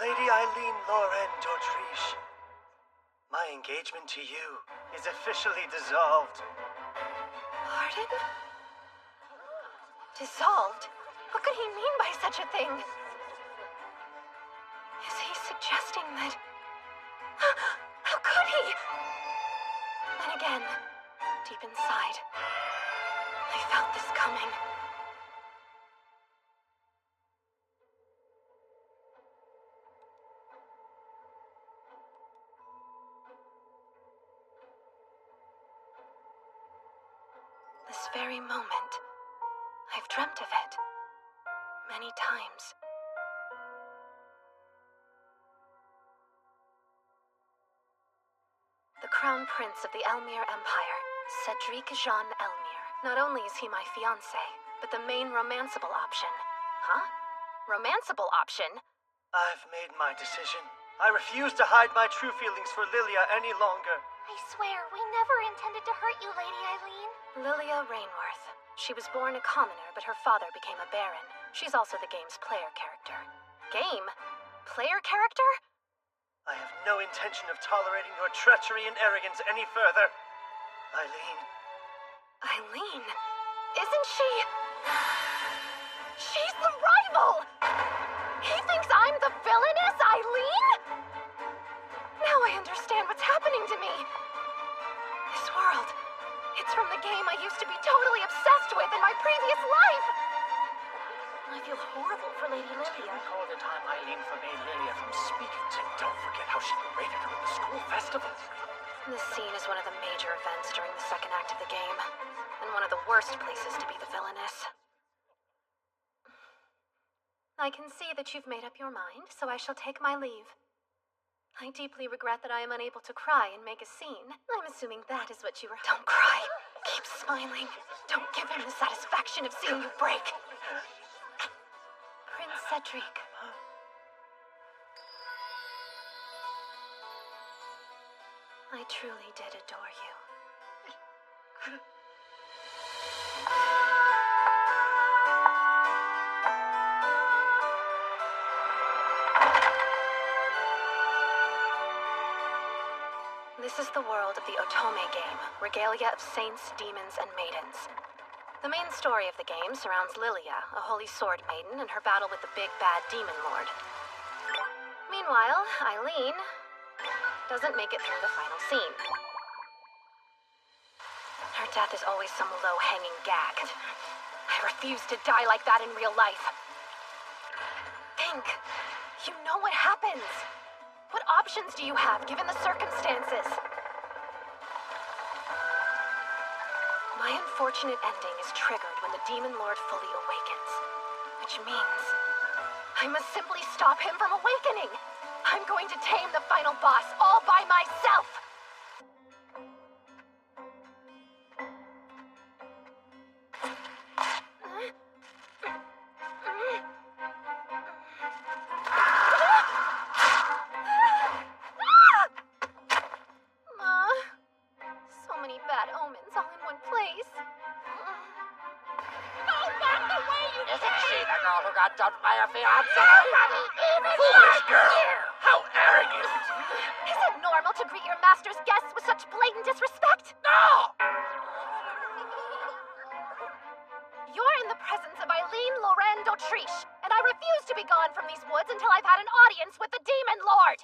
Lady Eileen Loren d'Autriche, my engagement to you is officially dissolved. Pardon? Dissolved? What could he mean by such a thing? Is he suggesting that... How could he? Then again, deep inside, I felt this coming. This very moment, I've dreamt of it many times. The Crown Prince of the Elmire Empire, Cedric Jean Elmire. Not only is he my fiancé, but the main romanceable option. Huh? Romanceable option? I've made my decision. I refuse to hide my true feelings for Lilia any longer. I swear, we never intended to hurt you, Lady Eileen. Lilia Rainworth. She was born a commoner, but her father became a baron. She's also the game's player character. Game? Player character? I have no intention of tolerating your treachery and arrogance any further. Eileen. Eileen? Isn't she... She's the rival! He thinks I'm the villainous Eileen? Now I understand what's happening to me. This world, it's from the game I used to be totally obsessed with in my previous life. I feel horrible for Lady Do you Lilia. recall the time Eileen forbade Lilia from speaking to? Don't forget how she berated her at the school festival. This scene is one of the major events during the second act of the game, and one of the worst places to be the villainess. I can see that you've made up your mind, so I shall take my leave. I deeply regret that I am unable to cry and make a scene. I'm assuming that is what you were... Don't cry. Keep smiling. Don't give him the satisfaction of seeing you break. Prince Cedric. I truly did adore you. This is the world of the Otome game, regalia of saints, demons, and maidens. The main story of the game surrounds Lilia, a holy sword maiden, and her battle with the big bad demon lord. Meanwhile, Eileen doesn't make it through the final scene. Her death is always some low-hanging gag. I refuse to die like that in real life. Think. You know what happens. What options do you have, given the circumstances? My unfortunate ending is triggered when the Demon Lord fully awakens. Which means I must simply stop him from awakening. I'm going to tame the final boss all by myself. So many bad omens all in one place. Isn't she the girl who got dumped by her fiancé? Foolish girl! How arrogant! Is it normal to greet your master's guests with such blatant disrespect? No! You're in the presence of Eileen Loren d'Autriche, and I refuse to be gone from these woods until I've had an audience with the Demon Lord.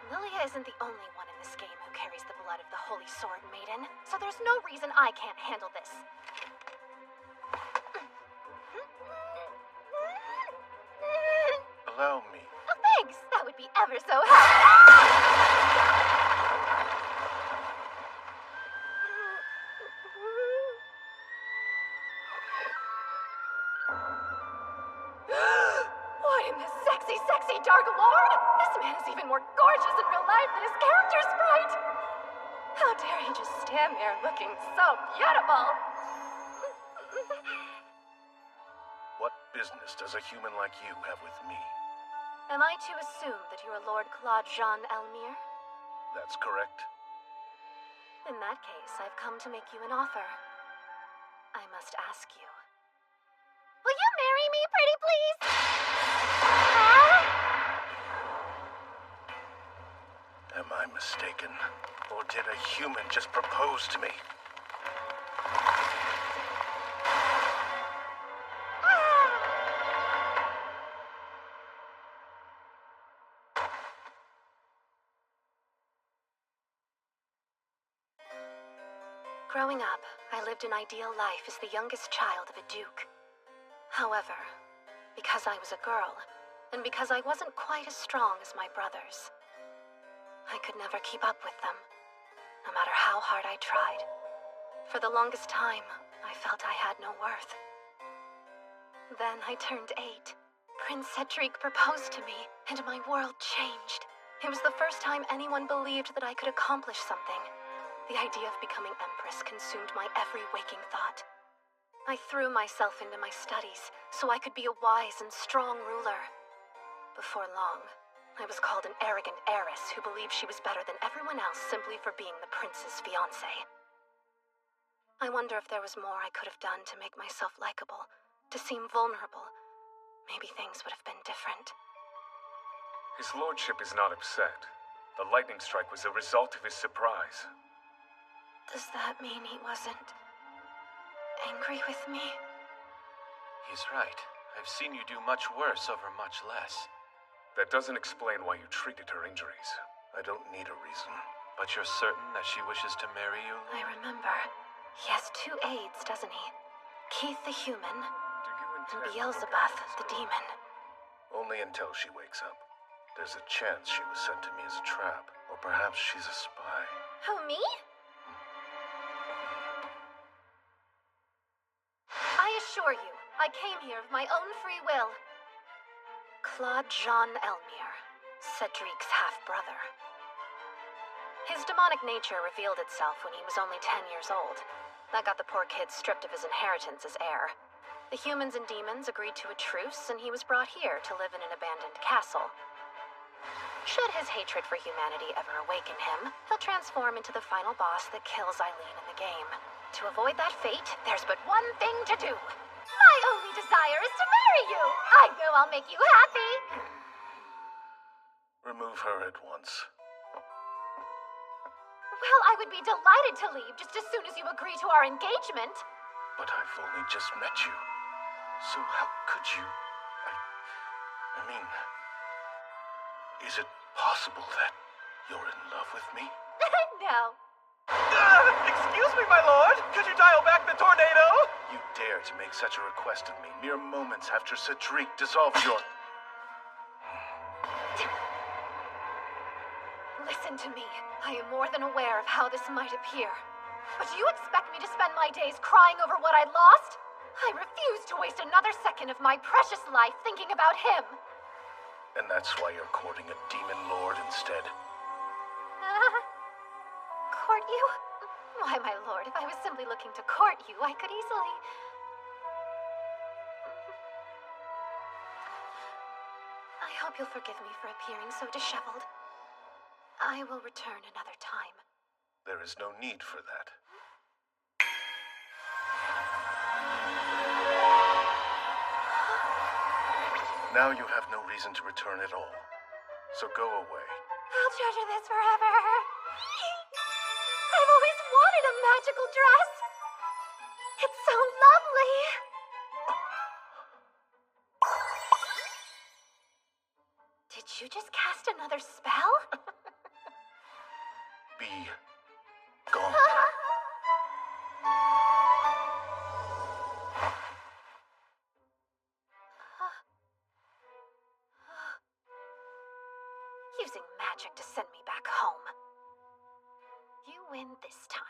Lilia isn't the only one in this game who carries the blood of the Holy Sword Maiden, so there's no reason I can't handle this. Allow me. Oh, thanks! That would be ever so helpful. What in the sexy, sexy Dark Lord? This man is even more gorgeous in real life than his character sprite. How dare he just stand there looking so beautiful? What business does a human like you have with me? Am I to assume that you are Lord Claude Jean Elmire? That's correct. In that case, I've come to make you an offer. I must ask you. Will you marry me, pretty please? Huh? Am I mistaken? Or did a human just propose to me? Growing up, I lived an ideal life as the youngest child of a duke. However, because I was a girl, and because I wasn't quite as strong as my brothers, I could never keep up with them, no matter how hard I tried. For the longest time, I felt I had no worth. Then I turned 8. Prince Cedric proposed to me, and my world changed. It was the first time anyone believed that I could accomplish something. The idea of becoming Empress consumed my every waking thought. I threw myself into my studies so I could be a wise and strong ruler. Before long, I was called an arrogant heiress who believed she was better than everyone else simply for being the prince's fiancée. I wonder if there was more I could have done to make myself likable, to seem vulnerable. Maybe things would have been different. His lordship is not upset. The lightning strike was a result of his surprise. Does that mean he wasn't angry with me? He's right. I've seen you do much worse over much less. That doesn't explain why you treated her injuries. I don't need a reason. But you're certain that she wishes to marry you? I remember. He has 2 aides, doesn't he? Keith the human, Do you and intend... Beelzebub the demon. Only until she wakes up. There's a chance she was sent to me as a trap. Or perhaps she's a spy. Who, me? I assure you, I came here of my own free will. Claude Jean Elmire, Cedric's half-brother. His demonic nature revealed itself when he was only 10 years old. That got the poor kid stripped of his inheritance as heir. The humans and demons agreed to a truce, and he was brought here to live in an abandoned castle. Should his hatred for humanity ever awaken him, he'll transform into the final boss that kills Eileen in the game. To avoid that fate, there's but one thing to do. My only desire is to marry you. I know I'll make you happy. Remove her at once. Well, I would be delighted to leave just as soon as you agree to our engagement. But I've only just met you. So how could you... I mean... Is it possible that you're in love with me? No. Excuse me, my lord. Could you dial back the tornado? You dare to make such a request of me mere moments after Cedric dissolved your... Listen to me. I am more than aware of how this might appear. But do you expect me to spend my days crying over what I lost? I refuse to waste another second of my precious life thinking about him. And that's why you're courting a demon lord instead. Court you? Why, my lord, if I was simply looking to court you, I could easily... I hope you'll forgive me for appearing so disheveled. I will return another time. There is no need for that. Now you have no reason to return at all. So go away. I'll treasure this forever. I've always wanted a magical dress. It's so lovely. Did you just cast another spell? Be gone. Using magic to send me back home. You win this time.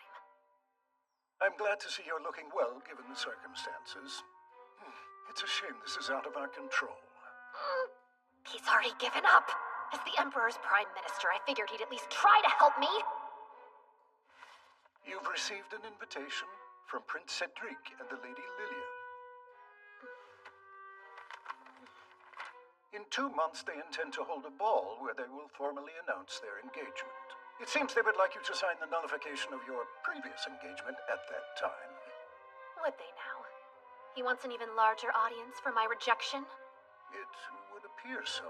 I'm glad to see you're looking well, given the circumstances. It's a shame this is out of our control. He's already given up. As the Emperor's Prime Minister, I figured he'd at least try to help me. You've received an invitation from Prince Cedric and the Lady Lilia. In 2 months, they intend to hold a ball where they will formally announce their engagement. It seems they would like you to sign the nullification of your previous engagement at that time. Would they now? He wants an even larger audience for my rejection? It would appear so,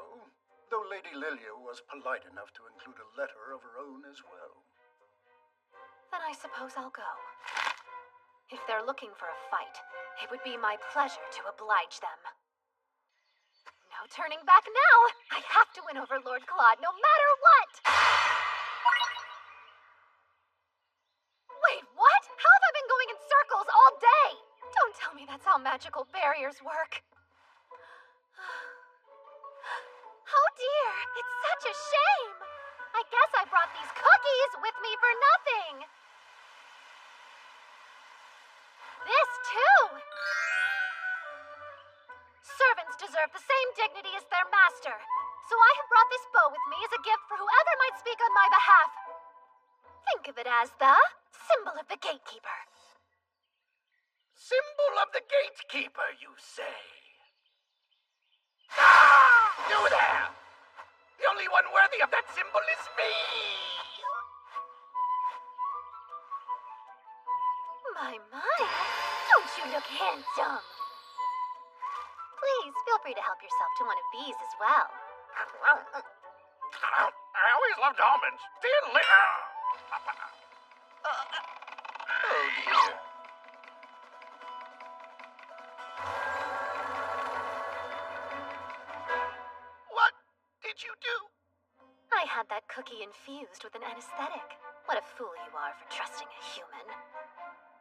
though Lady Lilia was polite enough to include a letter of her own as well. Then I suppose I'll go. If they're looking for a fight, it would be my pleasure to oblige them. No turning back now! I have to win over Lord Claude no matter what! Wait, what? How have I been going in circles all day? Don't tell me that's how magical barriers work. Oh dear, it's such a shame. I guess I brought these cookies with me for nothing. This too. Servants deserve the same dignity as their master, so I have brought this bow with me as a gift for whoever might speak on my behalf. Think of it as the symbol of the gatekeeper. Symbol of the gatekeeper, you say? Ah! You there! The only one worthy of that symbol is me! My, don't you look handsome? Please, feel free to help yourself to one of these as well. I always loved almonds. Oh dear. What did you do? I had that cookie infused with an anesthetic. What a fool you are for trusting a human.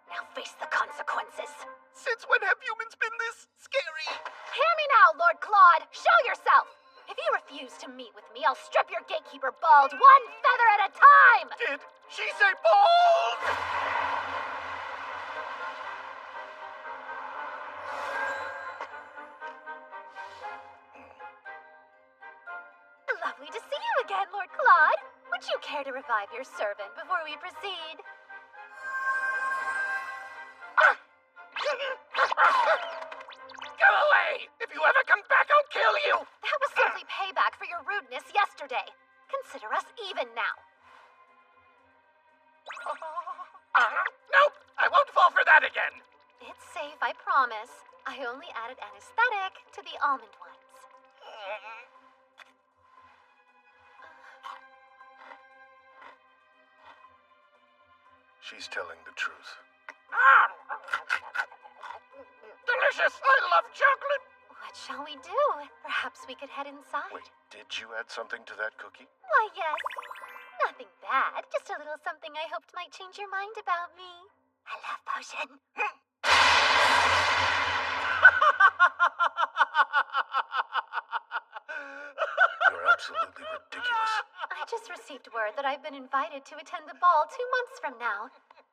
Now face the consequences. Since when have humans been this scary? Hear me now, Lord Claude. Show yourself. If you refuse to meet with me, I'll strip your gatekeeper bald one feather at a time. Did she say bald? Lovely to see you again, Lord Claude. Would you care to revive your servant before we proceed? Go away! If you ever come back, I'll kill you! That was simply payback for your rudeness yesterday. Consider us even now. Nope! I won't fall for that again! It's safe, I promise. I only added anesthetic to the almond ones. She's telling the truth. Delicious! I love chocolate! What shall we do? Perhaps we could head inside. Wait, did you add something to that cookie? Why, yes. Nothing bad. Just a little something I hoped might change your mind about me. A love potion. You're absolutely ridiculous. I just received word that I've been invited to attend the ball 2 months from now.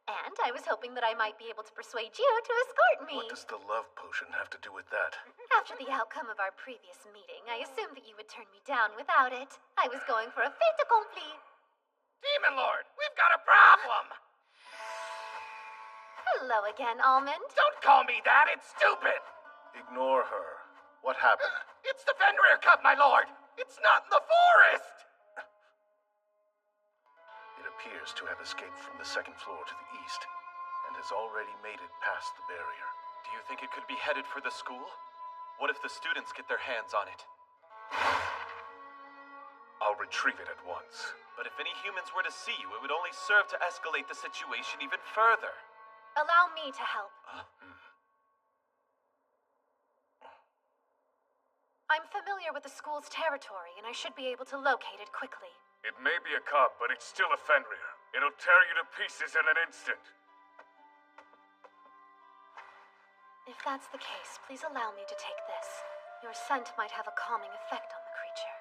And I was hoping that I might be able to persuade you to escort me. What does the love potion have to do with that? After the outcome of our previous meeting, I assumed that you would turn me down without it. I was going for a fait accompli. Demon Lord, we've got a problem! Hello again, Almond. Don't call me that, it's stupid! Ignore her. What happened? It's the Fenrir Cup, my lord! It's not in the forest! It appears to have escaped from the second floor to the east, and has already made it past the barrier. Do you think it could be headed for the school? What if the students get their hands on it? I'll retrieve it at once. But if any humans were to see you, it would only serve to escalate the situation even further. Allow me to help. I'm familiar with the school's territory, and I should be able to locate it quickly. It may be a cup, but it's still a Fenrir. It'll tear you to pieces in an instant. If that's the case, please allow me to take this. Your scent might have a calming effect on the creature.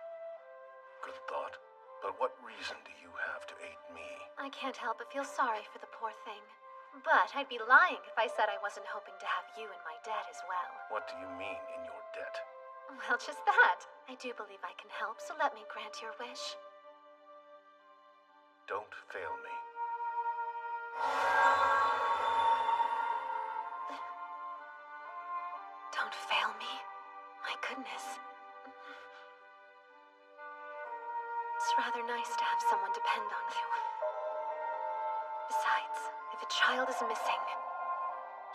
Good thought. But what reason do you have to aid me? I can't help but feel sorry for the poor thing. But I'd be lying if I said I wasn't hoping to have you in my debt as well. What do you mean, in your debt? Well, just that. I do believe I can help, so let me grant your wish. Don't fail me. Don't fail me? My goodness. It's It's rather nice to have someone depend on you. Besides, if a child is missing,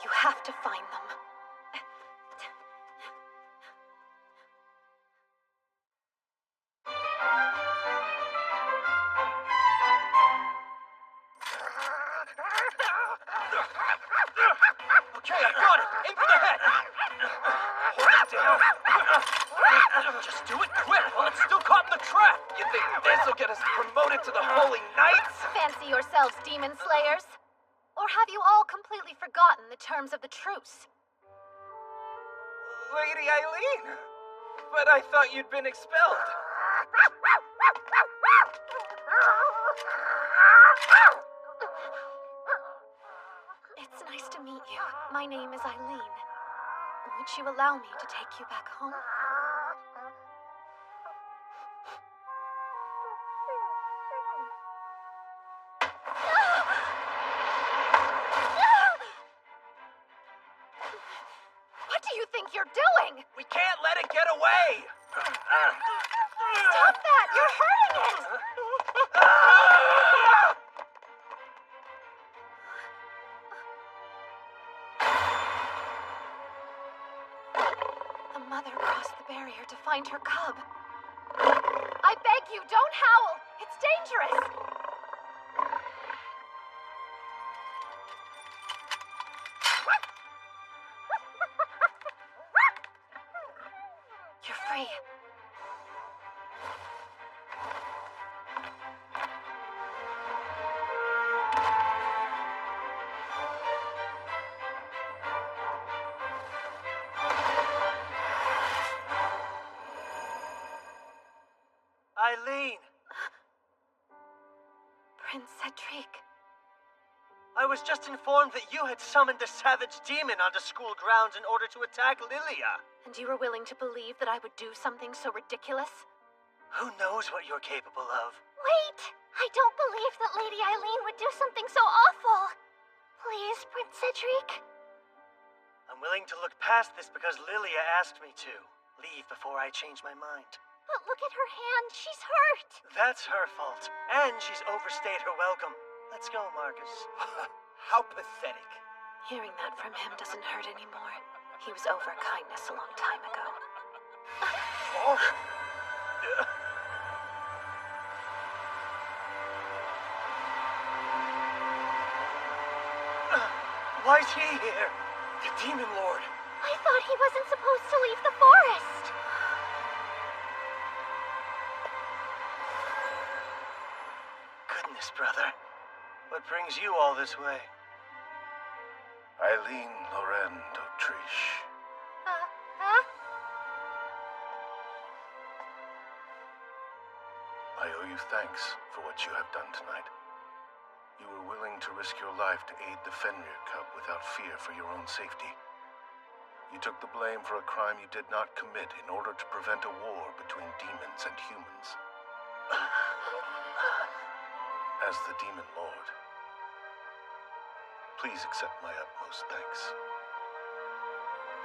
you have to find them. Okay, I got it! Aim for the head! Hold it down! Just do it quick while it's still caught in the trap! You think this'll get us promoted to the Holy Knights? Fancy yourselves demon slayers? Or have you all completely forgotten the terms of the truce? Lady Eileen! But I thought you'd been expelled. It's nice to meet you. My name is Eileen. Would you allow me to take you back home? What do you think you're doing? We can't let it get away! Stop that! You're hurting it! The mother crossed the barrier to find her cub. I beg you, don't howl! It's dangerous! You're free. Eileen, Prince Cedric. I was just informed that you had summoned the savage demon onto school grounds in order to attack Lilia. And you were willing to believe that I would do something so ridiculous? Who knows what you're capable of? Wait! I don't believe that Lady Eileen would do something so awful. Please, Prince Cedric. I'm willing to look past this because Lilia asked me to. Leave before I change my mind. But look at her hand. She's hurt. That's her fault. And she's overstayed her welcome. Let's go, Marcus. How pathetic. Hearing that from him doesn't hurt anymore. He was over kindness a long time ago. Why's he here? The Demon Lord. I thought he wasn't supposed to leave the forest. Goodness, brother. What brings you all this way? Eileen Loren d'Autriche. Huh? I owe you thanks for what you have done tonight. You were willing to risk your life to aid the Fenrir cub without fear for your own safety. You took the blame for a crime you did not commit in order to prevent a war between demons and humans. As the Demon Lord, please accept my utmost thanks.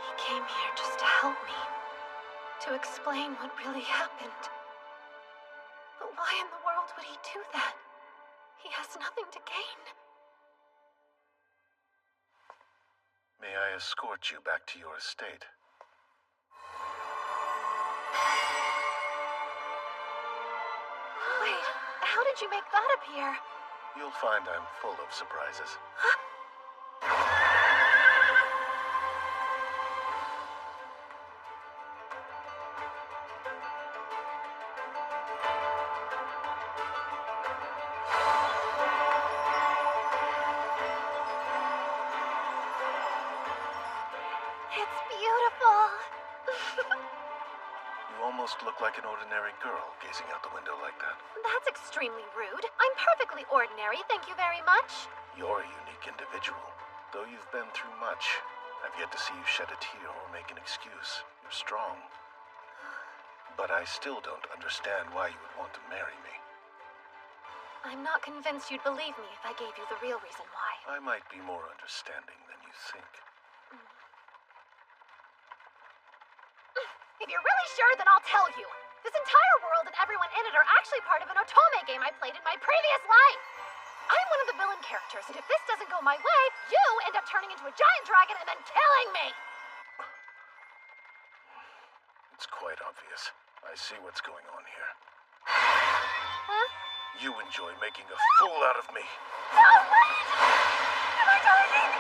He came here just to help me. To explain what really happened. But why in the world would he do that? He has nothing to gain. May I escort you back to your estate? Wait, how did you make that appear? You'll find I'm full of surprises. It's beautiful. You almost look like an ordinary girl gazing out the window like that. That's extremely rude. I'm perfectly ordinary, thank you very much. You're a unique individual. Though you've been through much, I've yet to see you shed a tear or make an excuse. You're strong. But I still don't understand why you would want to marry me. I'm not convinced you'd believe me if I gave you the real reason why. I might be more understanding than you think. If you're really sure, then I'll tell you. This entire world and everyone in it are actually part of an otome game I played in my previous life. I'm one of the villain characters, and if this doesn't go my way, you end up turning into a giant dragon and then killing me. It's quite obvious. I see what's going on here. Huh? You enjoy making a fool out of me. No, wait! Am I dying?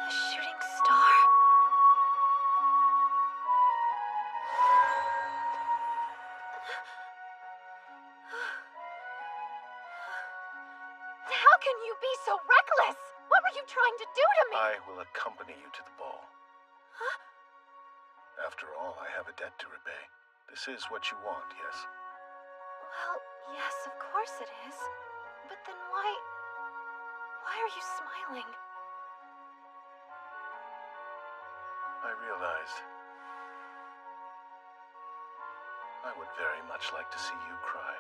A shooting star? How can you be so reckless? What were you trying to do to me? I will accompany you to the ball. After all, I have a debt to repay. This is what you want, yes? Well, yes, of course it is. But then why are you smiling? I realized I would very much like to see you cry.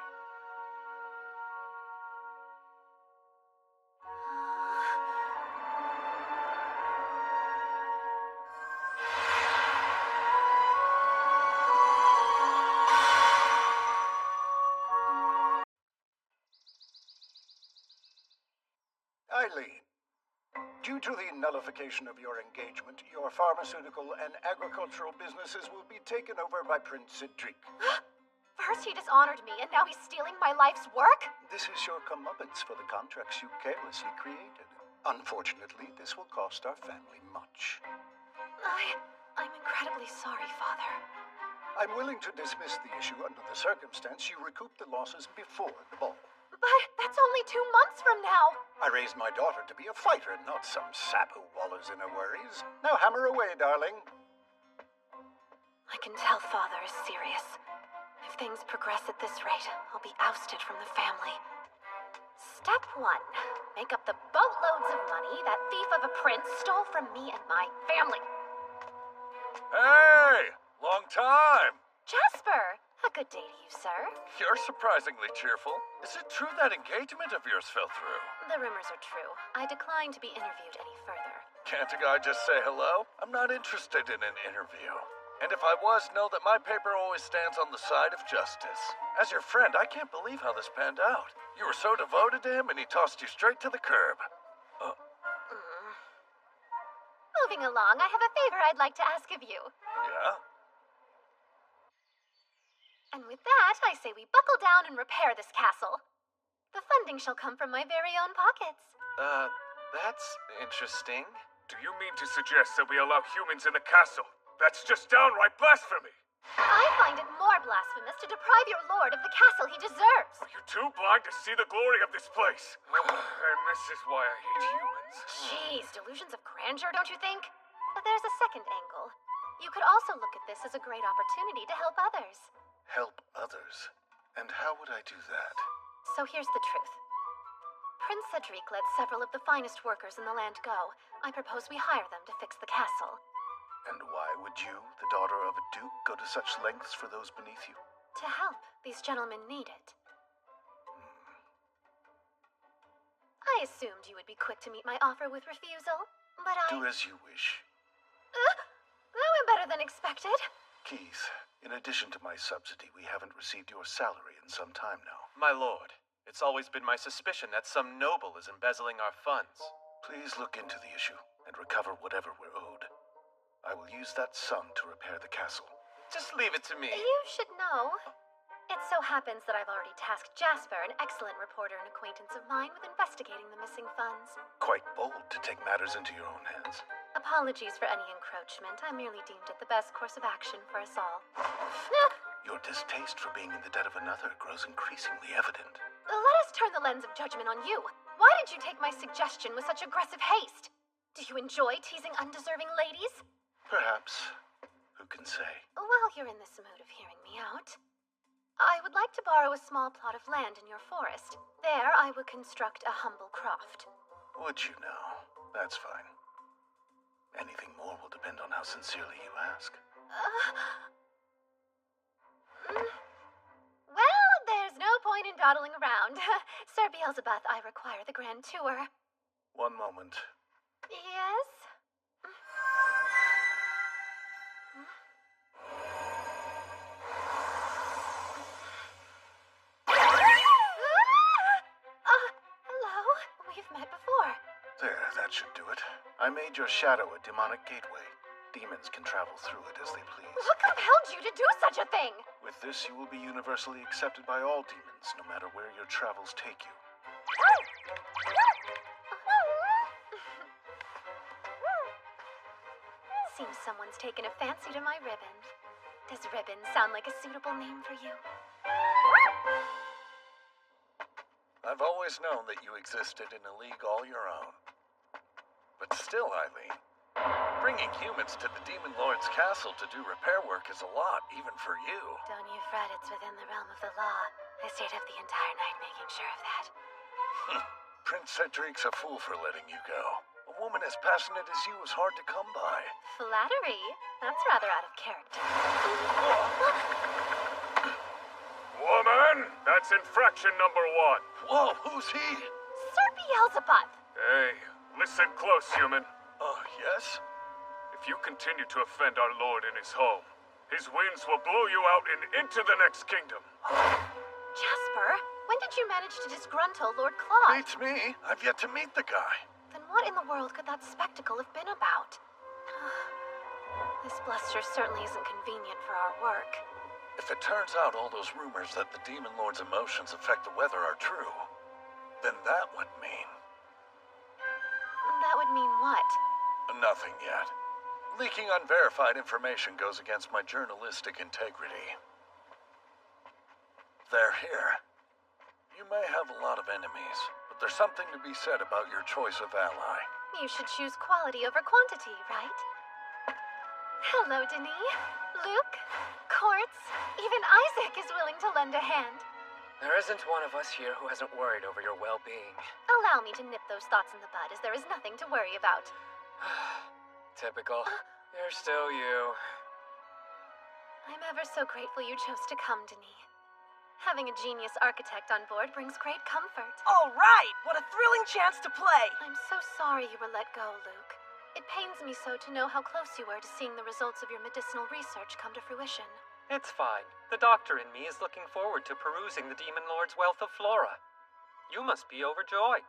Eileen, due to the nullification of your engagement, your pharmaceutical and agricultural businesses will be taken over by Prince Cedric. First he dishonored me, and now he's stealing my life's work? This is your comeuppance for the contracts you carelessly created. Unfortunately, this will cost our family much. I'm incredibly sorry, Father. I'm willing to dismiss the issue under the circumstance you recoup the losses before the ball. But that's only 2 months from now. I raised my daughter to be a fighter, not some sap who wallows in her worries. Now hammer away, darling. I can tell Father is serious. If things progress at this rate, I'll be ousted from the family. Step 1. Make up the boatloads of money that thief of a prince stole from me and my family. Hey! Long time! Jasper! A good day to you, sir. You're surprisingly cheerful. Is it true that engagement of yours fell through? The rumors are true. I decline to be interviewed any further. Can't a guy just say hello? I'm not interested in an interview. And if I was, know that my paper always stands on the side of justice. As your friend, I can't believe how this panned out. You were so devoted to him and he tossed you straight to the curb. Moving along, I have a favor I'd like to ask of you. Yeah? And with that, I say we buckle down and repair this castle. The funding shall come from my very own pockets. That's interesting. Do you mean to suggest that we allow humans in the castle? That's just downright blasphemy! I find it more blasphemous to deprive your lord of the castle he deserves. Are you too blind to see the glory of this place? And this is why I hate humans. Jeez, delusions of grandeur, don't you think? But there's a second angle. You could also look at this as a great opportunity to help others. Help others? And how would I do that? So here's the truth. Prince Cedric let several of the finest workers in the land go. I propose we hire them to fix the castle. And why would you, the daughter of a duke, go to such lengths for those beneath you? To help. These gentlemen need it. I assumed you would be quick to meet my offer with refusal, but Do as you wish. That went better than expected. Keith, in addition to my subsidy, we haven't received your salary in some time now. My lord, it's always been my suspicion that some noble is embezzling our funds. Please look into the issue and recover whatever we're owed. I will use that sum to repair the castle. Just leave it to me. You should know. It so happens that I've already tasked Jasper, an excellent reporter and acquaintance of mine, with investigating the missing funds. Quite bold to take matters into your own hands. Apologies for any encroachment. I merely deemed it the best course of action for us all. Your distaste for being in the debt of another grows increasingly evident. Let us turn the lens of judgment on you. Why did you take my suggestion with such aggressive haste? Do you enjoy teasing undeserving ladies? Perhaps. Who can say? While you're in this mood of hearing me out, I would like to borrow a small plot of land in your forest. There, I would construct a humble croft. Would you now? That's fine. Anything more will depend on how sincerely you ask. Well, there's no point in dawdling around. Sir Beelzebub, I require the grand tour. One moment. Yes? Hello. We've met before. There, that should do it. I made your shadow a demonic gateway. Demons can travel through it as they please. What compelled you to do such a thing? With this, you will be universally accepted by all demons, no matter where your travels take you. Seems someone's taken a fancy to my ribbon. Does ribbon sound like a suitable name for you? I've always known that you existed in a league all your own. But still, Eileen, bringing humans to the Demon Lord's castle to do repair work is a lot, even for you. Don't you fret, it's within the realm of the law. I stayed up the entire night making sure of that. Prince Cedric's a fool for letting you go. A woman as passionate as you is hard to come by. Flattery? That's rather out of character. Woman, that's infraction number 1. Whoa, who's he? Sir Beelzebub! Hey, listen close, human. Yes? If you continue to offend our lord in his home, his winds will blow you out and into the next kingdom. Jasper, when did you manage to disgruntle Lord Claude? Beats me. I've yet to meet the guy. Then what in the world could that spectacle have been about? This bluster certainly isn't convenient for our work. If it turns out all those rumors that the Demon Lord's emotions affect the weather are true, then that would mean... That would mean what? Nothing yet. Leaking unverified information goes against my journalistic integrity. They're here. You may have a lot of enemies, but there's something to be said about your choice of ally. You should choose quality over quantity, right? Hello, Denis. Luke, Quartz, even Isaac is willing to lend a hand. There isn't one of us here who hasn't worried over your well-being. Allow me to nip those thoughts in the bud, as there is nothing to worry about. Typical. You're still you. I'm ever so grateful you chose to come, Denis. Having a genius architect on board brings great comfort. All right! What a thrilling chance to play! I'm so sorry you were let go, Luke. It pains me so to know how close you were to seeing the results of your medicinal research come to fruition. It's fine. The doctor in me is looking forward to perusing the Demon Lord's wealth of flora. You must be overjoyed.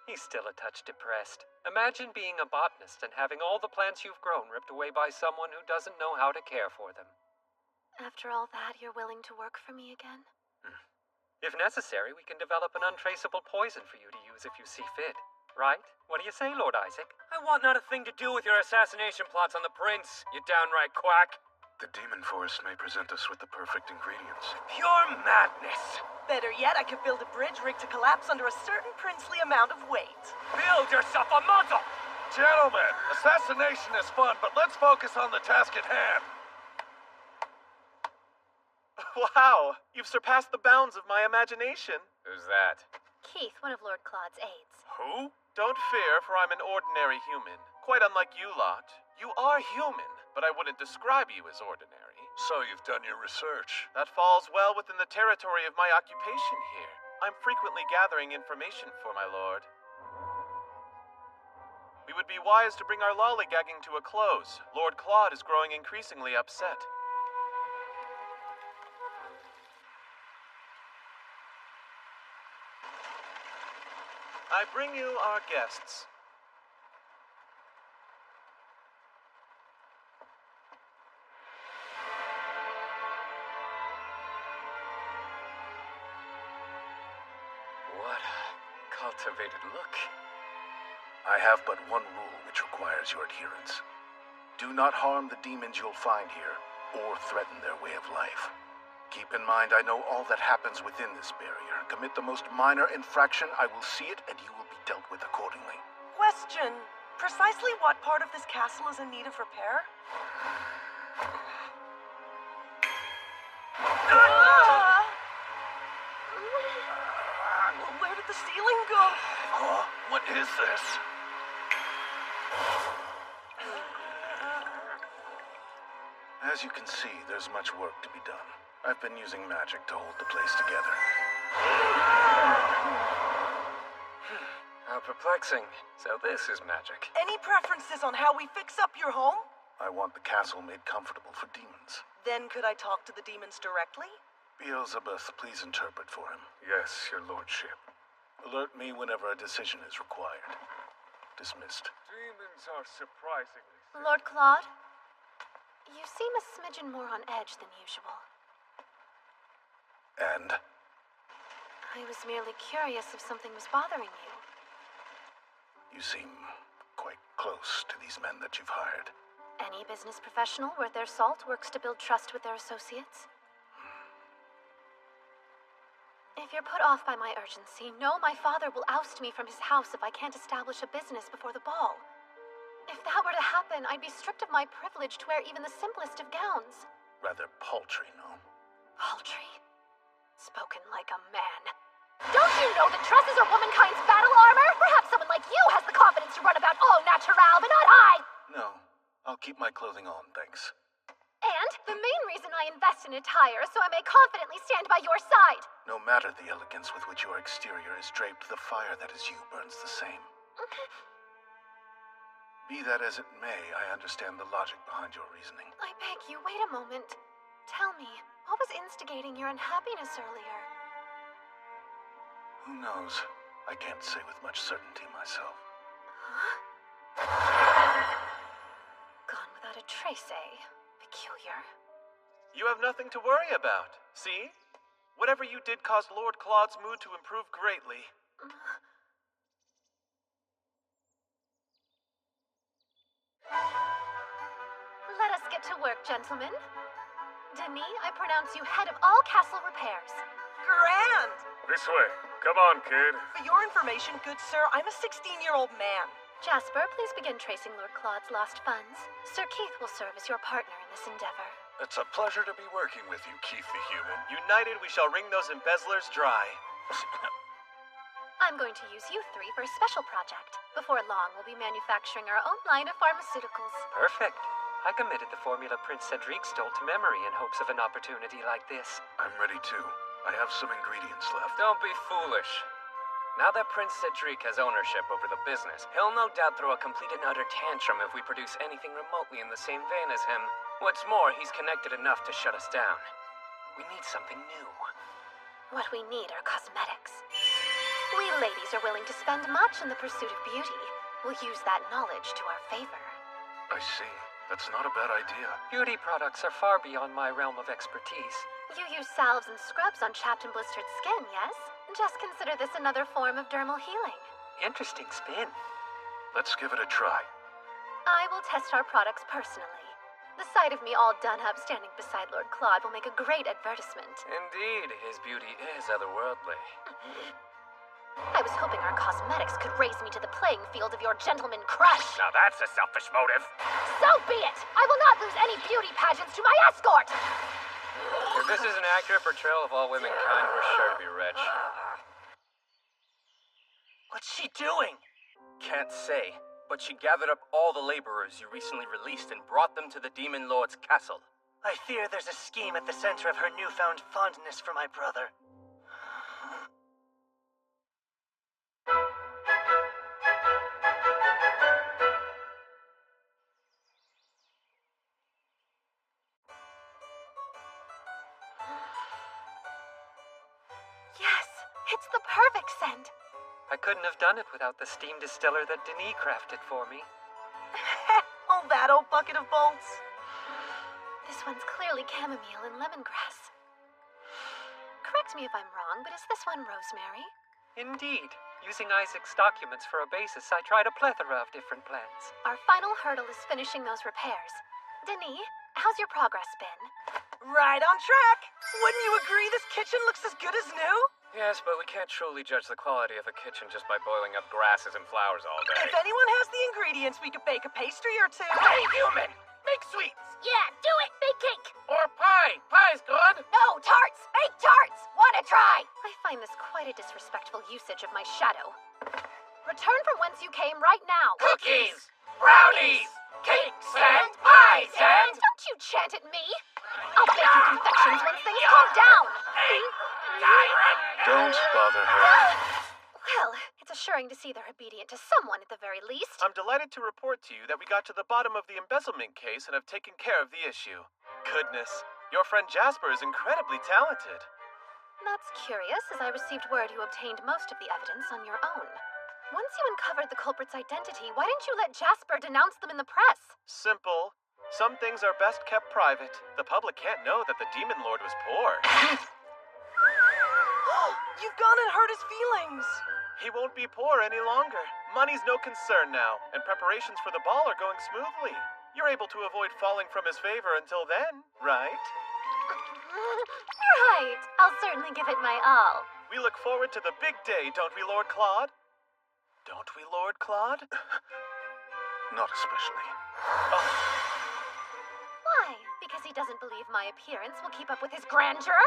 He's still a touch depressed. Imagine being a botanist and having all the plants you've grown ripped away by someone who doesn't know how to care for them. After all that, you're willing to work for me again? If necessary, we can develop an untraceable poison for you to use if you see fit. Right? What do you say, Lord Isaac? I want not a thing to do with your assassination plots on the prince, you downright quack. The demon forest may present us with the perfect ingredients. Pure madness. Better yet, I could build a bridge rigged to collapse under a certain princely amount of weight. Build yourself a muzzle! Gentlemen, assassination is fun, but let's focus on the task at hand. Wow, you've surpassed the bounds of my imagination. Who's that? Keith, one of Lord Claude's aides. Who? Don't fear, for I'm an ordinary human. Quite unlike you lot. You are human, but I wouldn't describe you as ordinary. So you've done your research. That falls well within the territory of my occupation here. I'm frequently gathering information for my lord. We would be wise to bring our lollygagging to a close. Lord Claude is growing increasingly upset. I bring you our guests. What a cultivated look. I have but one rule which requires your adherence. Do not harm the demons you'll find here, or threaten their way of life. Keep in mind, I know all that happens within this barrier. Commit the most minor infraction, I will see it, and you will be dealt with accordingly. Question. Precisely what part of this castle is in need of repair? Where did the ceiling go? What is this? As As you can see, there's much work to be done. I've been using magic to hold the place together. How perplexing. So this is magic. Any preferences on how we fix up your home? I want the castle made comfortable for demons. Then could I talk to the demons directly? Beelzebub, please interpret for him. Yes, your lordship. Alert me whenever a decision is required. Dismissed. Demons are surprisingly... Lord Claude, you seem a smidgen more on edge than usual. And? I was merely curious if something was bothering you. You seem quite close to these men that you've hired. Any business professional worth their salt works to build trust with their associates. If you're put off by my urgency, know my father will oust me from his house if I can't establish a business before the ball. If that were to happen, I'd be stripped of my privilege to wear even the simplest of gowns. Rather paltry, no? Paltry? Spoken like a man. Don't you know that dresses are womankind's battle armor? Perhaps someone like you has the confidence to run about au natural, but not I! No. I'll keep my clothing on, thanks. And the main reason I invest in attire so I may confidently stand by your side. No matter the elegance with which your exterior is draped, the fire that is you burns the same. Be that as it may, I understand the logic behind your reasoning. I beg you, wait a moment. Tell me, what was instigating your unhappiness earlier? Who knows? I can't say with much certainty myself. Gone without a trace, eh? Peculiar. You have nothing to worry about. See? Whatever you did caused Lord Claude's mood to improve greatly. Let us get to work, gentlemen. Denis, I pronounce you head of all castle repairs. Grand! This way. Come on, kid. For your information, good sir, I'm a 16-year-old man. Jasper, please begin tracing Lord Claude's lost funds. Sir Keith will serve as your partner in this endeavor. It's a pleasure to be working with you, Keith the Human. United, we shall wring those embezzlers dry. I'm going to use you three for a special project. Before long, we'll be manufacturing our own line of pharmaceuticals. Perfect. I committed the formula Prince Cedric stole to memory in hopes of an opportunity like this. I'm ready too. I have some ingredients left. Don't be foolish. Now that Prince Cedric has ownership over the business, he'll no doubt throw a complete and utter tantrum if we produce anything remotely in the same vein as him. What's more, he's connected enough to shut us down. We need something new. What we need are cosmetics. We ladies are willing to spend much in the pursuit of beauty. We'll use that knowledge to our favor. I see. That's not a bad idea. Beauty products are far beyond my realm of expertise. You use salves and scrubs on chapped and blistered skin, yes? Just consider this another form of dermal healing. Interesting spin. Let's give it a try. I will test our products personally. The sight of me all done up standing beside Lord Claude will make a great advertisement. Indeed, his beauty is otherworldly. I was hoping our cosmetics could raise me to the playing field of your gentleman crush. Now that's a selfish motive. So be it! I will not lose any beauty pageants to my escort! If this is an accurate portrayal of all womankind, we're sure to be rich. What's she doing? Can't say, but she gathered up all the laborers you recently released and brought them to the Demon Lord's castle. I fear there's a scheme at the center of her newfound fondness for my brother. Yes, it's the perfect scent. I couldn't have done it without the steam distiller that Denis crafted for me. Oh, that old bucket of bolts. This one's clearly chamomile and lemongrass. Correct me if I'm wrong, but is this one rosemary? Indeed. Using Isaac's documents for a basis, I tried a plethora of different plants. Our final hurdle is finishing those repairs. Denis, how's your progress been? Right on track. Wouldn't you agree this kitchen looks as good as new? Yes, but we can't truly judge the quality of a kitchen just by boiling up grasses and flowers all day. If anyone has the ingredients, we could bake a pastry or two. Hey, human! Make sweets! Yeah, do it! Bake cake! Or pie! Pie's good! No, tarts! Bake tarts! Wanna try? I find this quite a disrespectful usage of my shadow. Return from whence you came right now. Cookies! Brownies! Cakes and pies and... Don't you chant at me! I'll bake you confections once things calm down! Don't bother her. Well, it's assuring to see they're obedient to someone at the very least. I'm delighted to report to you that we got to the bottom of the embezzlement case and have taken care of the issue. Goodness, your friend Jasper is incredibly talented. That's curious, as I received word you obtained most of the evidence on your own. Once you uncovered the culprit's identity, why didn't you let Jasper denounce them in the press? Simple. Some things are best kept private. The public can't know that the Demon Lord was poor. You've gone and hurt his feelings. He won't be poor any longer. Money's no concern now, and preparations for the ball are going smoothly. You're able to avoid falling from his favor until then, right? Right. I'll certainly give it my all. We look forward to the big day, don't we, Lord Claude? Don't we, Lord Claude? Not especially. Oh. Why? Because he doesn't believe my appearance will keep up with his grandeur?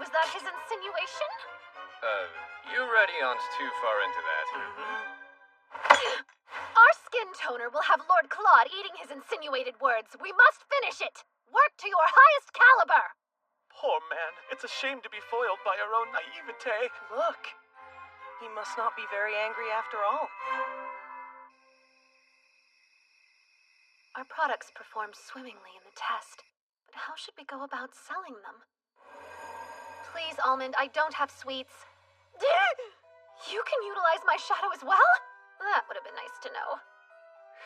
Was that his insinuation? You ready on too far into that. Our skin toner will have Lord Claude eating his insinuated words. We must finish it. Work to your highest caliber. Poor man, it's a shame to be foiled by our own naivete. Look, he must not be very angry after all. Our products performed swimmingly in the test, but how should we go about selling them? Please, Almond, I don't have sweets. You can utilize my shadow as well? That would have been nice to know.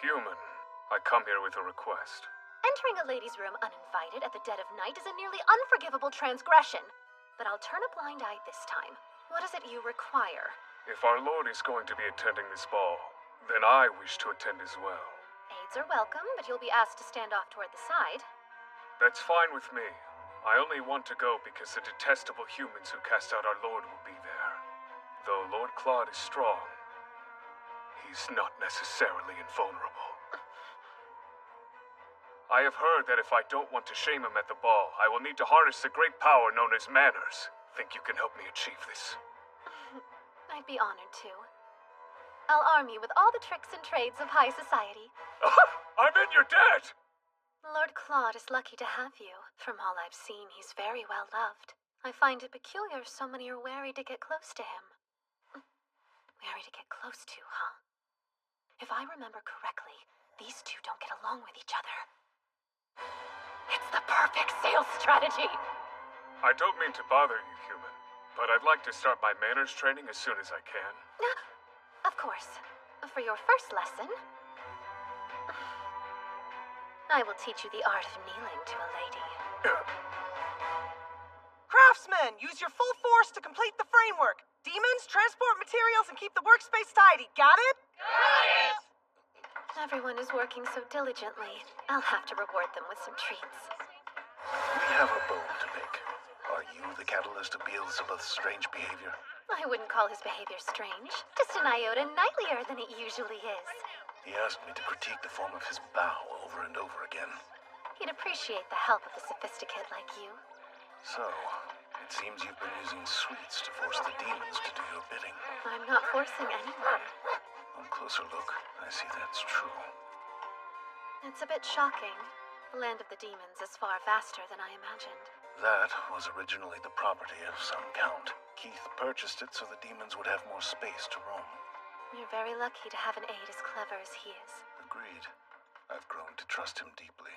Human, I come here with a request. Entering a lady's room uninvited at the dead of night is a nearly unforgivable transgression. But I'll turn a blind eye this time. What is it you require? If our Lord is going to be attending this ball, then I wish to attend as well. Aides are welcome, but you'll be asked to stand off toward the side. That's fine with me. I only want to go because the detestable humans who cast out our Lord will be there. Though Lord Claude is strong, he's not necessarily invulnerable. I have heard that if I don't want to shame him at the ball, I will need to harness the great power known as manners. Think you can help me achieve this? I'd be honored to. I'll arm you with all the tricks and trades of high society. I'm in your debt! Lord Claude is lucky to have you. From all I've seen, he's very well loved. I find it peculiar so many are wary to get close to him. Wary to get close to, huh? If I remember correctly, these two don't get along with each other. It's the perfect sales strategy. I don't mean to bother you, human, but I'd like to start my manners training as soon as I can. Of course. For your first lesson, I will teach you the art of kneeling to a lady. Craftsmen, use your full force to complete the framework. Demons, transport materials, and keep the workspace tidy. Got it? Got it! Everyone is working so diligently. I'll have to reward them with some treats. We have a bone to pick. Are you the catalyst of Beelzebub's strange behavior? I wouldn't call his behavior strange. Just an iota nightlier than it usually is. He asked me to critique the form of his bow over and over again. He'd appreciate the help of a sophisticate like you. So, it seems you've been using sweets to force the demons to do your bidding. I'm not forcing anyone. On closer look, I see that's true. It's a bit shocking. The land of the demons is far vaster than I imagined. That was originally the property of some count. Keith purchased it so the demons would have more space to roam. You're very lucky to have an aide as clever as he is. Agreed. I've grown to trust him deeply.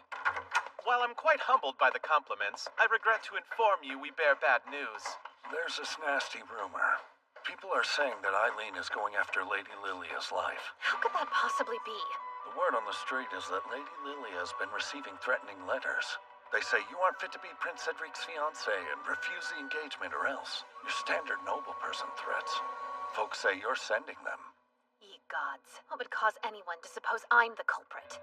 While I'm quite humbled by the compliments, I regret to inform you we bear bad news. There's this nasty rumor. People are saying that Eileen is going after Lady Lilia's life. How could that possibly be? The word on the street is that Lady Lilia has been receiving threatening letters. They say you aren't fit to be Prince Cedric's fiancée and refuse the engagement or else. Your standard noble person threats. Folks say you're sending them. Ye gods, what would cause anyone to suppose I'm the culprit?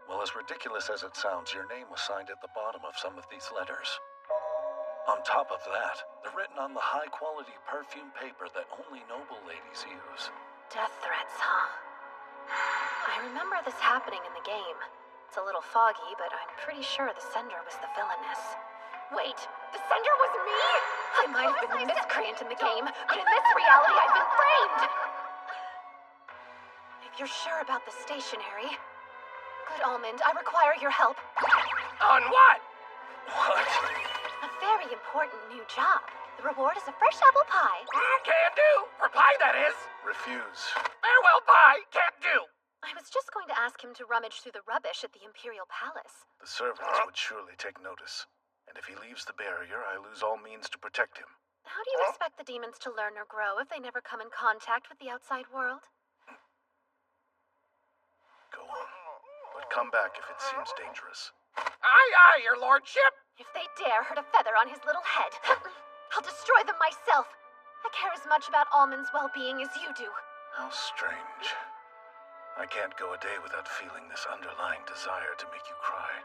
Well, as ridiculous as it sounds, your name was signed at the bottom of some of these letters. On top of that, they're written on the high-quality perfume paper that only noble ladies use. Death threats, huh? I remember this happening in the game. It's a little foggy, but I'm pretty sure the sender was the villainess. Wait, the sender was me? I might have been the miscreant in the game, but in this reality I've been framed! If you're sure about the stationery... Good Almond, I require your help. Oh, on what? What? A very important new job. The reward is a fresh apple pie. Can do. For pie, that is. Refuse. Farewell, pie. Can't do. I was just going to ask him to rummage through the rubbish at the Imperial Palace. The servants would surely take notice. And if he leaves the barrier, I lose all means to protect him. How do you expect the demons to learn or grow if they never come in contact with the outside world? Go on. But come back if it seems dangerous. Aye, aye, your lordship. If they dare hurt a feather on his little head, I'll destroy them myself. I care as much about Almond's well-being as you do. How strange. I can't go a day without feeling this underlying desire to make you cry.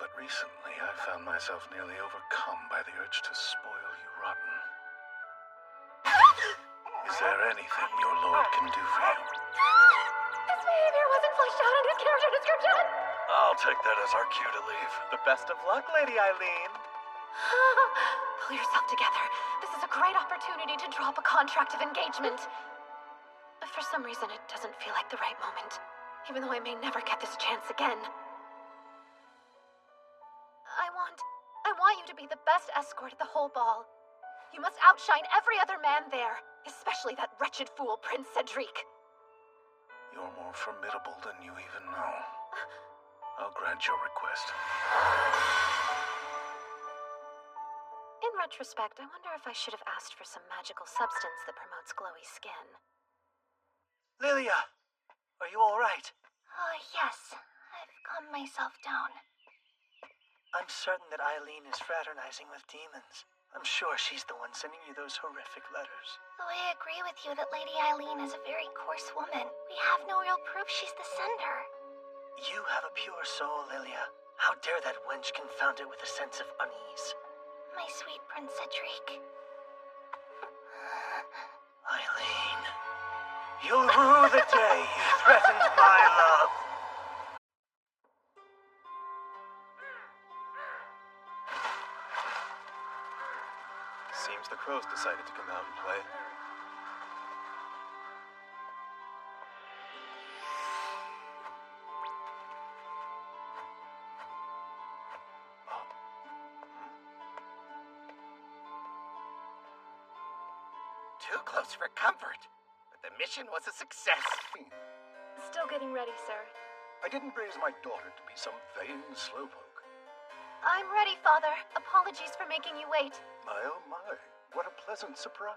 But recently, I found myself nearly overcome by the urge to spoil you rotten. Is there anything your lord can do for you? His behavior wasn't fleshed out in his character description. I'll take that as our cue to leave. The best of luck, Lady Eileen. Pull yourself together. This is a great opportunity to drop a contract of engagement. For some reason, it doesn't feel like the right moment, even though I may never get this chance again. I want you to be the best escort at the whole ball. You must outshine every other man there, especially that wretched fool, Prince Cedric. You're more formidable than you even know. I'll grant your request. In retrospect, I wonder if I should have asked for some magical substance that promotes glowy skin. Lilia, are you all right? Oh, yes. I've calmed myself down. I'm certain that Eileen is fraternizing with demons. I'm sure she's the one sending you those horrific letters. Though I agree with you that Lady Eileen is a very coarse woman, we have no real proof she's the sender. You have a pure soul, Lilia. How dare that wench confound it with a sense of unease? My sweet Prince Cedric. Eileen, you'll rue the day you threatened my love. Seems the crows decided to come out and play. Too close for comfort, but the mission was a success. Still getting ready, sir. I didn't raise my daughter to be some vain slowpoke. I'm ready, Father. Apologies for making you wait. My oh my, what a pleasant surprise.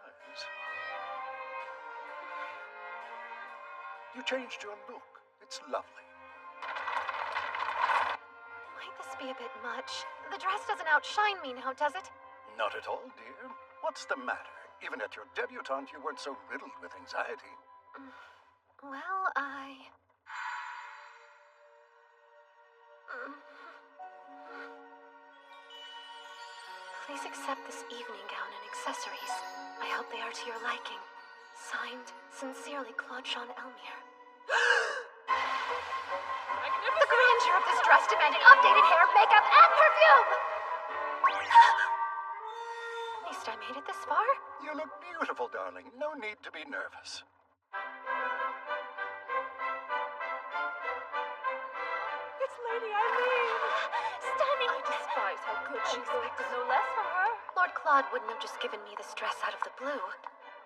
You changed your look. It's lovely. Might this be a bit much? The dress doesn't outshine me now, does it? Not at all, dear. What's the matter? Even at your debutante, you weren't so riddled with anxiety. Well, Please accept this evening gown and accessories. I hope they are to your liking. Signed, sincerely, Claude Jean Elmire. The grandeur of this dress demanded updated hair, makeup, and perfume! At least I made it this far. You look beautiful, darling. No need to be nervous. It's Lady Eileen. Stunning! I despise how good she expected no less from her. Lord Claude wouldn't have just given me this dress out of the blue.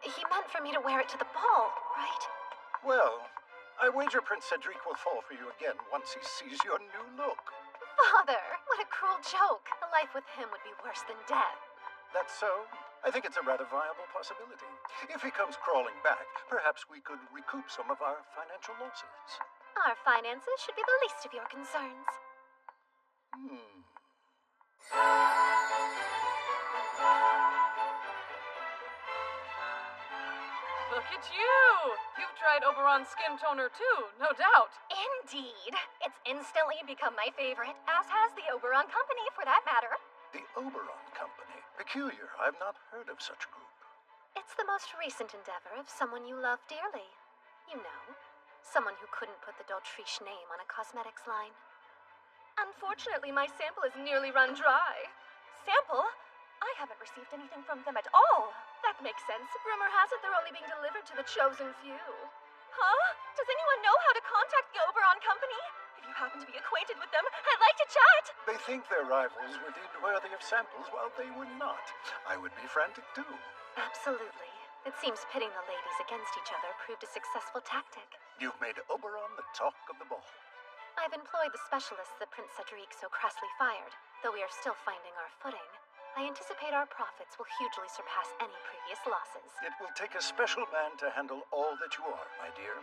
He meant for me to wear it to the ball, right? Well, I wager Prince Cedric will fall for you again once he sees your new look. Father, what a cruel joke. A life with him would be worse than death. That's so? I think it's a rather viable possibility. If he comes crawling back, perhaps we could recoup some of our financial losses. Our finances should be the least of your concerns. Look at you! You've tried Oberon Skin Toner too, no doubt. Indeed. It's instantly become my favorite, as has the Oberon Company, for that matter. The Oberon Company. Peculiar. I've not heard of such a group. It's the most recent endeavor of someone you love dearly. You know, someone who couldn't put the Dautriche name on a cosmetics line. Unfortunately, my sample is nearly run dry. Sample? I haven't received anything from them at all. That makes sense. Rumor has it they're only being delivered to the chosen few. Huh? Does anyone know how to contact the Oberon Company? If you happen to be acquainted with them, I'd like to chat. They think their rivals were deemed worthy of samples while they were not. I would be frantic too. Absolutely. It seems pitting the ladies against each other proved a successful tactic. You've made Oberon the talk of the ball. I've employed the specialists that Prince Cedric so crassly fired. Though we are still finding our footing, I anticipate our profits will hugely surpass any previous losses. It will take a special man to handle all that you are, my dear.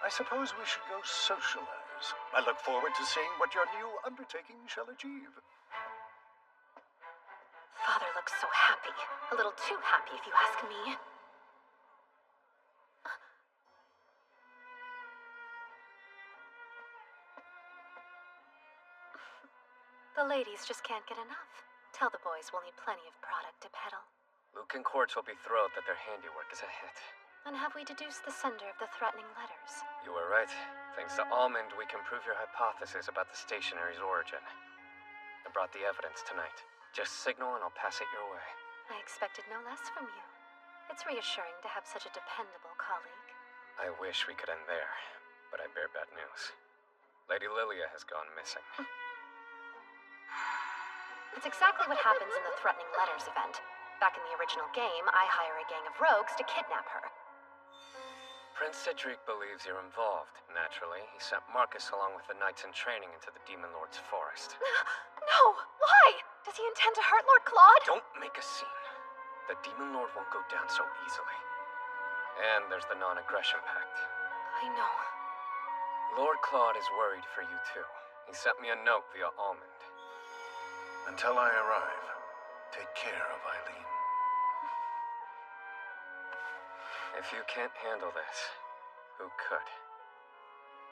I suppose we should go socialize. I look forward to seeing what your new undertaking shall achieve. Father looks so happy. A little too happy, if you ask me. The ladies just can't get enough. Tell the boys we'll need plenty of product to peddle. Luke and Quartz will be thrilled that their handiwork is a hit. And have we deduced the sender of the threatening letters? You were right. Thanks to Almond, we can prove your hypothesis about the stationary's origin. I brought the evidence tonight. Just signal and I'll pass it your way. I expected no less from you. It's reassuring to have such a dependable colleague. I wish we could end there, but I bear bad news. Lady Lilia has gone missing. It's exactly what happens in the Threatening Letters event. Back in the original game, I hire a gang of rogues to kidnap her. Prince Cedric believes you're involved. Naturally, he sent Marcus along with the knights in training into the Demon Lord's forest. No! Why? Does he intend to hurt Lord Claude? Don't make a scene. The Demon Lord won't go down so easily. And there's the non-aggression pact. I know. Lord Claude is worried for you too. He sent me a note via Almond. Until I arrive, take care of Eileen. If you can't handle this, who could?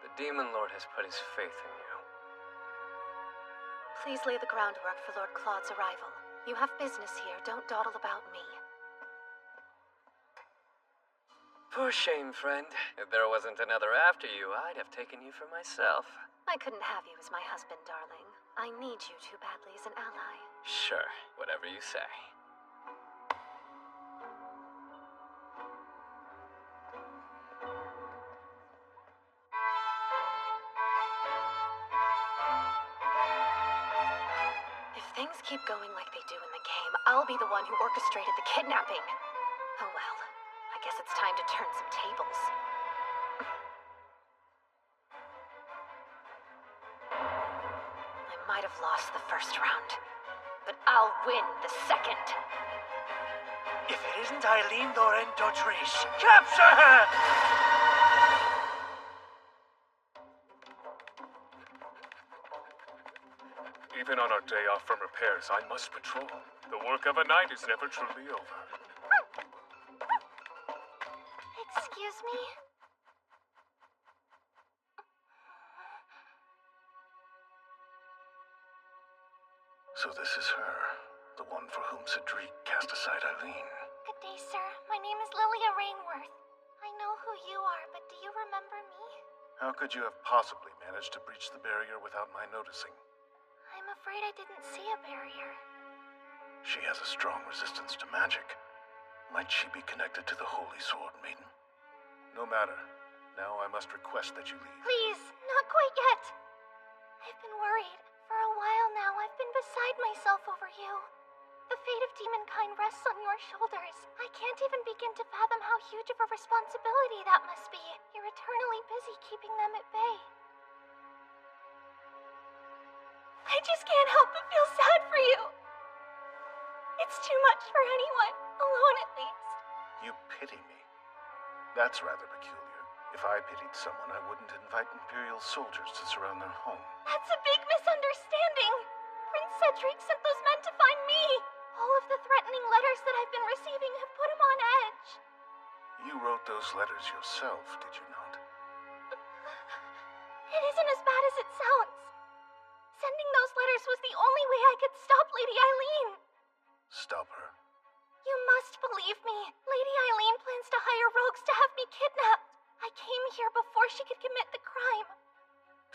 The Demon Lord has put his faith in you. Please lay the groundwork for Lord Claude's arrival. You have business here, don't dawdle about me. Poor shame, friend. If there wasn't another after you, I'd have taken you for myself. I couldn't have you as my husband, darling. I need you too badly as an ally. Sure, whatever you say. If things keep going like they do in the game, I'll be the one who orchestrated the kidnapping. Oh well, I guess it's time to turn some tables. I might have lost the first round, but I'll win the second. If it isn't Eileen Lauren Dautriche, capture her! Even on our day off from repairs, I must patrol. The work of a night is never truly over. Excuse me? So this is her, the one for whom Cedric cast aside Eileen. Good day, sir. My name is Lilia Rainworth. I know who you are, but do you remember me? How could you have possibly managed to breach the barrier without my noticing? I'm afraid I didn't see a barrier. She has a strong resistance to magic. Might she be connected to the Holy Sword Maiden? No matter. Now I must request that you leave. Please, not quite yet. I've been worried. For a while now, I've been beside myself over you. The fate of demonkind rests on your shoulders. I can't even begin to fathom how huge of a responsibility that must be. You're eternally busy keeping them at bay. I just can't help but feel sad for you. It's too much for anyone, alone at least. You pity me? That's rather peculiar. If I pitied someone, I wouldn't invite Imperial soldiers to surround their home. That's a big misunderstanding. Prince Cedric sent those men to find me. All of the threatening letters that I've been receiving have put him on edge. You wrote those letters yourself, did you not? It isn't as bad as it sounds. Sending those letters was the only way I could stop Lady Eileen. Stop her. You must believe me. Lady Eileen plans to hire rogues to have me kidnapped. I came here before she could commit the crime.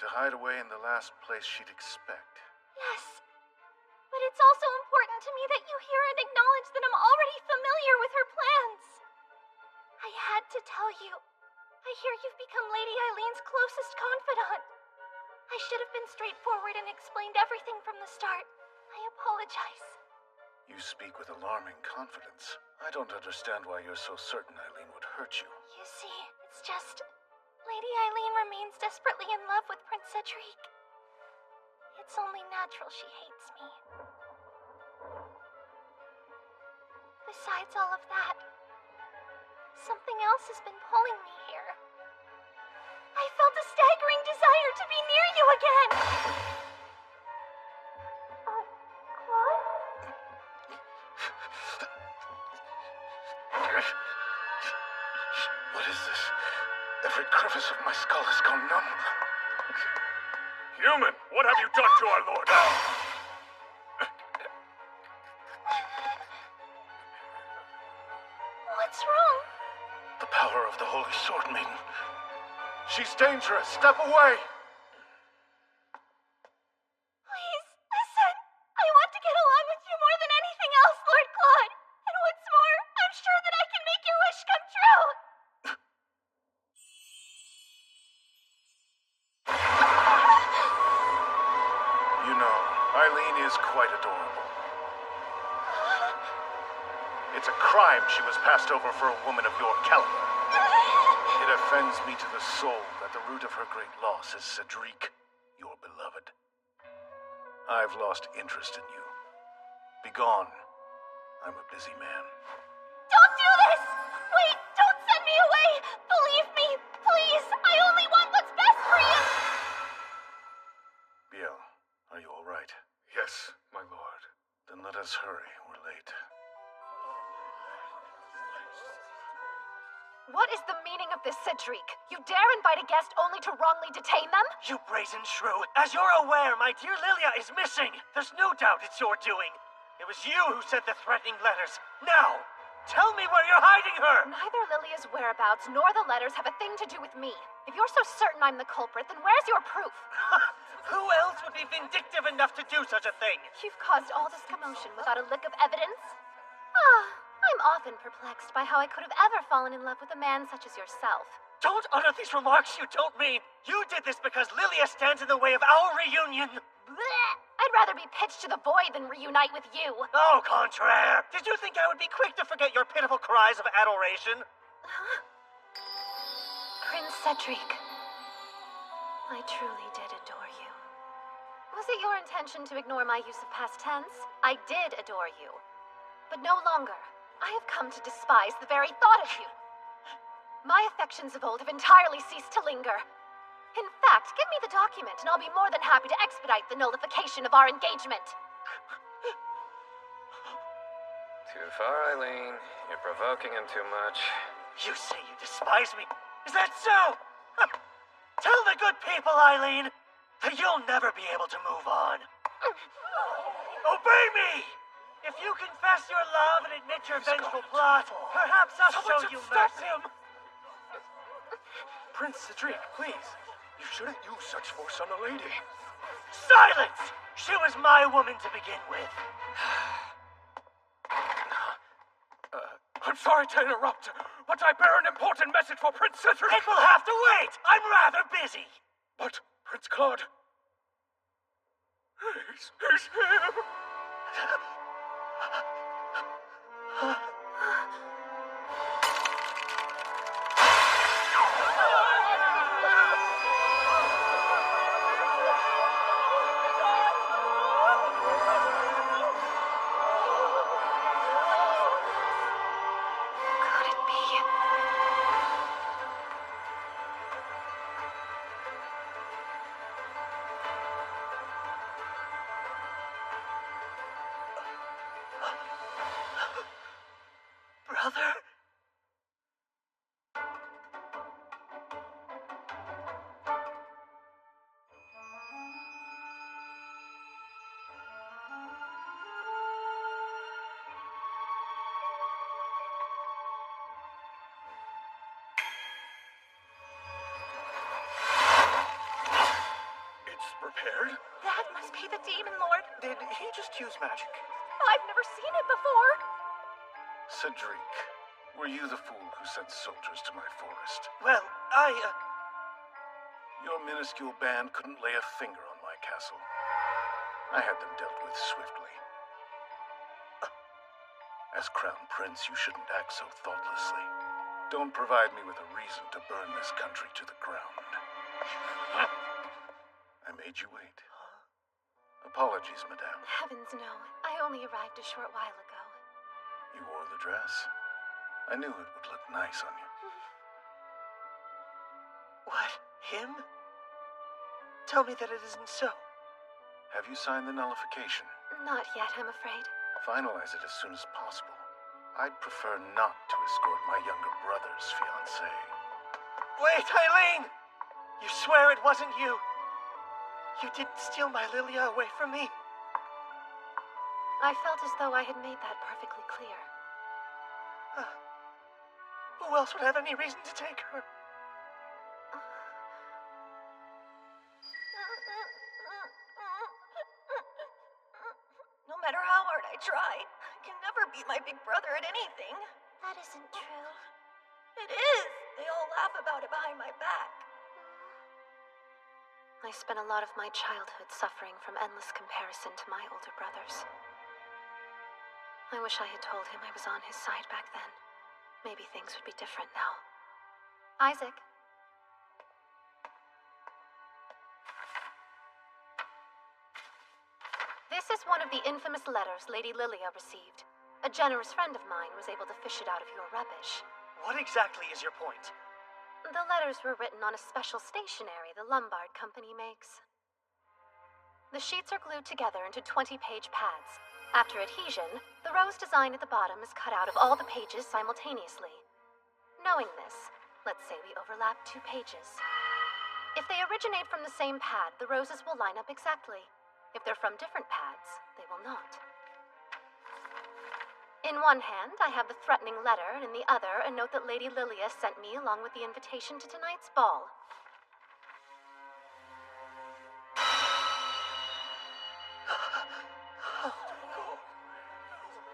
To hide away in the last place she'd expect. Yes. But it's also important to me that you hear and acknowledge that I'm already familiar with her plans. I had to tell you. I hear you've become Lady Eileen's closest confidant. I should have been straightforward and explained everything from the start. I apologize. You speak with alarming confidence. I don't understand why you're so certain Eileen would hurt you. You see, it's just... Lady Eileen remains desperately in love with Prince Cedric. It's only natural she hates me. Besides all of that, something else has been pulling me here. I felt a staggering desire to be near you again! Claude? What is this? Every crevice of my skull has gone numb. Human, what have you done to our lord? What's wrong? The power of the Holy Sword Maiden. She's dangerous. Step away. Please, listen. I want to get along with you more than anything else, Lord Claude. And what's more, I'm sure that I can make your wish come true. You know, Eileen is quite adorable. It's a crime she was passed over for a woman of your caliber. It offends me to the soul that the root of her great loss is Cedric, your beloved. I've lost interest in you. Begone. I'm a busy man. Don't do this! Wait, don't send me away! Believe me, please! I only want what's best for you! Biel, are you all right? Yes, my lord. Then let us hurry. We're late. What is the meaning of this, Cedric? You dare invite a guest only to wrongly detain them? You brazen shrew! As you're aware, my dear Lilia is missing! There's no doubt it's your doing. It was you who sent the threatening letters. Now, tell me where you're hiding her! Neither Lilia's whereabouts nor the letters have a thing to do with me. If you're so certain I'm the culprit, then where's your proof? Who else would be vindictive enough to do such a thing? You've caused all this commotion without a lick of evidence? I'm often perplexed by how I could have ever fallen in love with a man such as yourself. Don't utter these remarks you don't mean. You did this because Lilia stands in the way of our reunion. Blech! I'd rather be pitched to the void than reunite with you. Au contraire! Did you think I would be quick to forget your pitiful cries of adoration? Prince Cedric, I truly did adore you. Was it your intention to ignore my use of past tense? I did adore you. But no longer. I have come to despise the very thought of you. My affections of old have entirely ceased to linger. In fact, give me the document and I'll be more than happy to expedite the nullification of our engagement. Too far, Eileen. You're provoking him too much. You say you despise me? Is that so? Tell the good people, Eileen, that you'll never be able to move on. Obey me! If you confess your love and admit your vengeful plot, perhaps I'll show you mercy. Prince Cedric, please. You shouldn't use such force on a lady. Silence! She was my woman to begin with. I'm sorry to interrupt, but I bear an important message for Prince Cedric. It will have to wait. I'm rather busy. But, Prince Claude... He's here. Brother? It's prepared? That must be the Demon Lord. Did he just use magic? I've never seen it before. Cedric, were you the fool who sent soldiers to my forest? Well, Your minuscule band couldn't lay a finger on my castle. I had them dealt with swiftly. As Crown Prince, you shouldn't act so thoughtlessly. Don't provide me with a reason to burn this country to the ground. I made you wait. Apologies, madame. Heavens no. I only arrived a short while ago. You wore the dress. I knew it would look nice on you. What? Him? Tell me that it isn't so. Have you signed the nullification? Not yet, I'm afraid. Finalize it as soon as possible. I'd prefer not to escort my younger brother's fiancée. Wait, Eileen! You swear it wasn't you? You didn't steal my Lilia away from me? I felt as though I had made that perfectly clear. Who else would have any reason to take her? No matter how hard I try, I can never beat my big brother at anything. That isn't true. It is! They all laugh about it behind my back. I spent a lot of my childhood suffering from endless comparison to my older brothers. I wish I had told him I was on his side back then. Maybe things would be different now. Isaac. This is one of the infamous letters Lady Lilia received. A generous friend of mine was able to fish it out of your rubbish. What exactly is your point? The letters were written on a special stationery the Lombard Company makes. The sheets are glued together into 20-page pads. After adhesion, the rose design at the bottom is cut out of all the pages simultaneously. Knowing this, let's say we overlap 2 pages. If they originate from the same pad, the roses will line up exactly. If they're from different pads, they will not. In one hand, I have the threatening letter, and in the other, a note that Lady Lilia sent me along with the invitation to tonight's ball.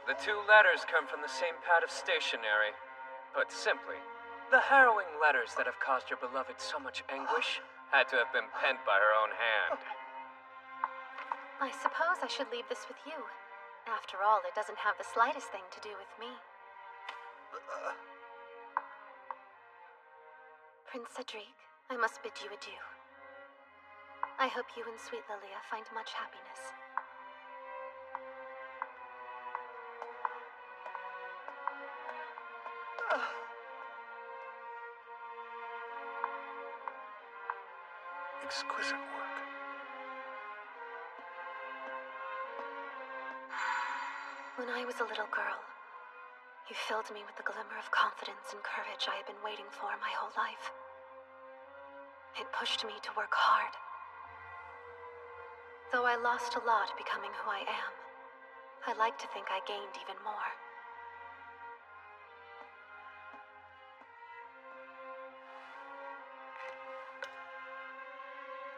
The 2 letters come from the same pad of stationery. Put simply, the harrowing letters that have caused your beloved so much anguish had to have been penned by her own hand. I suppose I should leave this with you. After all, it doesn't have the slightest thing to do with me. Prince Cedric, I must bid you adieu. I hope you and sweet Lilia find much happiness. Exquisite work. When I was a little girl, you filled me with the glimmer of confidence and courage I had been waiting for my whole life. It pushed me to work hard. Though I lost a lot becoming who I am, I like to think I gained even more.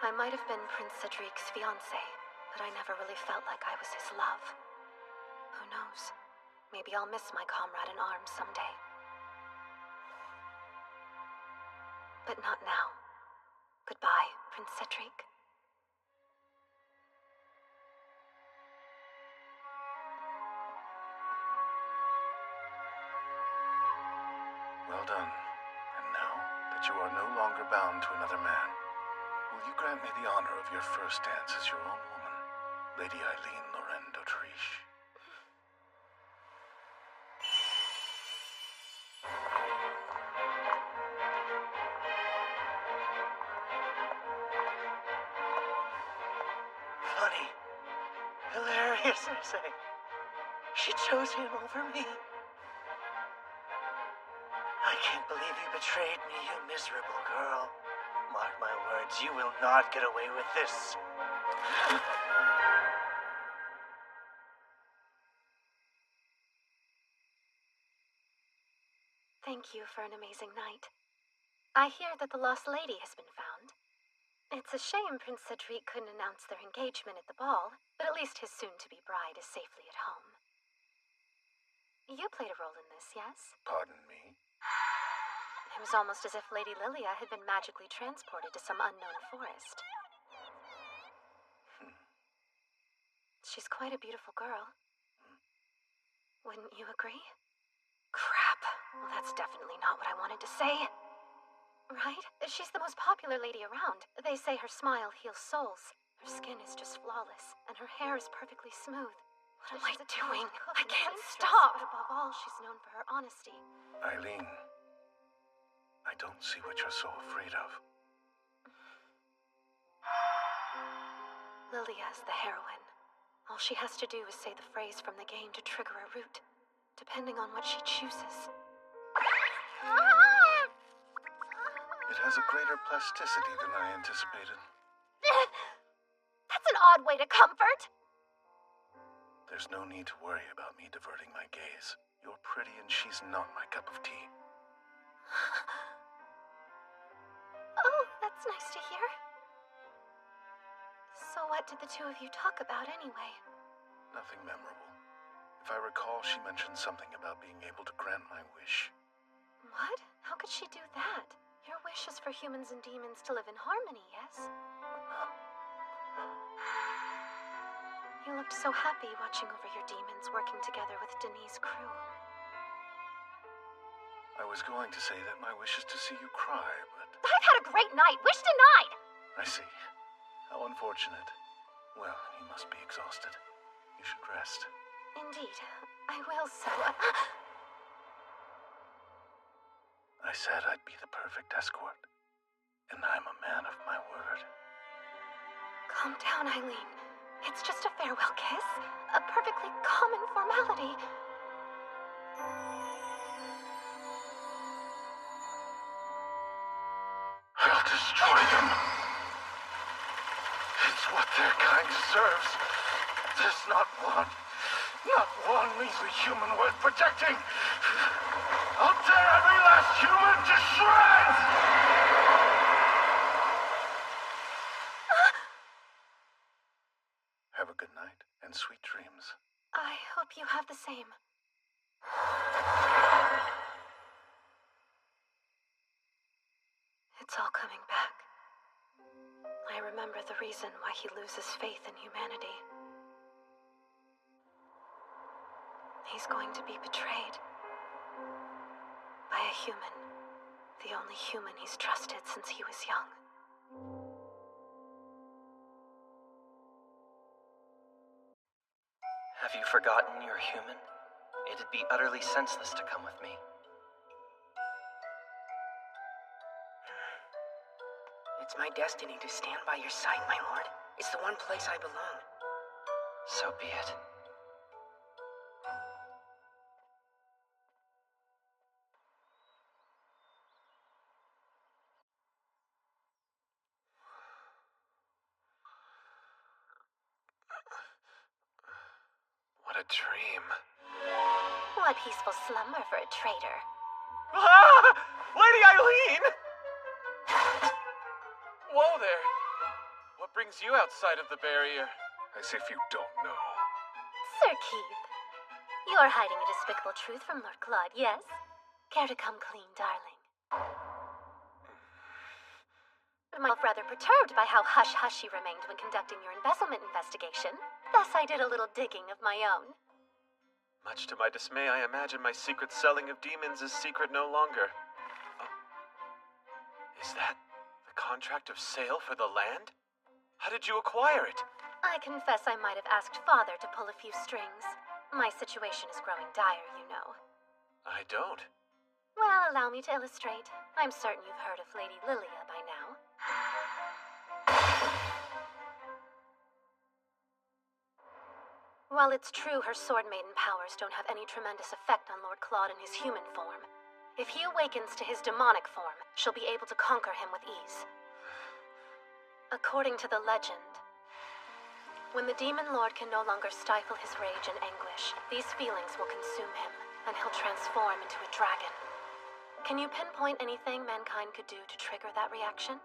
I might have been Prince Cedric's fiancée, but I never really felt like I was his love. Who knows? Maybe I'll miss my comrade in arms someday. But not now. Goodbye, Prince Cedric. Well done. And now that you are no longer bound to another man, will you grant me the honor of your first dance as your own woman, Lady Eileen Lorraine d'Autriche? Funny. Hilarious, I say. She chose him over me. I can't believe you betrayed me, you miserable girl. Mark my words, you will not get away with this. Thank you for an amazing night. I hear that the lost lady has been found. It's a shame Prince Cedric couldn't announce their engagement at the ball, but at least his soon-to-be bride is safely at home. You played a role in this, yes? Pardon me? It was almost as if Lady Lilia had been magically transported to some unknown forest. She's quite a beautiful girl. Wouldn't you agree? Crap. Well, that's definitely not what I wanted to say. Right? She's the most popular lady around. They say her smile heals souls. Her skin is just flawless, and her hair is perfectly smooth. What am I doing? I can't stop! But above all, she's known for her honesty. Eileen, I don't see what you're so afraid of. Lilia is the heroine. All she has to do is say the phrase from the game to trigger a root, depending on what she chooses. It has a greater plasticity than I anticipated. That's an odd way to comfort. There's no need to worry about me diverting my gaze. You're pretty and she's not my cup of tea. Oh, that's nice to hear. So what did the two of you talk about anyway? Nothing memorable. If I recall, she mentioned something about being able to grant my wish. What? How could she do that? Your wish is for humans and demons to live in harmony, yes? You looked so happy watching over your demons working together with Denis' crew. I was going to say that my wish is to see you cry, but... I've had a great night. Wish denied. I see. How unfortunate. Well, you must be exhausted. You should rest. Indeed. I will so. I said I'd be the perfect escort. And I'm a man of my word. Calm down, Eileen. It's just a farewell kiss. A perfectly common formality. I'll destroy them. It's what their kind deserves. There's not one measly human worth protecting. I'll tear every last human to shreds! Have a good night and sweet dreams. I hope you have the same. It's all coming back. I remember the reason why he loses faith in humanity. He's going to be betrayed by a human. The only human he's trusted since he was young. Have you forgotten you're human? It'd be utterly senseless to come with me. It's my destiny to stand by your side, my lord. It's the one place I belong. So be it. What a dream. What peaceful slumber for a traitor. Ah! Lady Eileen! Whoa there. What brings you outside of the barrier? As if you don't know. Sir Keith, you're hiding a despicable truth from Lord Claude, yes? Care to come clean, darling? I'm rather perturbed by how hush-hush you remained when conducting your embezzlement investigation. Thus, I did a little digging of my own. Much to my dismay, I imagine my secret selling of demons is secret no longer. Is that the contract of sale for the land? How did you acquire it? I confess I might have asked Father to pull a few strings. My situation is growing dire, you know. I don't. Well, allow me to illustrate. I'm certain you've heard of Lady Lilia by now. While it's true her sword maiden powers don't have any tremendous effect on Lord Claude in his human form, if he awakens to his demonic form, she'll be able to conquer him with ease. According to the legend, when the Demon Lord can no longer stifle his rage and anguish, these feelings will consume him, and he'll transform into a dragon. Can you pinpoint anything mankind could do to trigger that reaction?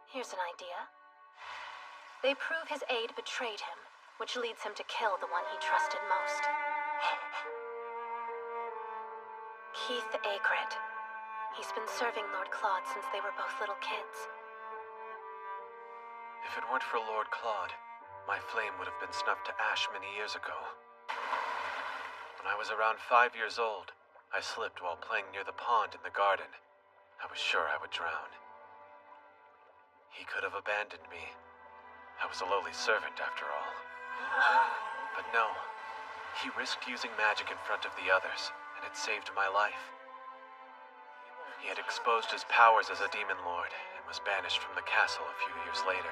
Here's an idea. They prove his aide betrayed him, which leads him to kill the one he trusted most. Keith Agrid. He's been serving Lord Claude since they were both little kids. If it weren't for Lord Claude, my flame would have been snuffed to ash many years ago. When I was around 5 years old, I slipped while playing near the pond in the garden. I was sure I would drown. He could have abandoned me. I was a lowly servant, after all. But no, he risked using magic in front of the others, and it saved my life. He had exposed his powers as a demon lord, and was banished from the castle a few years later.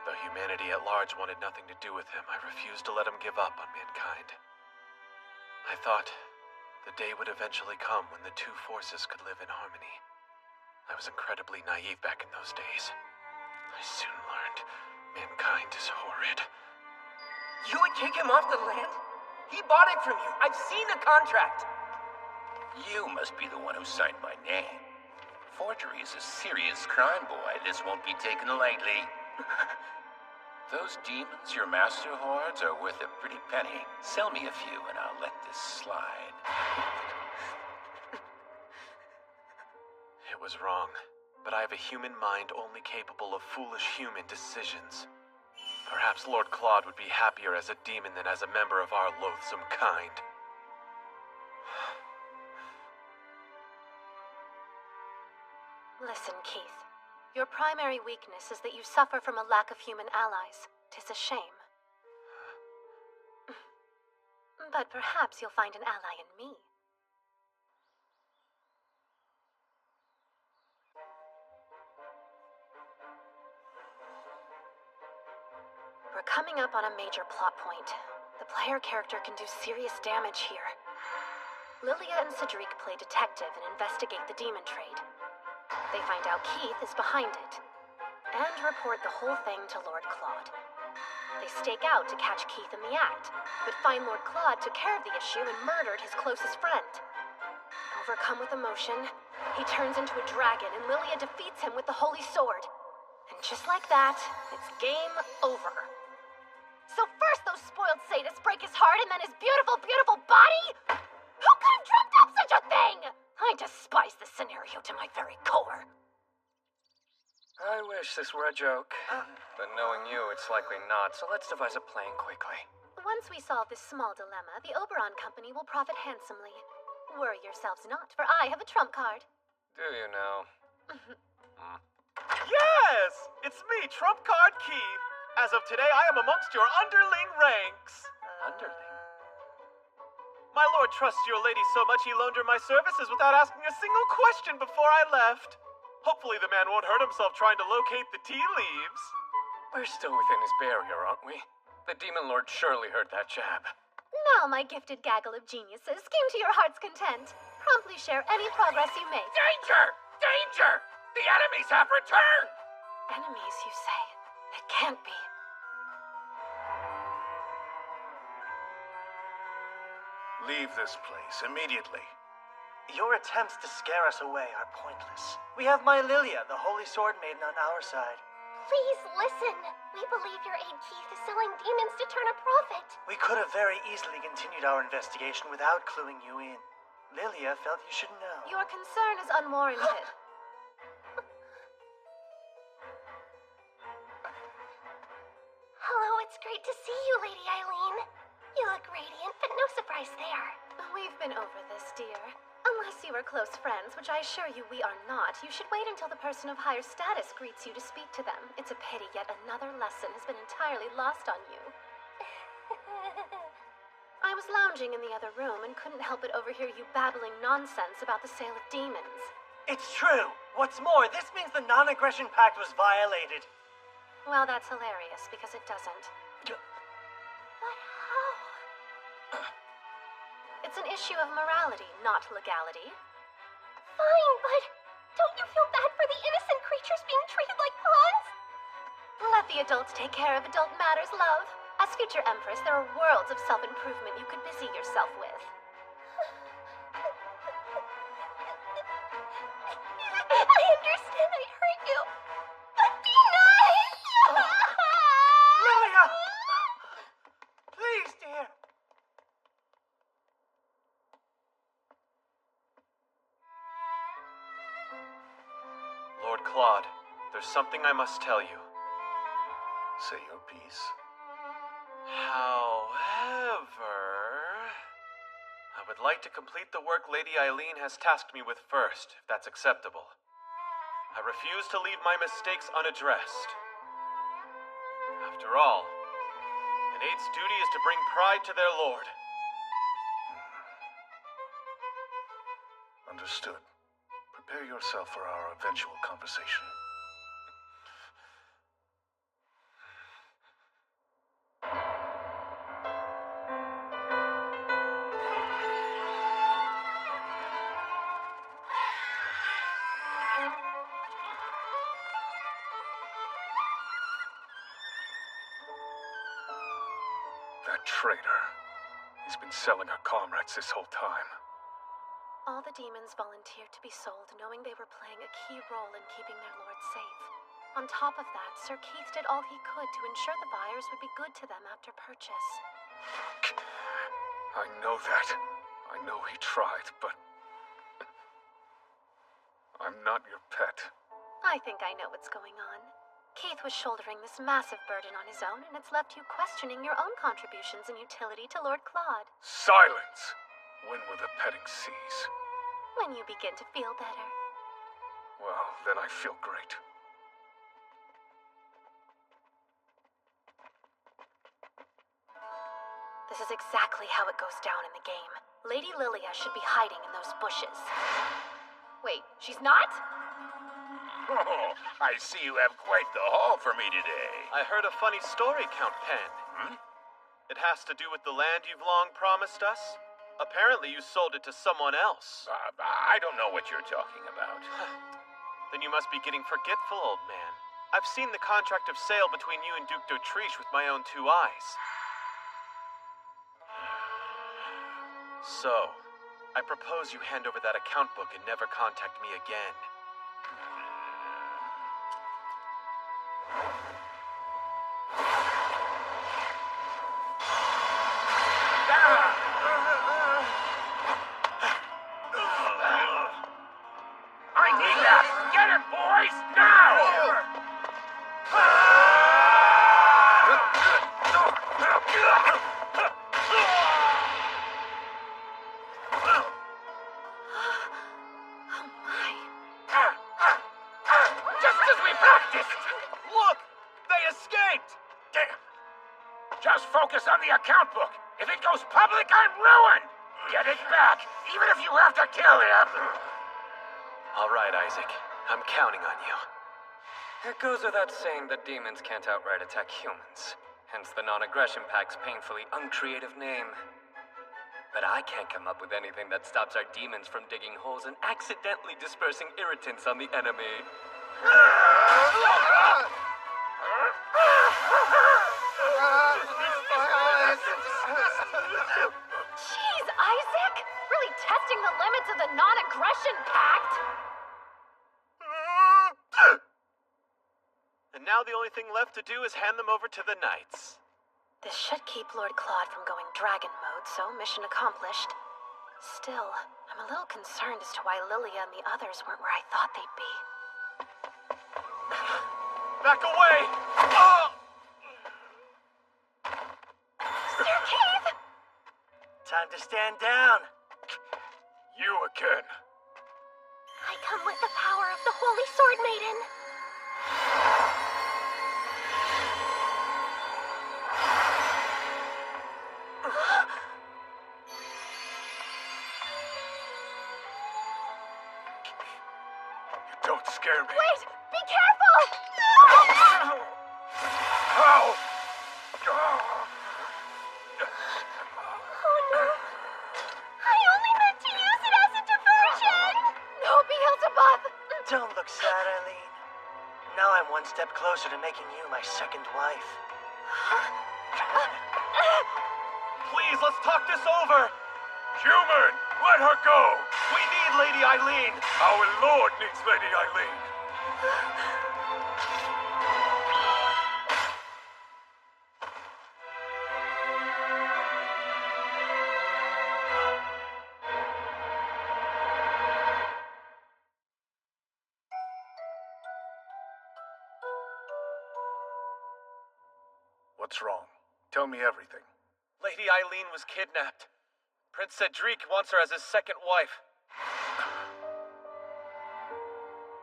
Though humanity at large wanted nothing to do with him, I refused to let him give up on mankind. I thought the day would eventually come when the two forces could live in harmony. I was incredibly naive back in those days. I soon learned mankind is horrid. You would kick him off the land? He bought it from you. I've seen the contract. You must be the one who signed my name. Forgery is a serious crime, boy. This won't be taken lightly. Those demons your master hoards are worth a pretty penny. Sell me a few and I'll let this slide. It was wrong, but I have a human mind only capable of foolish human decisions. Perhaps Lord Claude would be happier as a demon than as a member of our loathsome kind. Listen, Keith. Your primary weakness is that you suffer from a lack of human allies. 'Tis a shame. But perhaps you'll find an ally in me. We're coming up on a major plot point. The player character can do serious damage here. Lilia and Cedric play detective and investigate the demon trade. They find out Keith is behind it, and report the whole thing to Lord Claude. They stake out to catch Keith in the act, but find Lord Claude took care of the issue and murdered his closest friend. Overcome with emotion, he turns into a dragon and Lilia defeats him with the Holy Sword. And just like that, it's game over. So first those spoiled sadists break his heart and then his beautiful, beautiful body? Who could have dreamt up such a thing? I despise this scenario to my very core. I wish this were a joke. But knowing you, it's likely not, so let's devise a plan quickly. Once we solve this small dilemma, the Oberon Company will profit handsomely. Worry yourselves not, for I have a trump card. Do you know? Yes! It's me, Trump Card Keith. As of today, I am amongst your underling ranks. Underling? My lord trusts your lady so much he loaned her my services without asking a single question before I left. Hopefully the man won't hurt himself trying to locate the tea leaves. We're still within his barrier, aren't we? The Demon Lord surely heard that jab. Now, my gifted gaggle of geniuses, scheme to your heart's content. Promptly share any progress you make. Danger! Danger! The enemies have returned! Enemies, you say? It can't be. Leave this place immediately. Your attempts to scare us away are pointless. We have my Lilia, the Holy Sword Maiden, on our side. Please listen. We believe your aide Keith is selling demons to turn a profit. We could have very easily continued our investigation without cluing you in. Lilia felt you should know. Your concern is unwarranted. Hello, it's great to see you, Lady Eileen. You look radiant, but no surprise there. We've been over this, dear. Unless you are close friends, which I assure you we are not, you should wait until the person of higher status greets you to speak to them. It's a pity yet another lesson has been entirely lost on you. I was lounging in the other room and couldn't help but overhear you babbling nonsense about the sale of demons. It's true. What's more, this means the non-aggression pact was violated. Well, that's hilarious, because it doesn't. But how? It's an issue of morality, not legality. Fine, but don't you feel bad for the innocent creatures being treated like pawns? Let the adults take care of adult matters, love. As future Empress, there are worlds of self-improvement you could busy yourself with. I understand I hurt you, but be nice! Lilia! Please, dear. Lord Claude, there's something I must tell you. Say your piece. However, I would like to complete the work Lady Eileen has tasked me with first, if that's acceptable. I refuse to leave my mistakes unaddressed. After all, an aid's duty is to bring pride to their lord. Understood. Prepare yourself for our eventual conversation. That traitor. He's been selling our comrades this whole time. All the demons volunteered to be sold, knowing they were playing a key role in keeping their lord safe. On top of that, Sir Keith did all he could to ensure the buyers would be good to them after purchase. I know that. I know he tried, but... I'm not your pet. I think I know what's going on. Keith was shouldering this massive burden on his own, and it's left you questioning your own contributions and utility to Lord Claude. Silence! When will the petting cease? When you begin to feel better. Well, then I feel great. This is exactly how it goes down in the game. Lady Lilia should be hiding in those bushes. Wait, she's not? Oh, I see you have quite the haul for me today. I heard a funny story, Count Penn. It has to do with the land you've long promised us. Apparently you sold it to someone else. I don't know what you're talking about. Then you must be getting forgetful, old man. I've seen the contract of sale between you and Duke d'Autriche with my own 2 eyes. So, I propose you hand over that account book and never contact me again. I need that! Get it, boys! Now! Oh my. Just as we practiced! Look! They escaped! Damn! Just focus on the account book. If it goes public, I'm ruined! Get it back, even if you have to kill him! All right, Isaac. I'm counting on you. It goes without saying that demons can't outright attack humans. Hence the non-aggression pact's painfully uncreative name. But I can't come up with anything that stops our demons from digging holes and accidentally dispersing irritants on the enemy. Jeez, Isaac! Really testing the limits of the non-aggression pact! And now the only thing left to do is hand them over to the knights. This should keep Lord Claude from going dragon mode, so mission accomplished. Still, I'm a little concerned as to why Lilia and the others weren't where I thought they'd be. Back away! Sir Keith! Time to stand down. You again. I come with the power of the Holy Sword Maiden. You don't scare me. Wait! Be careful! How? Oh no. I only meant to use it as a diversion! No, Beelzebub! Don't look sad, Eileen. Now I'm one step closer to making you my second wife. Please, let's talk this over! Human, let her go! We need Lady Eileen! Our lord needs Lady Eileen. What's wrong? Tell me everything. Lady Eileen was kidnapped. Prince Cedric wants her as his second wife.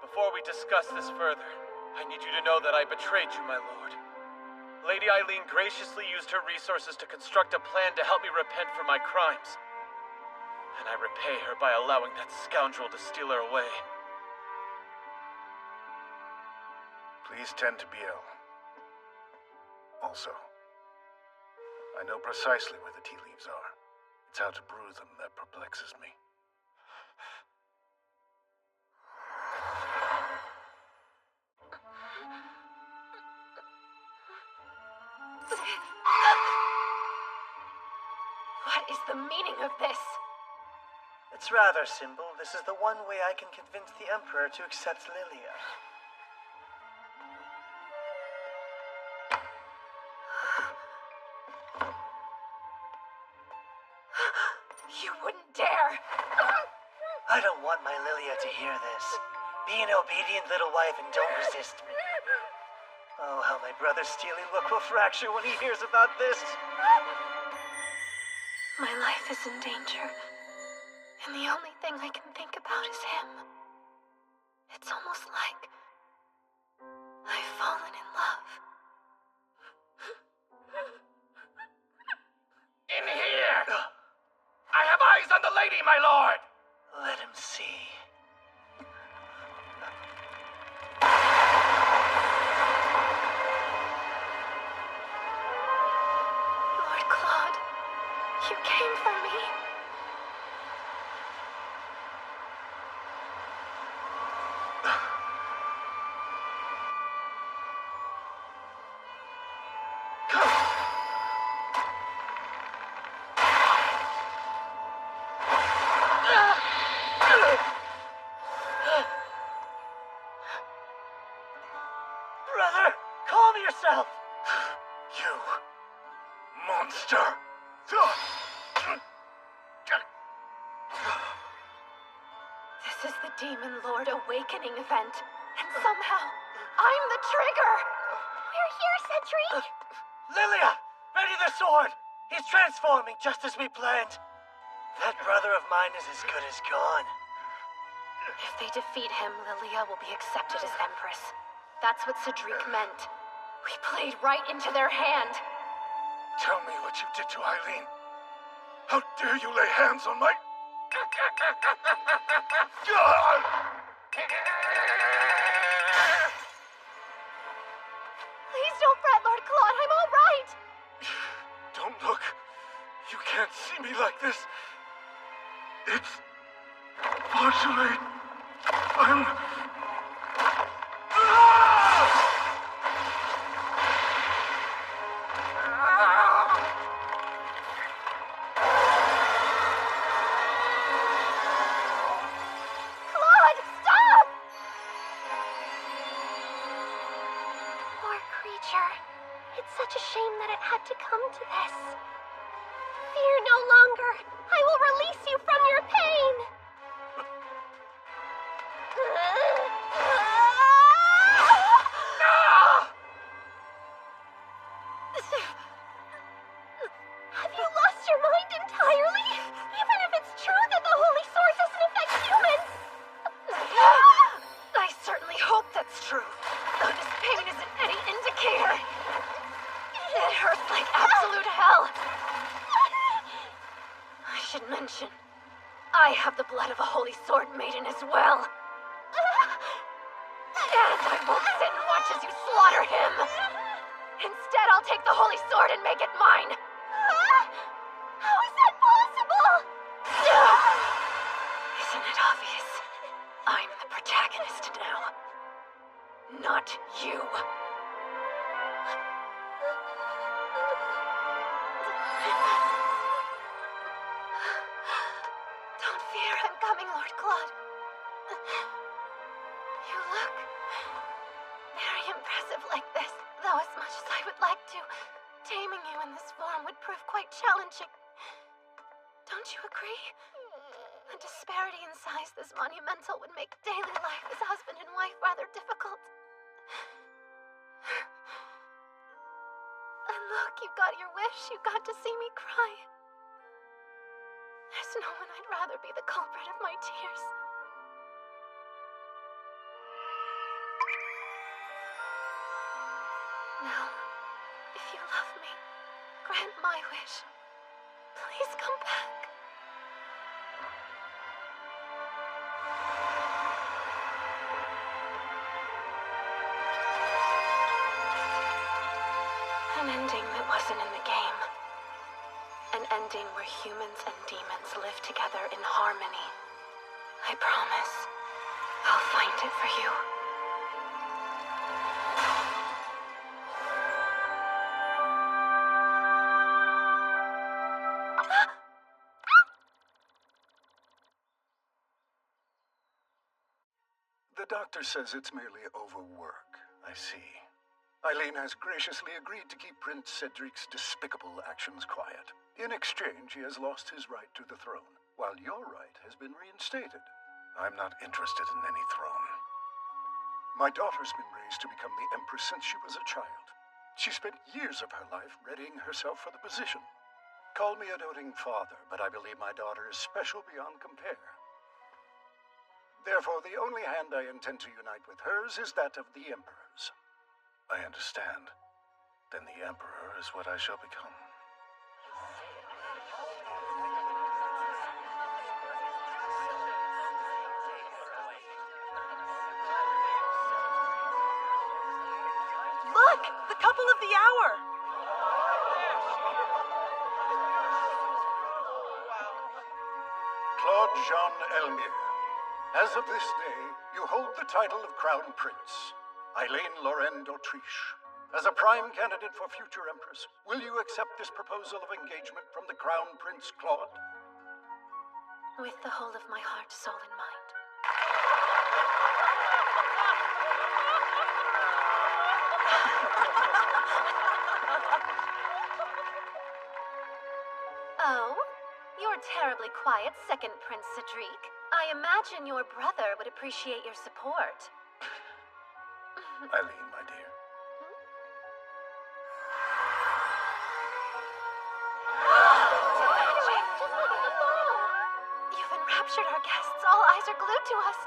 Before we discuss this further, I need you to know that I betrayed you, my lord. Lady Eileen graciously used her resources to construct a plan to help me repent for my crimes. And I repay her by allowing that scoundrel to steal her away. Please tend to Biel. Also, I know precisely where the tea leaves are. It's how to brew them that perplexes me. What is the meaning of this? It's rather simple. This is the one way I can convince the Emperor to accept Lilia. You wouldn't dare! I don't want my Lilia to hear this. Be an obedient little wife and don't resist me. Oh, how my brother's steely look will fracture when he hears about this. My life is in danger, and the only thing I can think about is him. It's almost like I've fallen in love. In here! I have eyes on the lady, my lord! Let him see. Lord Claude, you came for me. Brother, calm yourself! You monster! This is the Demon Lord Awakening event, and somehow, I'm the trigger! We're here, Cedric! Lilia! Ready the sword! He's transforming just as we planned. That brother of mine is as good as gone. If they defeat him, Lilia will be accepted as Empress. That's what Cedric meant. We played right into their hand. Tell me what you did to Eileen. How dare you lay hands on my... Please don't fret, Lord Claude. I'm all right. Don't look. You can't see me like this. It's... partially... I'm... Claude, stop! Poor creature. It's such a shame that it had to come to this. Fear no longer. I will release you from your pain. Have you lost your mind entirely? Even if it's true that the Holy Sword doesn't affect humans? I certainly hope that's true. Though this pain isn't any indicator. It hurts like absolute hell. I should mention, I have the blood of a Holy Sword Maiden as well. And I won't sit and watch as you slaughter him. Instead, I'll take the Holy Sword and make it mine. How is that possible? Isn't it obvious? I'm the protagonist now. Not you. Don't fear, I'm coming, Lord Claude. You look very impressive like this, though as much as I would like to, taming you in this form would prove quite challenging. Don't you agree? A disparity in size this monumental would make daily life as husband and wife rather difficult. And Look, you got your wish. You got to see me cry. There's no one I'd rather be the culprit of my tears. Now, if you love me, grant my wish. Please come back. An ending that wasn't in the game. An ending where humans and demons live together in harmony. I promise. I'll find it for you. The doctor says it's merely overwork. I see. Eileen has graciously agreed to keep Prince Cedric's despicable actions quiet. In exchange, he has lost his right to the throne, while your right has been reinstated. I'm not interested in any throne. My daughter's been raised to become the Empress since she was a child. She spent years of her life readying herself for the position. Call me a doting father, but I believe my daughter is special beyond compare. Therefore, the only hand I intend to unite with hers is that of the Emperor's. I understand. Then the Emperor is what I shall become. Look! The couple of the hour! Claude Jean Elmire. As of this day, you hold the title of Crown Prince. Eileen Lorraine d'Autriche. As a prime candidate for future Empress, will you accept this proposal of engagement from the Crown Prince Claude? With the whole of my heart, soul, and mind. Oh? You're terribly quiet, second Prince Cedric. I imagine your brother would appreciate your support. Eileen, my dear. You've enraptured our guests. All eyes are glued to us.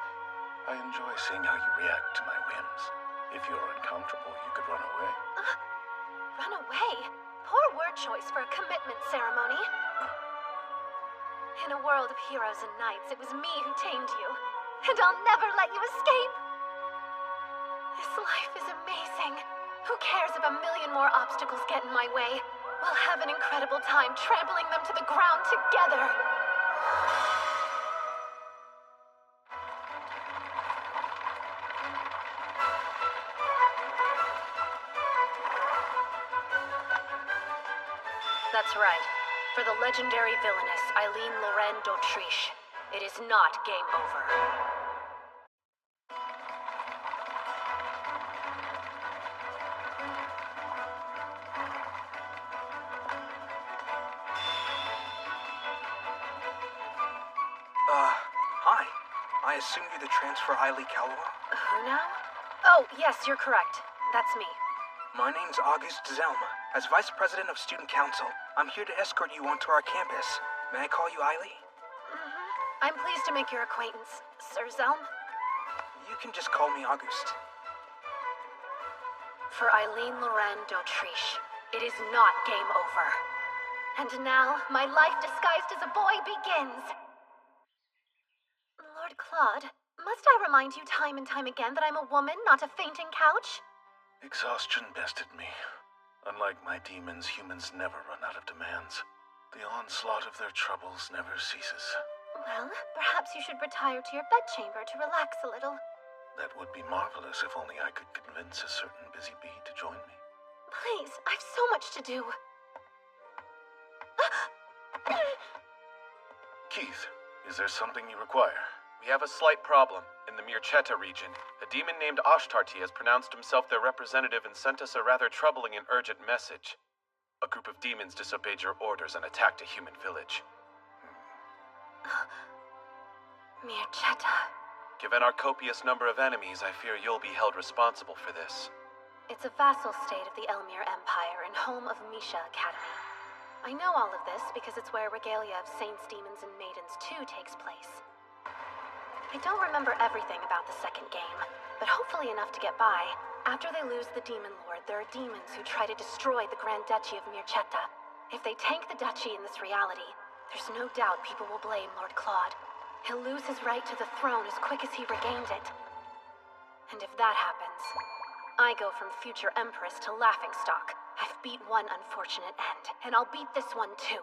I enjoy seeing how you react to my whims. If you're uncomfortable, you could run away. Run away? Poor word choice for a commitment ceremony. In a world of heroes and knights, it was me who tamed you. And I'll never let you escape. This life is amazing. Who cares if a million more obstacles get in my way? We'll have an incredible time trampling them to the ground together. That's right. For the legendary villainess Eileen Lorraine d'Autriche, it is not game over. Hi. I assume you're the transfer Eileen Calloway? Who now? Oh, yes, you're correct. That's me. My name's August Zelma. As Vice President of Student Council, I'm here to escort you onto our campus. May I call you Eileen? I'm pleased to make your acquaintance, Sir Zelm. You can just call me August. For Eileen Lorraine d'Autriche, it is not game over. And now, my life disguised as a boy begins. Lord Claude, must I remind you time and time again that I'm a woman, not a fainting couch? Exhaustion bested me. Unlike my demons, humans never run out of demands. The onslaught of their troubles never ceases. Well, perhaps you should retire to your bedchamber to relax a little. That would be marvelous if only I could convince a certain busy bee to join me. Please, I've so much to do. Keith, is there something you require? We have a slight problem. In the Mircheta region, a demon named Ashtarti has pronounced himself their representative and sent us a rather troubling and urgent message. A group of demons disobeyed your orders and attacked a human village. Mircheta. Given our copious number of enemies, I fear you'll be held responsible for this. It's a vassal state of the Elmir Empire and home of Misha Academy. I know all of this because it's where Regalia of Saints, Demons, and Maidens 2 takes place. I don't remember everything about the second game, but hopefully enough to get by. After they lose the Demon Lord, there are demons who try to destroy the Grand Duchy of Mircetta. If they tank the duchy in this reality, there's no doubt people will blame Lord Claude. He'll lose his right to the throne as quick as he regained it. And if that happens, I go from future Empress to laughingstock. I've beat one unfortunate end, and I'll beat this one too.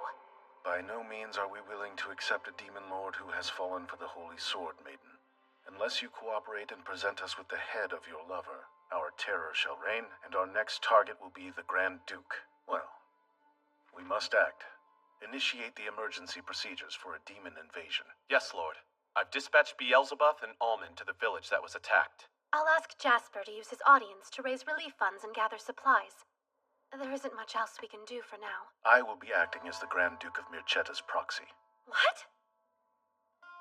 By no means are we willing to accept a demon lord who has fallen for the Holy Sword, Maiden. Unless you cooperate and present us with the head of your lover, our terror shall reign, and our next target will be the Grand Duke. Well, we must act. Initiate the emergency procedures for a demon invasion. Yes, Lord. I've dispatched Beelzebub and Almond to the village that was attacked. I'll ask Jasper to use his audience to raise relief funds and gather supplies. There isn't much else we can do for now. I will be acting as the Grand Duke of Mircetta's proxy. What?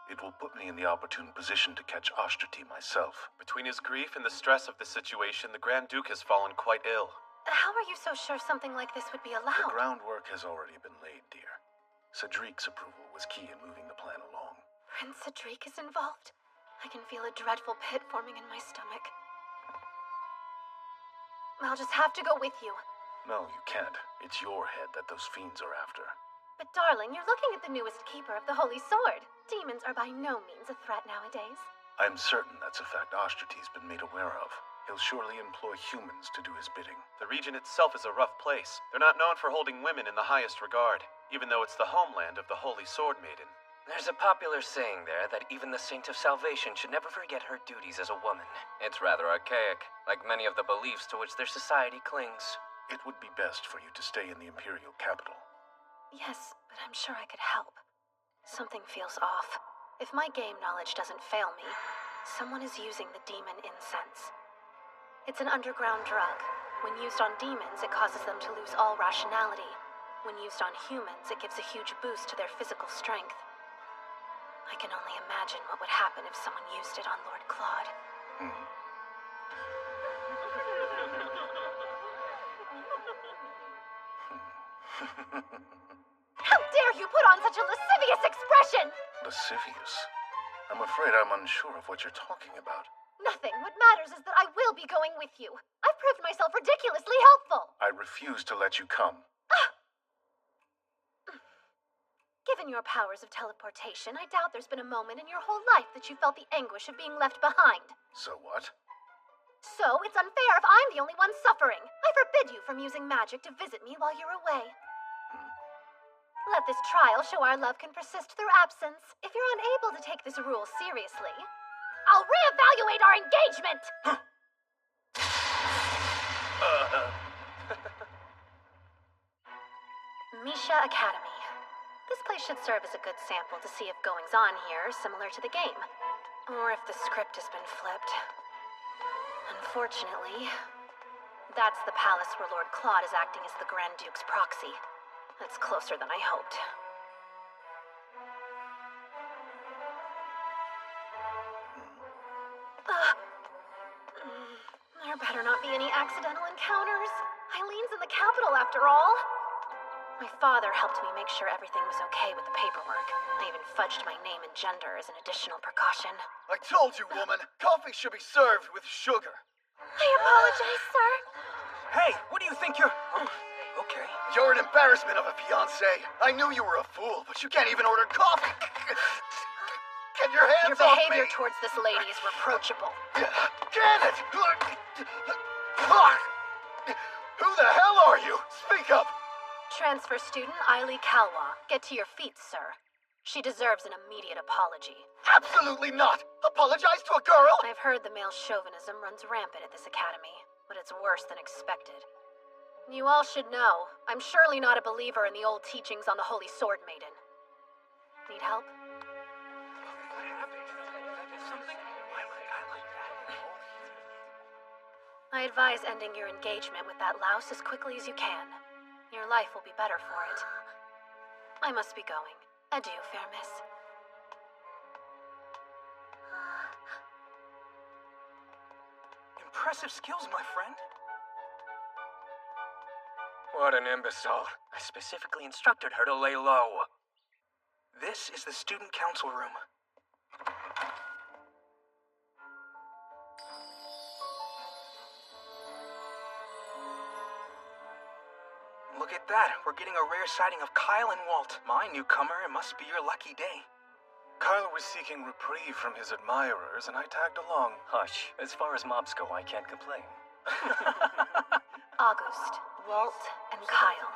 It will put me in the opportune position to catch Ostrati myself. Between his grief and the stress of the situation, the Grand Duke has fallen quite ill. How are you so sure something like this would be allowed? The groundwork has already been laid, dear. Cedric's approval was key in moving the plan along. Prince Cedric is involved? I can feel a dreadful pit forming in my stomach. I'll just have to go with you. No, you can't. It's your head that those fiends are after. But darling, you're looking at the newest keeper of the Holy Sword. Demons are by no means a threat nowadays. I'm certain that's a fact Ostrati's been made aware of. He'll surely employ humans to do his bidding. The region itself is a rough place. They're not known for holding women in the highest regard, even though it's the homeland of the Holy Sword Maiden. There's a popular saying there that even the Saint of Salvation should never forget her duties as a woman. It's rather archaic, like many of the beliefs to which their society clings. It would be best for you to stay in the Imperial capital. Yes, but I'm sure I could help. Something feels off. If my game knowledge doesn't fail me, someone is using the demon incense. It's an underground drug. When used on demons, it causes them to lose all rationality. When used on humans, it gives a huge boost to their physical strength. I can only imagine what would happen if someone used it on Lord Claude. How dare you put on such a lascivious expression! Lascivious? I'm afraid I'm unsure of what you're talking about. Nothing. What matters is that I will be going with you. I've proved myself ridiculously helpful. I refuse to let you come. Given your powers of teleportation, I doubt there's been a moment in your whole life that you felt the anguish of being left behind. So what? So it's unfair if I'm the only one suffering. I forbid you from using magic to visit me while you're away. Let this trial show our love can persist through absence. If you're unable to take this rule seriously, I'll reevaluate our engagement! Misha Academy. This place should serve as a good sample to see if goings-on here are similar to the game. Or if the script has been flipped. Unfortunately, that's the palace where Lord Claude is acting as the Grand Duke's proxy. That's closer than I hoped. There better not be any accidental encounters. Eileen's in the capital after all. My father helped me make sure everything was okay with the paperwork. I even fudged my name and gender as an additional precaution. I told you, woman, coffee should be served with sugar. I apologize, sir. Hey, what do you think you're... Okay. You're an embarrassment of a fiancé. I knew you were a fool, but you can't even order coffee. Get your hands Your off me! behavior towards this lady is reproachable. Can it? Who the hell are you? Speak up! Transfer student Eily Kalwa. Get to your feet, sir. She deserves an immediate apology. Absolutely not! Apologize to a girl? I've heard the male chauvinism runs rampant at this academy, but it's worse than expected. You all should know, I'm surely not a believer in the old teachings on the Holy Sword Maiden. Need help? I advise ending your engagement with that louse as quickly as you can. Your life will be better for it. I must be going. Adieu, fair miss. Impressive skills, my friend. What an imbecile. I specifically instructed her to lay low. This is the student council room. Look at that. We're getting a rare sighting of Kyle and Walt. My newcomer, it must be your lucky day. Kyle was seeking reprieve from his admirers, and I tagged along. Hush. As far as mobs go, I can't complain. August, Walt, and Kyle.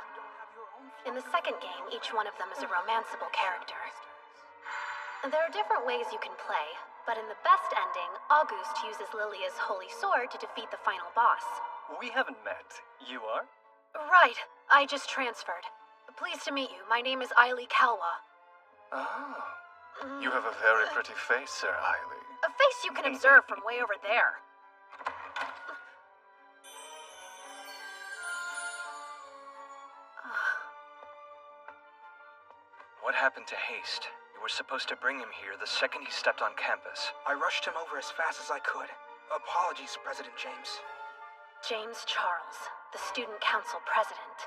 In the second game, each one of them is a romanceable character. There are different ways you can play, but in the best ending, August uses Lilia's holy sword to defeat the final boss. We haven't met. You are? Right. I just transferred. Pleased to meet you. My name is Ailey Kalwa. Ah. You have a very pretty face, Sir Ailey. A face you can observe from way over there. What happened to Haste? You were supposed to bring him here the second he stepped on campus. I rushed him over as fast as I could. Apologies, President James. James Charles, the student council president.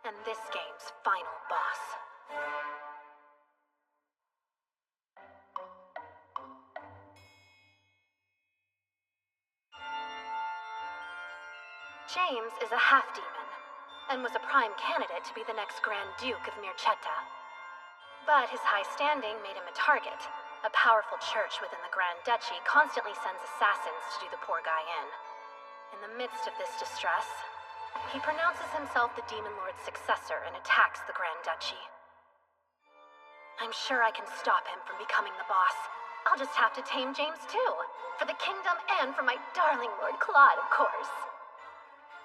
And this game's final boss. James is a half-demon, and was a prime candidate to be the next Grand Duke of Mircetta. But his high standing made him a target. A powerful church within the Grand Duchy constantly sends assassins to do the poor guy in. In the midst of this distress, he pronounces himself the Demon Lord's successor and attacks the Grand Duchy. I'm sure I can stop him from becoming the boss. I'll just have to tame James too. For the kingdom and for my darling Lord Claude, of course.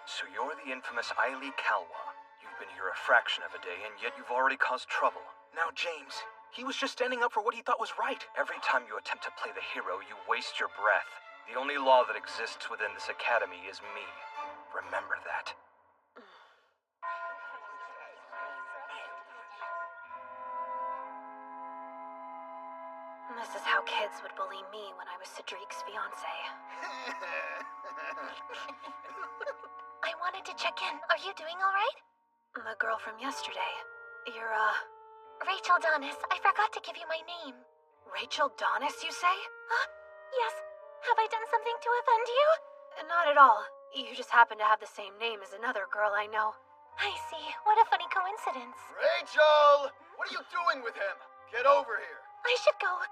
So you're the infamous Ailey Kalwa. You've been here a fraction of a day, and yet you've already caused trouble. Now, James, he was just standing up for what he thought was right. Every time you attempt to play the hero, you waste your breath. The only law that exists within this academy is me. Remember that. This is how kids would bully me when I was Cedric's fiancé. I wanted to check in. Are you doing all right? The girl from yesterday. You're, Rachel Donis. I forgot to give you my name. Rachel Donis, you say? Huh? Yes. Have I done something to offend you? Not at all. You just happen to have the same name as another girl I know. I see. What a funny coincidence. Rachel! What are you doing with him? Get over here. I should go.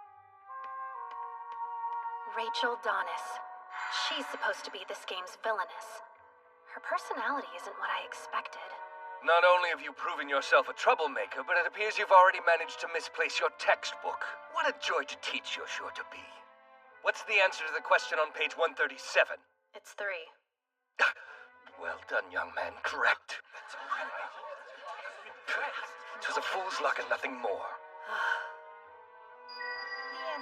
Rachel Donis. She's supposed to be this game's villainess. Her personality isn't what I expected. Not only have you proven yourself a troublemaker, but it appears you've already managed to misplace your textbook. What a joy to teach you're sure to be. What's the answer to the question on page 137? It's 3. Well done, young man. Correct. It was a fool's luck and nothing more.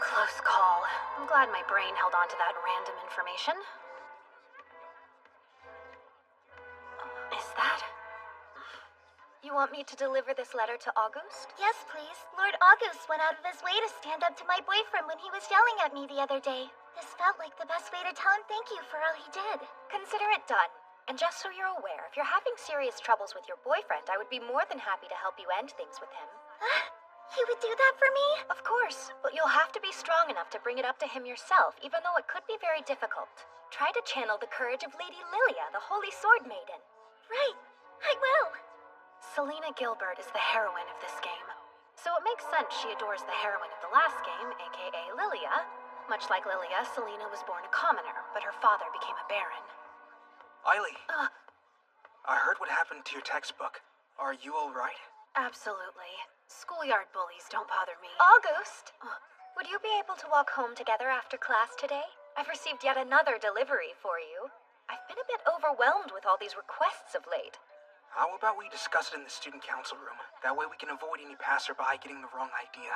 Close call. I'm glad my brain held on to that random information. Is that... You want me to deliver this letter to August? Yes, please. Lord August went out of his way to stand up to my boyfriend when he was yelling at me the other day. This felt like the best way to tell him thank you for all he did. Consider it done. And just so you're aware, if you're having serious troubles with your boyfriend, I would be more than happy to help you end things with him. He would do that for me? Of course, but you'll have to be strong enough to bring it up to him yourself, even though it could be very difficult. Try to channel the courage of Lady Lilia, the Holy Sword Maiden. Right. I will. Selena Gilbert is the heroine of this game. So it makes sense she adores the heroine of the last game, aka Lilia. Much like Lilia, Selena was born a commoner, but her father became a baron. Ailey. I heard what happened to your textbook. Are you alright? Absolutely. Schoolyard bullies don't bother me. August! Would you be able to walk home together after class today? I've received yet another delivery for you. I've been a bit overwhelmed with all these requests of late. How about we discuss it in the student council room? That way we can avoid any passerby getting the wrong idea.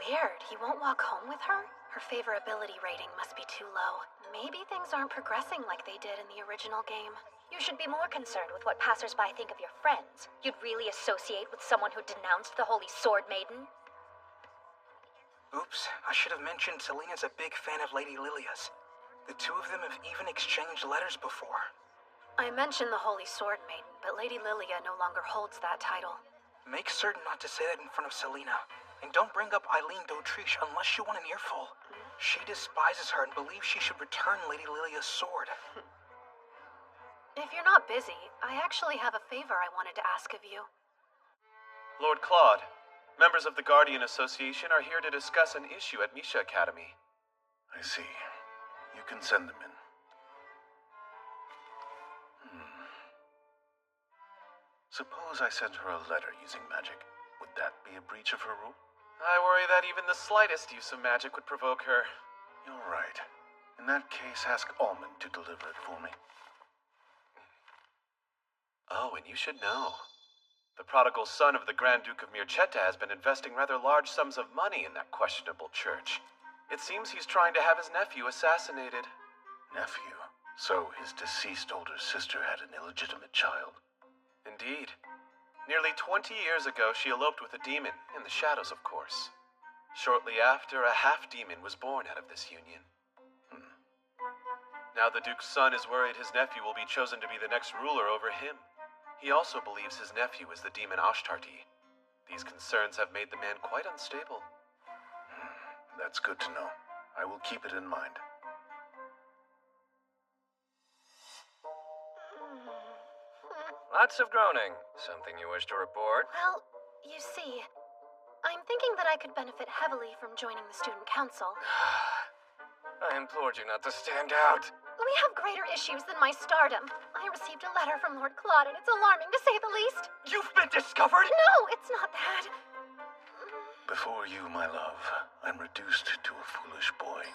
Weird. He won't walk home with her? Her favorability rating must be too low. Maybe things aren't progressing like they did in the original game. You should be more concerned with what passersby think of your friends. You'd really associate with someone who denounced the Holy Sword Maiden? Oops, I should have mentioned Selena's a big fan of Lady Lilia's. The two of them have even exchanged letters before. I mentioned the Holy Sword Maiden, but Lady Lilia no longer holds that title. Make certain not to say that in front of Selena. And don't bring up Eileen d'Autriche unless you want an earful. She despises her and believes she should return Lady Lilia's sword. If you're not busy, I actually have a favor I wanted to ask of you. Lord Claude, members of the Guardian Association are here to discuss an issue at Misha Academy. I see. You can send them in. Suppose I sent her a letter using magic. Would that be a breach of her rule? I worry that even the slightest use of magic would provoke her. You're right. In that case, ask Almond to deliver it for me. Oh, and you should know. The prodigal son of the Grand Duke of Mircetta has been investing rather large sums of money in that questionable church. It seems he's trying to have his nephew assassinated. Nephew? So his deceased older sister had an illegitimate child? Indeed. Nearly 20 years ago, she eloped with a demon, in the shadows, of course. Shortly after, a half-demon was born out of this union. Now the Duke's son is worried his nephew will be chosen to be the next ruler over him. He also believes his nephew is the demon Ashtarti. These concerns have made the man quite unstable. That's good to know. I will keep it in mind. Lots of groaning. Something you wish to report? Well, you see, I'm thinking that I could benefit heavily from joining the student council. I implored you not to stand out. We have greater issues than my stardom. I received a letter from Lord Claude, and it's alarming to say the least. You've been discovered? No, it's not that. Before you, my love, I'm reduced to a foolish boy.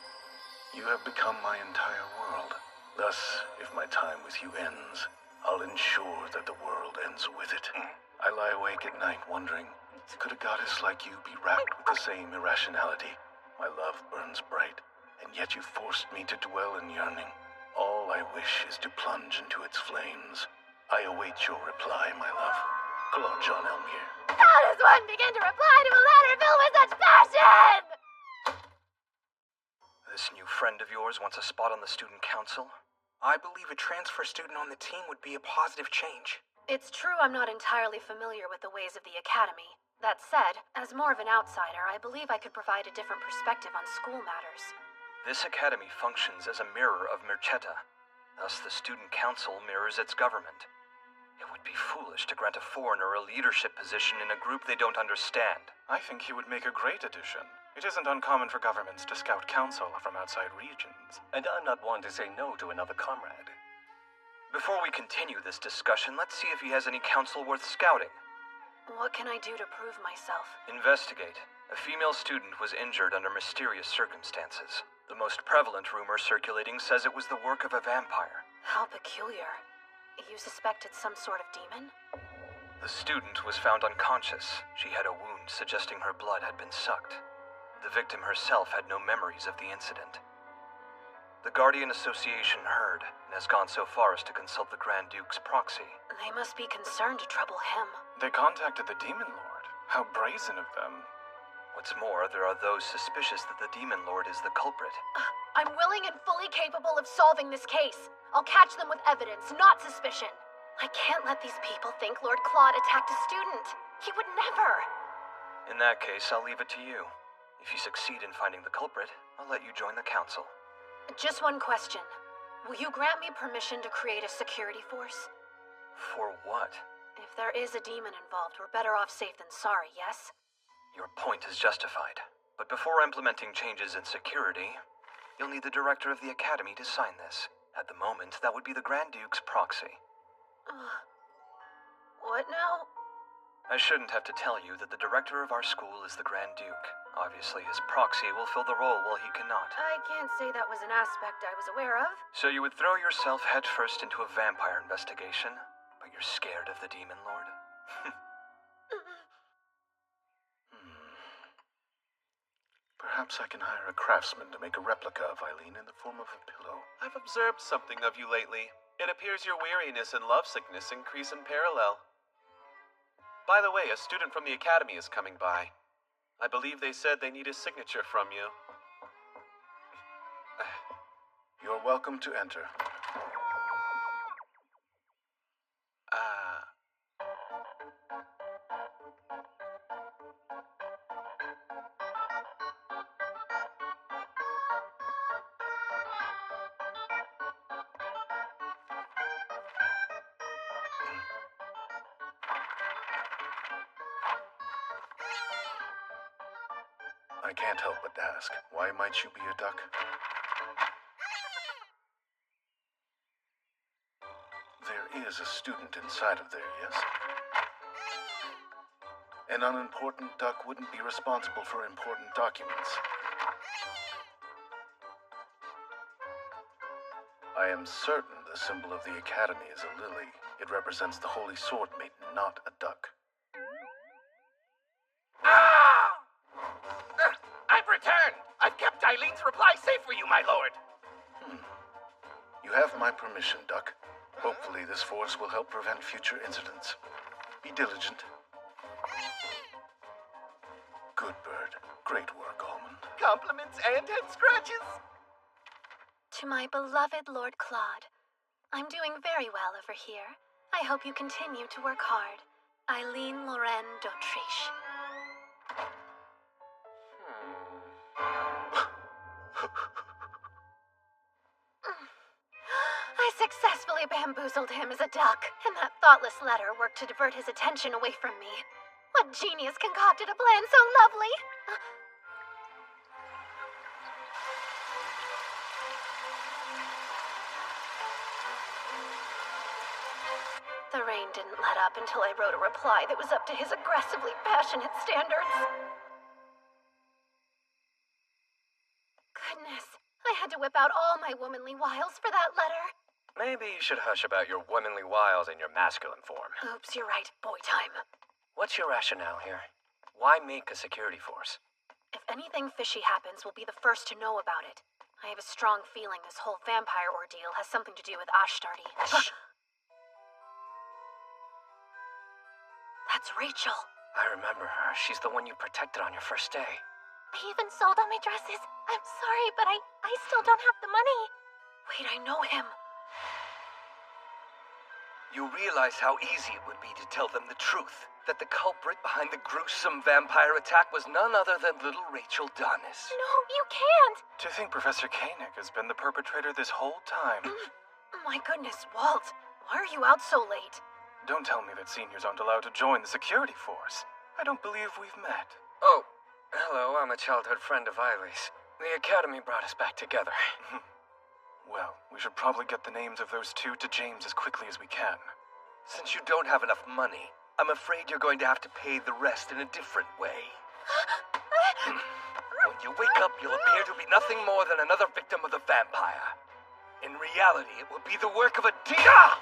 You have become my entire world. Thus, if my time with you ends, I'll ensure that the world ends with it. I lie awake at night wondering, could a goddess like you be racked with the same irrationality? My love burns bright, and yet you forced me to dwell in yearning. All I wish is to plunge into its flames. I await your reply, my love. Claude Jean Elmire. How does one begin to reply to a letter filled with such passion? This new friend of yours wants a spot on the student council? I believe a transfer student on the team would be a positive change. It's true I'm not entirely familiar with the ways of the Academy. That said, as more of an outsider, I believe I could provide a different perspective on school matters. This academy functions as a mirror of Mircetta. Thus, the student council mirrors its government. It would be foolish to grant a foreigner a leadership position in a group they don't understand. I think he would make a great addition. It isn't uncommon for governments to scout counsel from outside regions. And I'm not one to say no to another comrade. Before we continue this discussion, let's see if he has any counsel worth scouting. What can I do to prove myself? Investigate. A female student was injured under mysterious circumstances. The most prevalent rumor circulating says it was the work of a vampire. How peculiar. You suspected some sort of demon? The student was found unconscious. She had a wound suggesting her blood had been sucked. The victim herself had no memories of the incident. The Guardian Association heard and has gone so far as to consult the Grand Duke's proxy. They must be concerned to trouble him. They contacted the Demon Lord. How brazen of them. What's more, there are those suspicious that the Demon Lord is the culprit. I'm willing and fully capable of solving this case. I'll catch them with evidence, not suspicion. I can't let these people think Lord Claude attacked a student. He would never. In that case, I'll leave it to you. If you succeed in finding the culprit, I'll let you join the council. Just one question. Will you grant me permission to create a security force? For what? If there is a demon involved, we're better off safe than sorry, yes? Your point is justified. But before implementing changes in security, you'll need the director of the academy to sign this. At the moment, that would be the Grand Duke's proxy. What now? I shouldn't have to tell you that the director of our school is the Grand Duke. Obviously, his proxy will fill the role while he cannot. I can't say that was an aspect I was aware of. So you would throw yourself headfirst into a vampire investigation, but you're scared of the Demon Lord? Perhaps I can hire a craftsman to make a replica of Eileen in the form of a pillow. I've observed something of you lately. It appears your weariness and lovesickness increase in parallel. By the way, a student from the academy is coming by. I believe they said they need a signature from you. You're welcome to enter. I can't help but ask, why might you be a duck? There is a student inside of there, yes? An unimportant duck wouldn't be responsible for important documents. I am certain the symbol of the Academy is a lily. It represents the Holy Sword Maiden, not a duck. I've returned! I've kept Eileen's reply safe for you, my lord! You have my permission, Duck. Hopefully this force will help prevent future incidents. Be diligent. Good bird. Great work, Almond. Compliments and head scratches. To my beloved Lord Claude, I'm doing very well over here. I hope you continue to work hard. Eileen Lorraine d'Autriche. I successfully bamboozled him as a duck, and that thoughtless letter worked to divert his attention away from me. What genius concocted a plan so lovely? The rain didn't let up until I wrote a reply that was up to his aggressively passionate standards. Goodness, I had to whip out all my womanly wiles for that letter. Maybe you should hush about your womanly wiles in your masculine form. Oops, you're right. Boy time. What's your rationale here? Why make a security force? If anything fishy happens, we'll be the first to know about it. I have a strong feeling this whole vampire ordeal has something to do with Ashtardi. Shh! That's Rachel. I remember her. She's the one you protected on your first day. I even sold all my dresses. I'm sorry, but I still don't have the money. Wait, I know him. You realize how easy it would be to tell them the truth. That the culprit behind the gruesome vampire attack was none other than little Rachel Donis. No, you can't! To think Professor Koenig has been the perpetrator this whole time. My goodness, Walt. Why are you out so late? Don't tell me that seniors aren't allowed to join the security force. I don't believe we've met. Oh, hello, I'm a childhood friend of Eileen's. The Academy brought us back together. Well, we should probably get the names of those two to James as quickly as we can. Since you don't have enough money, I'm afraid you're going to have to pay the rest in a different way. When you wake up, you'll appear to be nothing more than another victim of the vampire. In reality, it will be the work of a demon.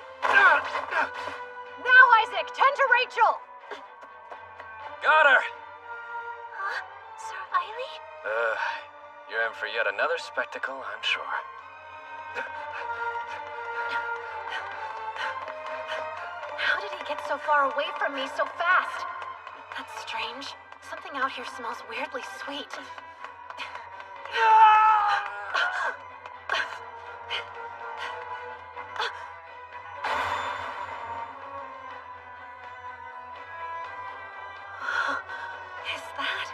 Now, Isaac, tend to Rachel! Got her! Sir Eileen? You're in for yet another spectacle, I'm sure. How did he get so far away from me so fast? That's strange. Something out here smells weirdly sweet. Is that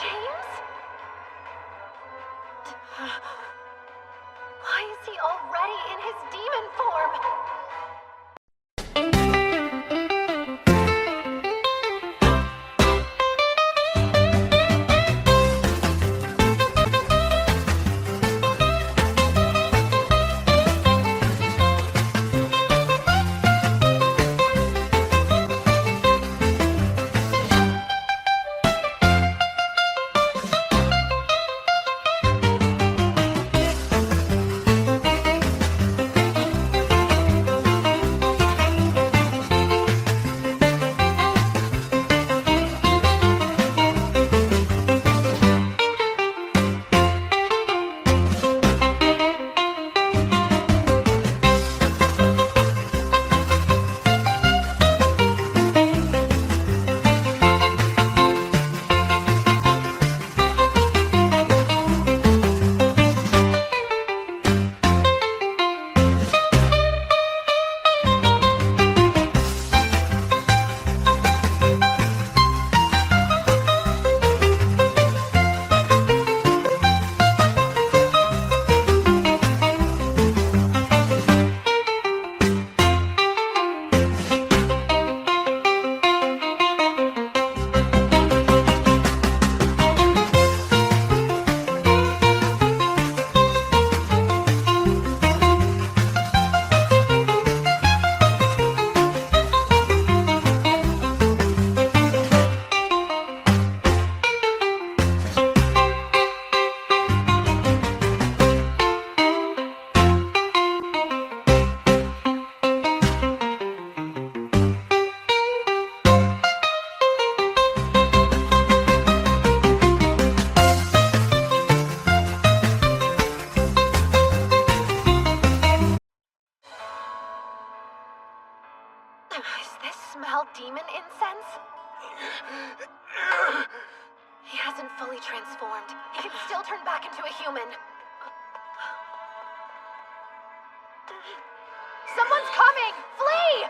James? Why is he already in his demon form? turn back into a human. Someone's coming! Flee!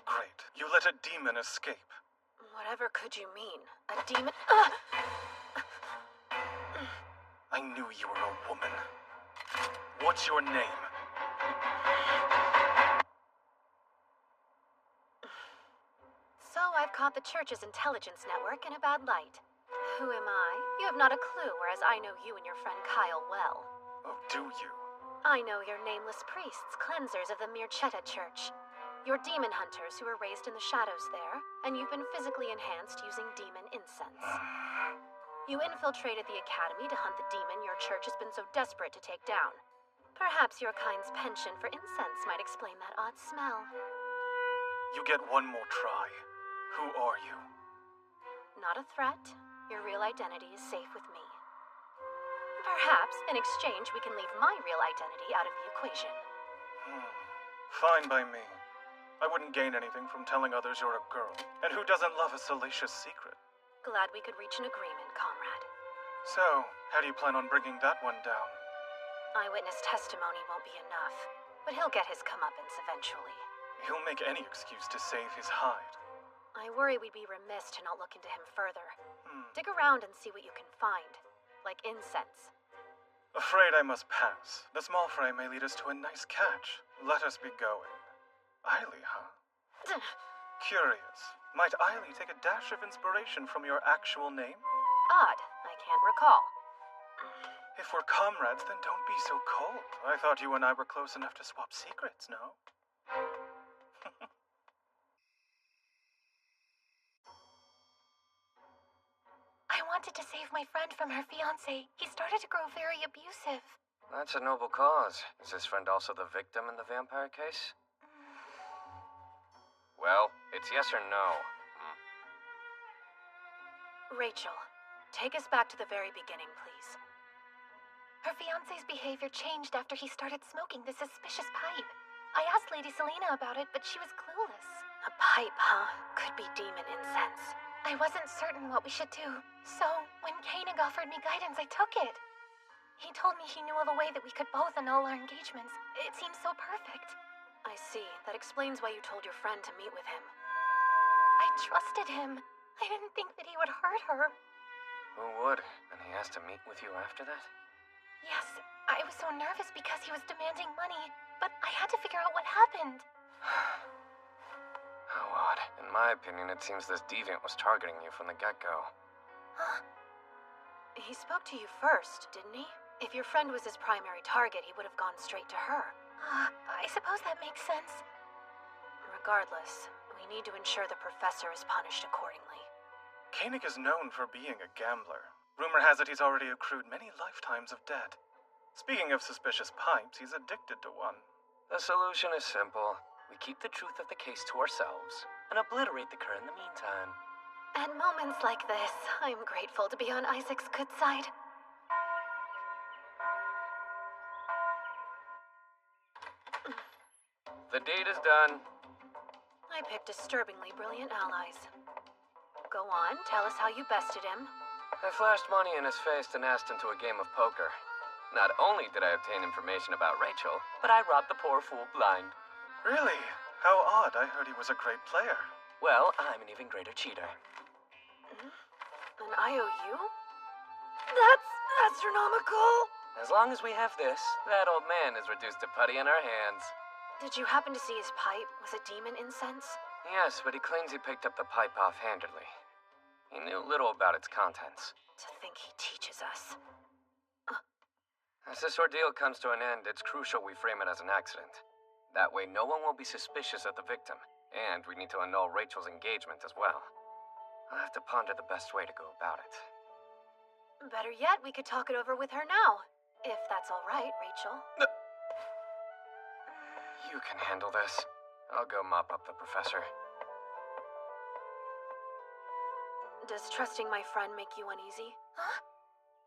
Great. You let a demon escape. Whatever could you mean? A demon? I knew you were a woman. What's your name? So I've caught the church's intelligence network in a bad light. Who am I? You have not a clue, whereas I know you and your friend Kyle well. Oh, do you? I know your nameless priests, cleansers of the Mirchetta Church. You're demon hunters who were raised in the shadows there, and you've been physically enhanced using demon incense. You infiltrated the academy to hunt the demon your church has been so desperate to take down. Perhaps your kind's penchant for incense might explain that odd smell. You get one more try. Who are you? Not a threat. Your real identity is safe with me. Perhaps, in exchange, we can leave my real identity out of the equation. Fine by me. I wouldn't gain anything from telling others you're a girl. And who doesn't love a salacious secret? Glad we could reach an agreement, comrade. So, how do you plan on bringing that one down? Eyewitness testimony won't be enough, but he'll get his comeuppance eventually. He'll make any excuse to save his hide. I worry we'd be remiss to not look into him further. Dig around and see what you can find. Like incense. Afraid I must pass. The small fry may lead us to a nice catch. Let us be going. Eiley, huh? Curious. Might Eiley take a dash of inspiration from your actual name? Odd. I can't recall. If we're comrades, then don't be so cold. I thought you and I were close enough to swap secrets, no? I wanted to save my friend from her fiancé. He started to grow very abusive. That's a noble cause. Is this friend also the victim in the vampire case? Well, it's yes or no. Rachel, take us back to the very beginning, please. Her fiancé's behavior changed after he started smoking the suspicious pipe. I asked Lady Selena about it, but she was clueless. A pipe, huh? Could be demon incense. I wasn't certain what we should do, so when Koenig offered me guidance, I took it. He told me he knew of a way that we could both annul our engagements. It seemed so perfect. I see. That explains why you told your friend to meet with him. I trusted him. I didn't think that he would hurt her. Who would? And he asked to meet with you after that? Yes, I was so nervous because he was demanding money, but I had to figure out what happened. How odd. In my opinion, it seems this deviant was targeting you from the get-go. Huh? He spoke to you first, didn't he? If your friend was his primary target, he would have gone straight to her. I suppose that makes sense. Regardless, we need to ensure the professor is punished accordingly. Koenig is known for being a gambler. Rumor has it he's already accrued many lifetimes of debt. Speaking of suspicious pipes, he's addicted to one. The solution is simple. We keep the truth of the case to ourselves and obliterate the cur in the meantime. At moments like this, I'm grateful to be on Isaac's good side. The deed is done. I picked disturbingly brilliant allies. Go on, tell us how you bested him. I flashed money in his face and asked him to a game of poker. Not only did I obtain information about Rachel, but I robbed the poor fool blind. Really? How odd. I heard he was a great player. Well, I'm an even greater cheater. An IOU? That's astronomical! As long as we have this, that old man is reduced to putty in our hands. Did you happen to see his pipe? Was it demon incense? Yes, but he claims he picked up the pipe offhandedly. He knew little about its contents. To think he teaches us. As this ordeal comes to an end, it's crucial we frame it as an accident. That way no one will be suspicious of the victim, and we need to annul Rachel's engagement as well. I'll have to ponder the best way to go about it. Better yet, we could talk it over with her now. If that's all right, Rachel. You can handle this. I'll go mop up the professor. Does trusting my friend make you uneasy? Huh?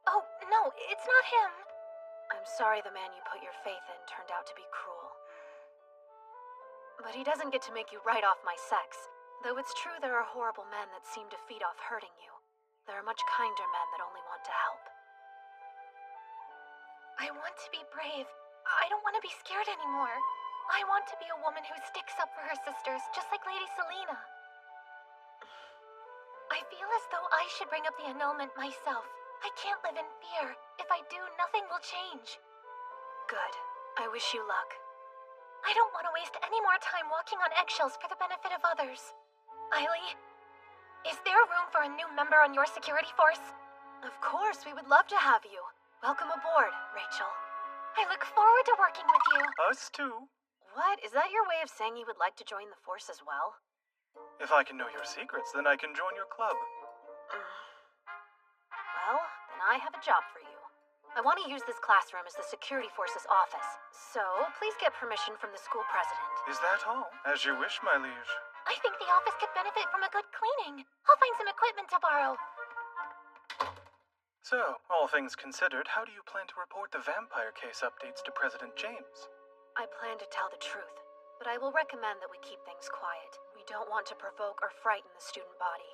Oh, no, it's not him. I'm sorry the man you put your faith in turned out to be cruel. But he doesn't get to make you write off my sex. Though it's true there are horrible men that seem to feed off hurting you. There are much kinder men that only want to help. I want to be brave. I don't want to be scared anymore. I want to be a woman who sticks up for her sisters, just like Lady Selena. I feel as though I should bring up the annulment myself. I can't live in fear. If I do, nothing will change. Good. I wish you luck. I don't want to waste any more time walking on eggshells for the benefit of others. Eileen, is there room for a new member on your security force? Of course, we would love to have you. Welcome aboard, Rachel. I look forward to working with you. Us too. What? Is that your way of saying you would like to join the force as well? If I can know your secrets, then I can join your club. Well, then I have a job for you. I want to use this classroom as the security force's office, so please get permission from the school president. Is that all? As you wish, my liege. I think the office could benefit from a good cleaning. I'll find some equipment to borrow. So, all things considered, how do you plan to report the vampire case updates to President James? I plan to tell the truth, but I will recommend that we keep things quiet. We don't want to provoke or frighten the student body.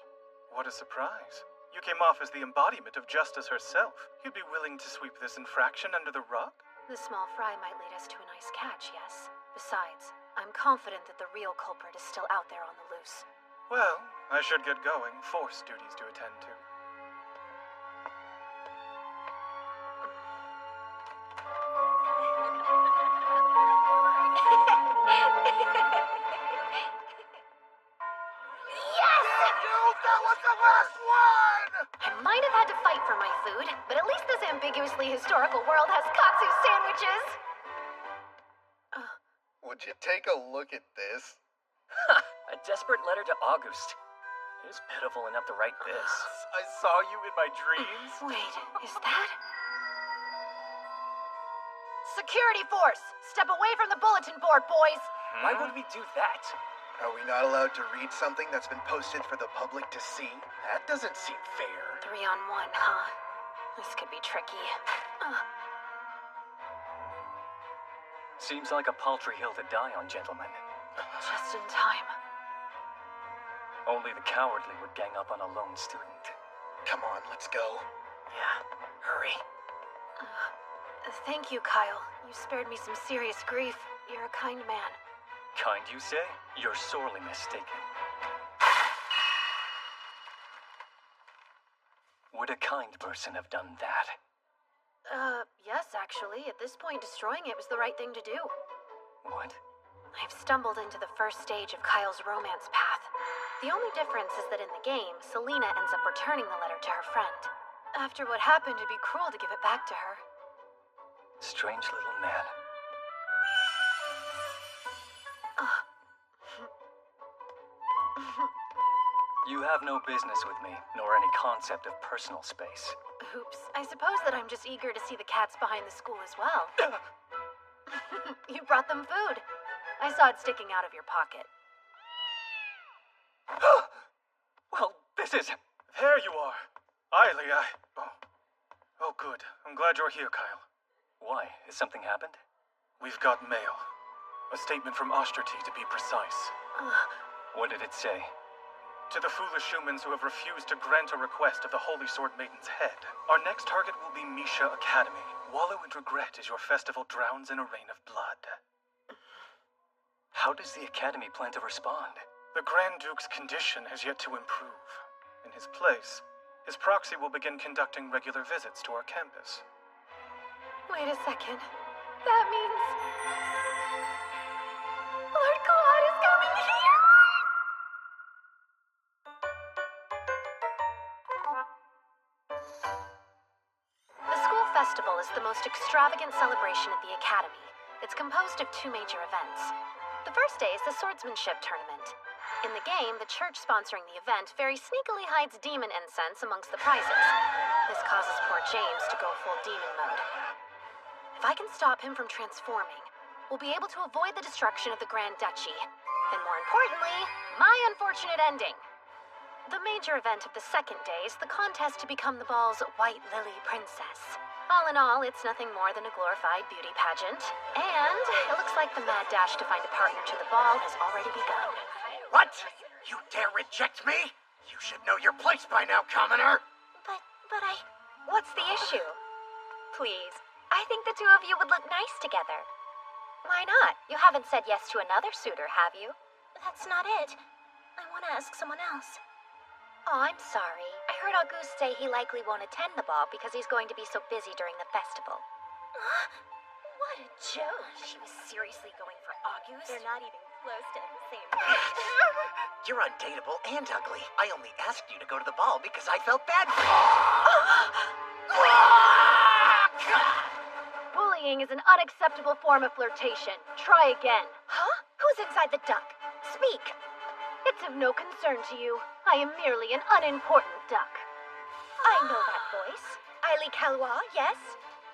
What a surprise. You came off as the embodiment of justice herself. You'd be willing to sweep this infraction under the rug? The small fry might lead us to a nice catch, yes. Besides, I'm confident that the real culprit is still out there on the loose. Well, I should get going. Force duties to attend to. I might have had to fight for my food, but at least this ambiguously historical world has katsu sandwiches! Would you take a look at this? A desperate letter to August. It is pitiful enough to write this. I saw you in my dreams. Wait, is that? Security force! Step away from the bulletin board, boys! Why would we do that? Are we not allowed to read something that's been posted for the public to see? That doesn't seem fair. 3-on-1, huh? This could be tricky. Seems like a paltry hill to die on, gentlemen. Just in time. Only the cowardly would gang up on a lone student. Come on, let's go. Yeah, hurry. Thank you, Kyle. You spared me some serious grief. You're a kind man. Kind, you say? You're sorely mistaken. Would a kind person have done that? Yes, actually. At this point, destroying it was the right thing to do. What? I've stumbled into the first stage of Kyle's romance path. The only difference is that in the game, Selena ends up returning the letter to her friend. After what happened, it'd be cruel to give it back to her. Strange little man. You have no business with me, nor any concept of personal space. Oops. I suppose that I'm just eager to see the cats behind the school as well. You brought them food. I saw it sticking out of your pocket. Well, this is... There you are. Eileen, Oh, good. I'm glad you're here, Kyle. Why? Has something happened? We've got mail. A statement from Osterty, to be precise. What did it say? To the foolish humans who have refused to grant a request of the Holy Sword Maiden's head, our next target will be Misha Academy. Wallow in regret as your festival drowns in a rain of blood. How does the Academy plan to respond? The Grand Duke's condition has yet to improve. In his place, his proxy will begin conducting regular visits to our campus. Wait a second. That means... Lord Claude is coming here! The school festival is the most extravagant celebration at the Academy. It's composed of 2 major events. The first day is the swordsmanship tournament. In the game, the church sponsoring the event very sneakily hides demon incense amongst the prizes. This causes poor James to go full demon mode. If I can stop him from transforming, we'll be able to avoid the destruction of the Grand Duchy. And more importantly, my unfortunate ending. The major event of the second day is the contest to become the ball's White Lily Princess. All in all, it's nothing more than a glorified beauty pageant. And it looks like the mad dash to find a partner to the ball has already begun. What? You dare reject me? You should know your place by now, commoner. But I... What's the issue? Please, I think the two of you would look nice together. Why not? You haven't said yes to another suitor, have you? That's not it. I want to ask someone else. Oh, I'm sorry. I heard Auguste say he likely won't attend the ball because he's going to be so busy during the festival. What a joke. She was seriously going for Auguste? They're not even close to the same You're undateable and ugly. I only asked you to go to the ball because I felt bad for you. Bullying is an unacceptable form of flirtation. Try again. Huh? Who's inside the duck? Speak. It's of no concern to you. I am merely an unimportant duck. I know that voice. Ailey Calois, yes?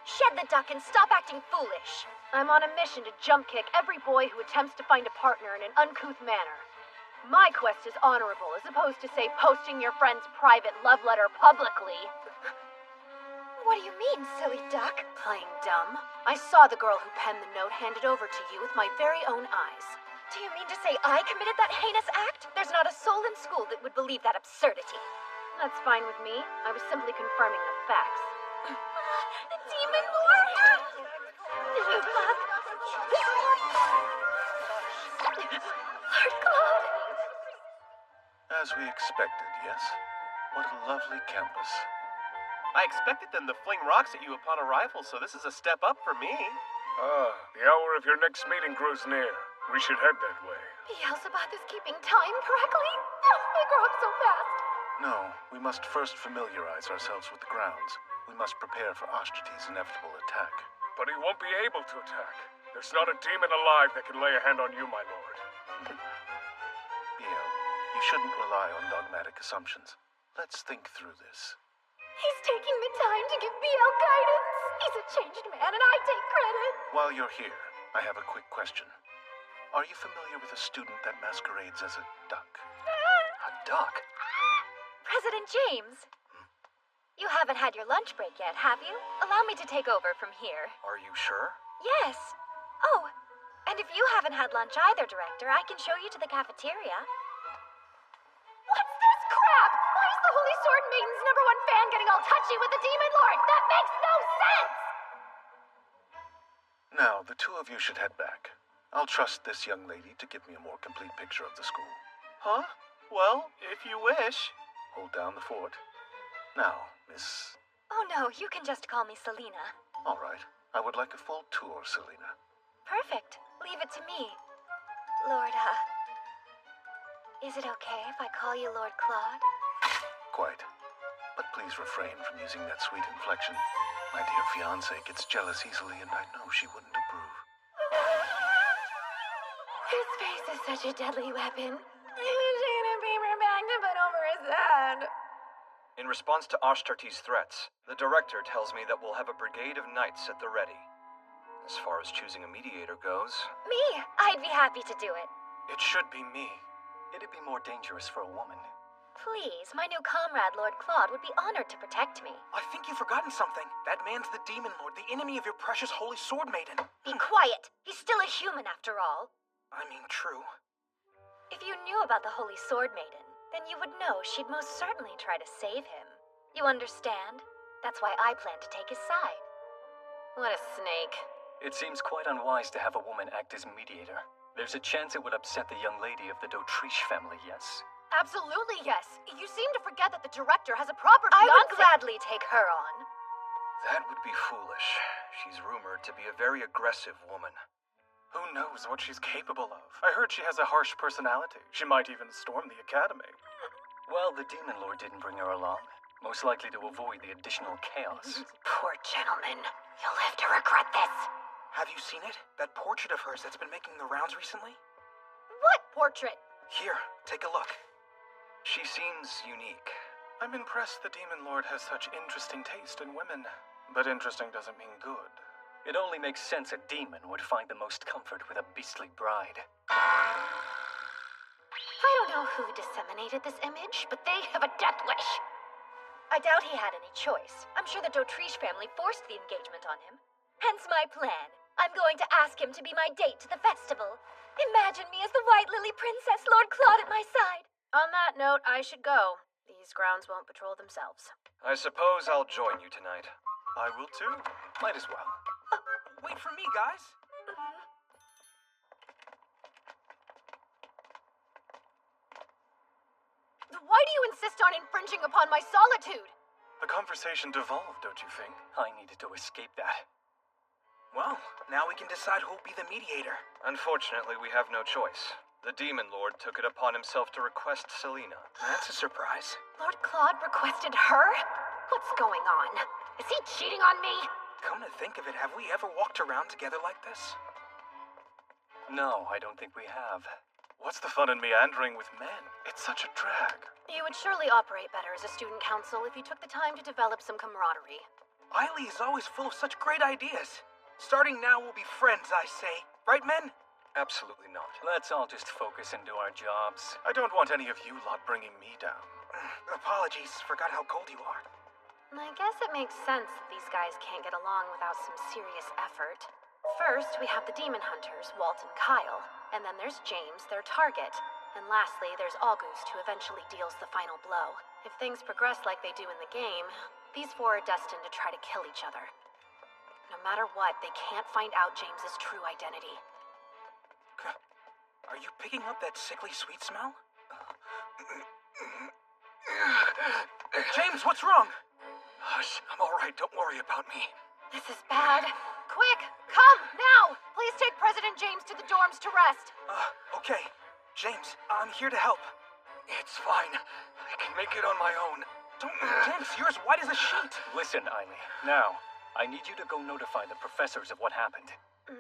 Shed the duck and stop acting foolish. I'm on a mission to jump kick every boy who attempts to find a partner in an uncouth manner. My quest is honorable, as opposed to, say, posting your friend's private love letter publicly. What do you mean, silly duck? Playing dumb. I saw the girl who penned the note handed over to you with my very own eyes. Do you mean to say I committed that heinous act? There's not a soul in school that would believe that absurdity. That's fine with me. I was simply confirming the facts. The Demon Lord! Lord Claude! As we expected, yes? What a lovely campus. I expected them to fling rocks at you upon arrival, so this is a step up for me. The hour of your next meeting grows near. We should head that way. Beelzebub is keeping time correctly? I grow up so fast. No, we must first familiarize ourselves with the grounds. We must prepare for Ashtartes' inevitable attack. But he won't be able to attack. There's not a demon alive that can lay a hand on you, my lord. Biel, you shouldn't rely on dogmatic assumptions. Let's think through this. He's taking the time to give Biel guidance. He's a changed man, and I take credit. While you're here, I have a quick question. Are you familiar with a student that masquerades as a duck? A duck? President James! You haven't had your lunch break yet, have you? Allow me to take over from here. Are you sure? Yes. Oh, and if you haven't had lunch either, Director, I can show you to the cafeteria. What's this crap? Why is the Holy Sword Maiden's #1 fan getting all touchy with the Demon Lord? That makes no sense! Now, the two of you should head back. I'll trust this young lady to give me a more complete picture of the school. Huh? Well, if you wish. Hold down the fort. Now, Miss... Oh no, you can just call me Selena. All right. I would like a full tour, Selena. Perfect. Leave it to me. Lord, is it okay if I call you Lord Claude? Quite. But please refrain from using that sweet inflection. My dear fiancée gets jealous easily, and I know she wouldn't approve. His face is such a deadly weapon. He's taking a paper bag to put over his head. In response to Ashtartes' threats, the director tells me that we'll have a brigade of knights at the ready. As far as choosing a mediator goes... Me! I'd be happy to do it. It should be me. It'd be more dangerous for a woman. Please, my new comrade, Lord Claude, would be honored to protect me. I think you've forgotten something. That man's the Demon Lord, the enemy of your precious Holy Sword Maiden. Be quiet. He's still a human, after all. I mean, true. If you knew about the Holy Sword Maiden, then you would know she'd most certainly try to save him. You understand? That's why I plan to take his side. What a snake. It seems quite unwise to have a woman act as mediator. There's a chance it would upset the young lady of the d'Autriche family, yes? Absolutely yes. You seem to forget that the director has a proper I fiancé. would gladly take her on. That would be foolish. She's rumored to be a very aggressive woman. Who knows what she's capable of? I heard she has a harsh personality. She might even storm the academy. Well, the Demon Lord didn't bring her along. Most likely to avoid the additional chaos. Poor gentleman. You'll live to regret this. Have you seen it? That portrait of hers that's been making the rounds recently? What portrait? Here, take a look. She seems unique. I'm impressed the Demon Lord has such interesting taste in women. But interesting doesn't mean good. It only makes sense a demon would find the most comfort with a beastly bride. I don't know who disseminated this image, but they have a death wish. I doubt he had any choice. I'm sure the Dautriche family forced the engagement on him. Hence my plan. I'm going to ask him to be my date to the festival. Imagine me as the White Lily Princess, Lord Claude at my side. On that note, I should go. These grounds won't patrol themselves. I suppose I'll join you tonight. I will too. Might as well. Wait for me, guys. Why do you insist on infringing upon my solitude? The conversation devolved, don't you think? I needed to escape that. Well, now we can decide who'll be the mediator. Unfortunately, we have no choice. The Demon Lord took it upon himself to request Selena. That's a surprise. Lord Claude requested her? What's going on? Is he cheating on me? Come to think of it, have we ever walked around together like this? No, I don't think we have. What's the fun in meandering with men? It's such a drag. You would surely operate better as a student council if you took the time to develop some camaraderie. Eiley is always full of such great ideas. Starting now, we'll be friends, I say. Right, men? Absolutely not. Let's all just focus and do our jobs. I don't want any of you lot bringing me down. Apologies, forgot how cold you are. I guess it makes sense that these guys can't get along without some serious effort. First, we have the demon hunters, Walt and Kyle. And then there's James, their target. And lastly, there's August, who eventually deals the final blow. If things progress like they do in the game, these four are destined to try to kill each other. No matter what, they can't find out James's true identity. Are you picking up that sickly sweet smell? James, what's wrong? Hush, I'm alright, don't worry about me. This is bad. Quick, come, now! Please take President James to the dorms to rest. Okay. James, I'm here to help. It's fine. I can make it on my own. James, you're as white as a sheet. Listen, Eiley. Now, I need you to go notify the professors of what happened.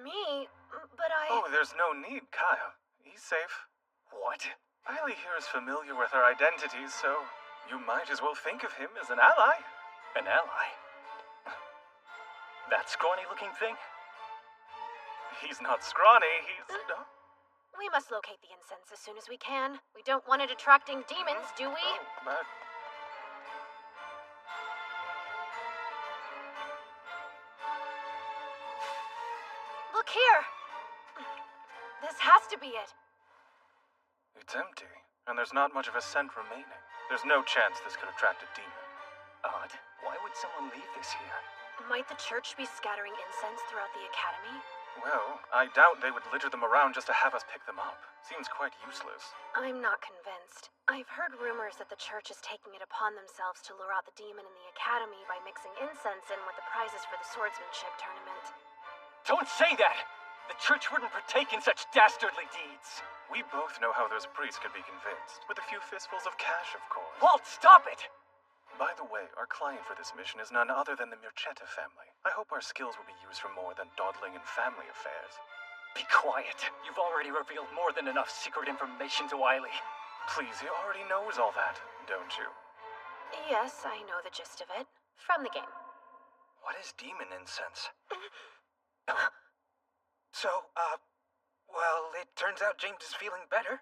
Me? But I... Oh, there's no need, Kyle. He's safe. What? Eiley here is familiar with her identities, so you might as well think of him as an ally. An ally? That scrawny-looking thing? He's not scrawny, he's... We must locate the incense as soon as we can. We don't want it attracting demons, do we? But... Look here! This has to be it. It's empty, and there's not much of a scent remaining. There's no chance this could attract a demon. Odd. Why would someone leave this here? Might the church be scattering incense throughout the academy? Well, I doubt they would litter them around just to have us pick them up. Seems quite useless. I'm not convinced. I've heard rumors that the church is taking it upon themselves to lure out the demon in the academy by mixing incense in with the prizes for the swordsmanship tournament. Don't say that! The church wouldn't partake in such dastardly deeds. We both know how those priests could be convinced. With a few fistfuls of cash, of course. Walt, stop it! By the way, our client for this mission is none other than the Mirchetta family. I hope our skills will be used for more than dawdling in family affairs. Be quiet. You've already revealed more than enough secret information to Eiley. Please, he already knows all that, don't you? Yes, I know the gist of it. From the game. What is demon incense? So, well, it turns out James is feeling better.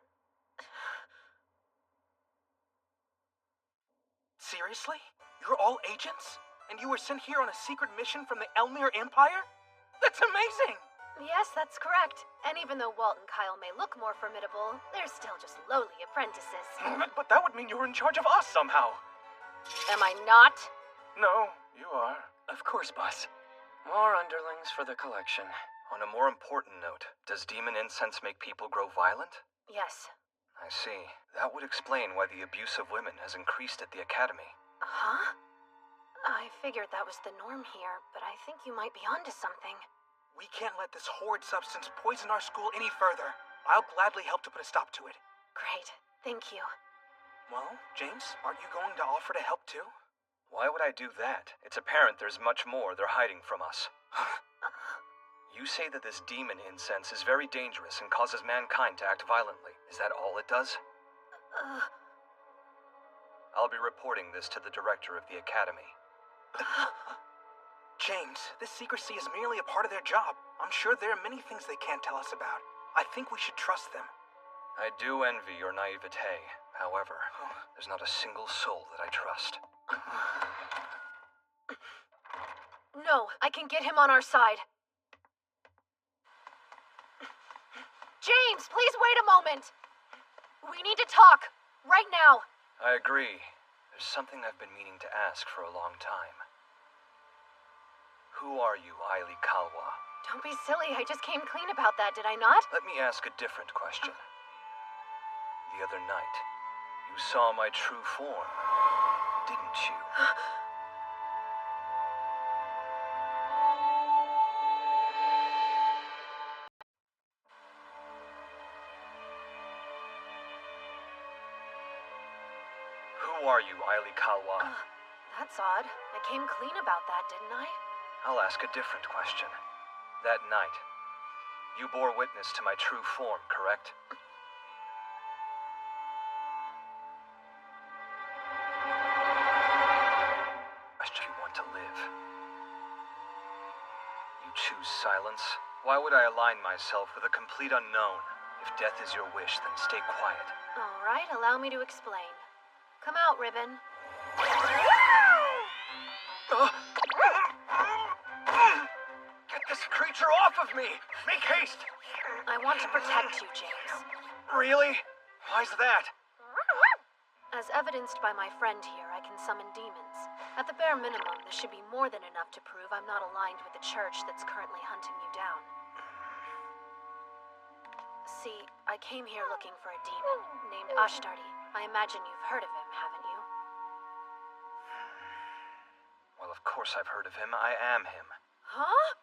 Seriously? You're all agents? And you were sent here on a secret mission from the Elmir Empire? That's amazing! Yes, that's correct. And even though Walt and Kyle may look more formidable, they're still just lowly apprentices. But that would mean you were in charge of us somehow. Am I not? No, you are. Of course, boss. More underlings for the collection. On a more important note, does demon incense make people grow violent? Yes. I see. That would explain why the abuse of women has increased at the academy. Huh? I figured that was the norm here, but I think you might be onto something. We can't let this horrid substance poison our school any further. I'll gladly help to put a stop to it. Great. Thank you. Well, James, aren't you going to offer to help too? Why would I do that? It's apparent there's much more they're hiding from us. You say that this demon incense is very dangerous and causes mankind to act violently. Is that all it does? I'll be reporting this to the director of the academy. James, this secrecy is merely a part of their job. I'm sure there are many things they can't tell us about. I think we should trust them. I do envy your naivete. However, there's not a single soul that I trust. No, I can get him on our side. James, please wait a moment. We need to talk. Right now. I agree. There's something I've been meaning to ask for a long time. Who are you, Aili Kalwa? Don't be silly. I just came clean about that, did I not? Let me ask a different question. The other night, you saw my true form, didn't you? Who are you, Aili Kalwa? That's odd. I came clean about that, didn't I? I'll ask a different question. That night, you bore witness to my true form, correct? You want to live. You choose silence. Why would I align myself with a complete unknown? If death is your wish, then stay quiet. All right, allow me to explain. Come out, Ribbon. Get this creature off of me! Make haste! I want to protect you, James. Really? Why's that? As evidenced by my friend here, I can summon demons. At the bare minimum, this should be more than enough to prove I'm not aligned with the church that's currently hunting you down. See, I came here looking for a demon named Ashtardi. I imagine you've heard of him, haven't you? Well, of course I've heard of him. I am him. Huh?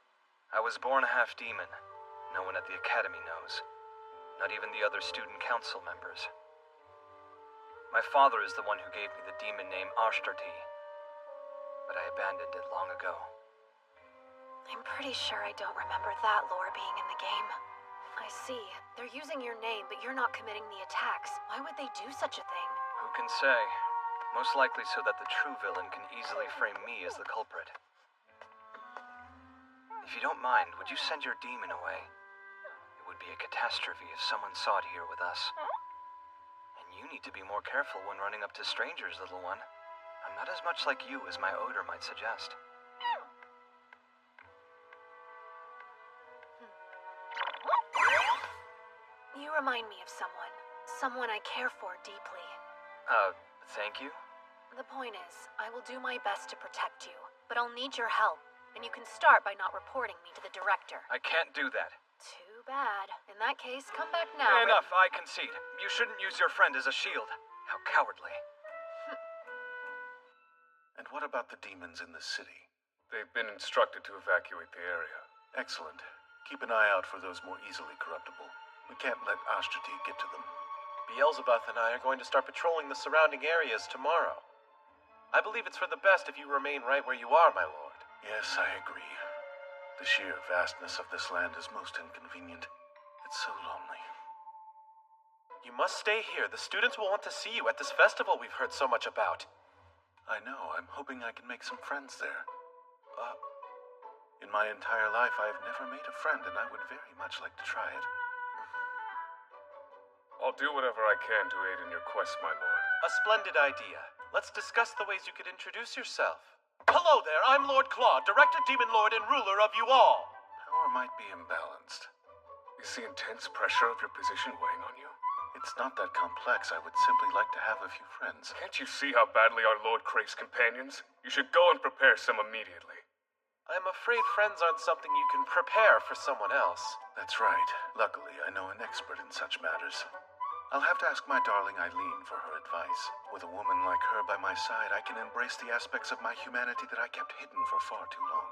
I was born half demon. No one at the academy knows. Not even the other student council members. My father is the one who gave me the demon name Ashtardi, but I abandoned it long ago. I'm pretty sure I don't remember that lore being in the game. I see. They're using your name, but you're not committing the attacks. Why would they do such a thing? Who can say? Most likely so that the true villain can easily frame me as the culprit. If you don't mind, would you send your demon away? It would be a catastrophe if someone saw it here with us. And you need to be more careful when running up to strangers, little one. I'm not as much like you as my odor might suggest. You remind me of someone. Someone I care for deeply. Thank you? The point is, I will do my best to protect you, but I'll need your help, and you can start by not reporting me to the director. I can't do that. Too bad. In that case, come back now. Enough, I concede. You shouldn't use your friend as a shield. How cowardly. And what about the demons in the city? They've been instructed to evacuate the area. Excellent. Keep an eye out for those more easily corruptible. We can't let Ashtardi get to them. Beelzebub and I are going to start patrolling the surrounding areas tomorrow. I believe it's for the best if you remain right where you are, my lord. Yes, I agree. The sheer vastness of this land is most inconvenient. It's so lonely. You must stay here. The students will want to see you at this festival we've heard so much about. I know. I'm hoping I can make some friends there. In my entire life, I've never made a friend, and I would very much like to try it. I'll do whatever I can to aid in your quest, my lord. A splendid idea. Let's discuss the ways you could introduce yourself. Hello there, I'm Lord Claude, Director, Demon Lord, and ruler of you all. Power might be imbalanced. Is the intense pressure of your position weighing on you? It's not that complex. I would simply like to have a few friends. Can't you see how badly our lord craves companions? You should go and prepare some immediately. I'm afraid friends aren't something you can prepare for someone else. That's right. Luckily, I know an expert in such matters. I'll have to ask my darling Eileen for her advice. With a woman like her by my side, I can embrace the aspects of my humanity that I kept hidden for far too long.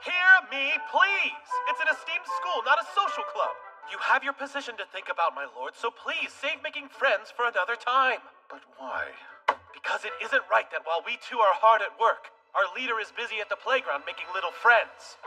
Hear me, please! It's an esteemed school, not a social club. You have your position to think about, my lord, so please save making friends for another time. But why? Because it isn't right that while we two are hard at work, our leader is busy at the playground making little friends.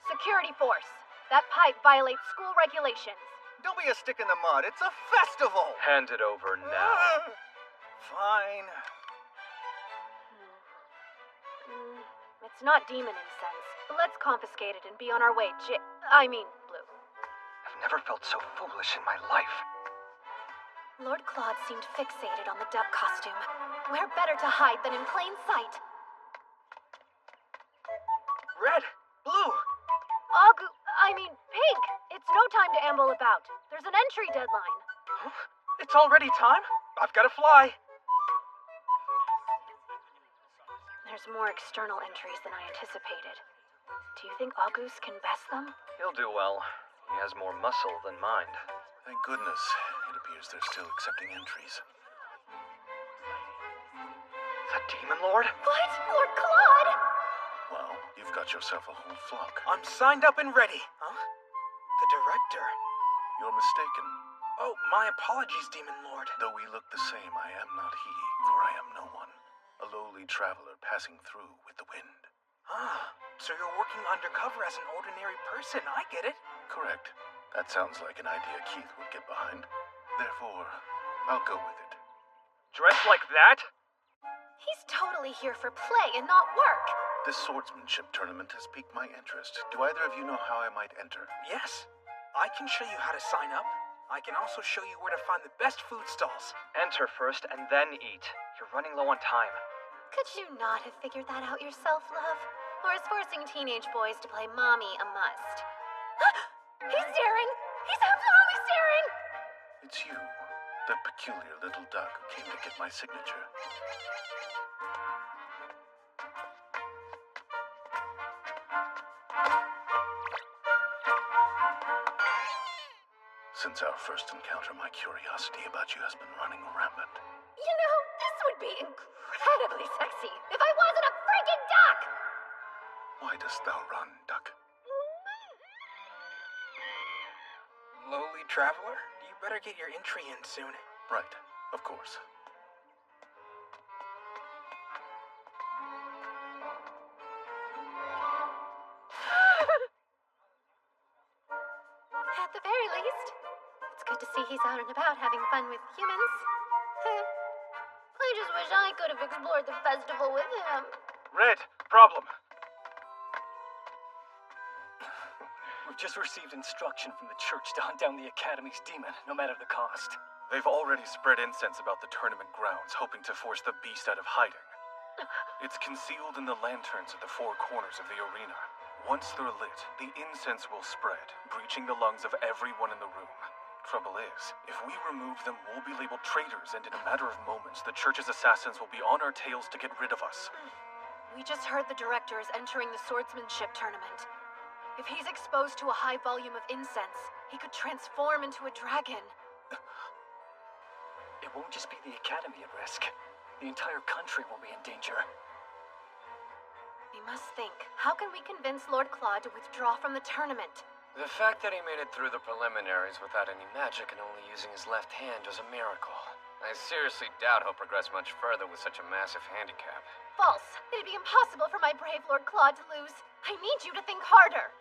Security force. That pipe violates school regulations. Don't be a stick in the mud. It's a festival. Hand it over now. Fine. It's not demon incense. Let's confiscate it and be on our way, Blue. I've never felt so foolish in my life. Lord Claude seemed fixated on the duck costume. Where better to hide than in plain sight? Red! Blue! Pink! It's no time to amble about. There's an entry deadline. Huh? It's already time? I've got to fly. There's more external entries than I anticipated. Do you think August can best them? He'll do well. He has more muscle than mind. Thank goodness. It appears they're still accepting entries. The Demon Lord? What? Lord Claude? Well, you've got yourself a whole flock. I'm signed up and ready. Huh? The director? You're mistaken. Oh, my apologies, Demon Lord. Though we look the same, I am not he, for I am no one. A lowly traveler passing through with the wind. Ah, so you're working undercover as an ordinary person. I get it. Correct. That sounds like an idea Keith would get behind. Therefore, I'll go with it. Dressed like that? He's totally here for play and not work. This swordsmanship tournament has piqued my interest. Do either of you know how I might enter? Yes. I can show you how to sign up. I can also show you where to find the best food stalls. Enter first and then eat. You're running low on time. Could you not have figured that out yourself, love? Or is forcing teenage boys to play mommy a must? He's staring! He's absolutely staring! It's you, the peculiar little duck who came to get my signature. Since our first encounter, my curiosity about you has been running rampant. You know, this would be incredibly sexy if I wasn't a freaking duck! Why dost thou run, duck? Lowly traveler, you better get your entry in soon. Right, of course. At the very least, it's good to see he's out and about having fun with humans. I just wish I could have explored the festival with him. Red, problem. We've just received instruction from the church to hunt down the Academy's demon, no matter the cost. They've already spread incense about the tournament grounds, hoping to force the beast out of hiding. It's concealed in the lanterns at the four corners of the arena. Once they're lit, the incense will spread, breaching the lungs of everyone in the room. Trouble is, if we remove them, we'll be labeled traitors, and in a matter of moments, the church's assassins will be on our tails to get rid of us. We just heard the director is entering the swordsmanship tournament. If he's exposed to a high volume of incense, he could transform into a dragon. It won't just be the Academy at risk. The entire country will be in danger. We must think, how can we convince Lord Claude to withdraw from the tournament? The fact that he made it through the preliminaries without any magic and only using his left hand was a miracle. I seriously doubt he'll progress much further with such a massive handicap. False. It'd be impossible for my brave Lord Claude to lose. I need you to think harder.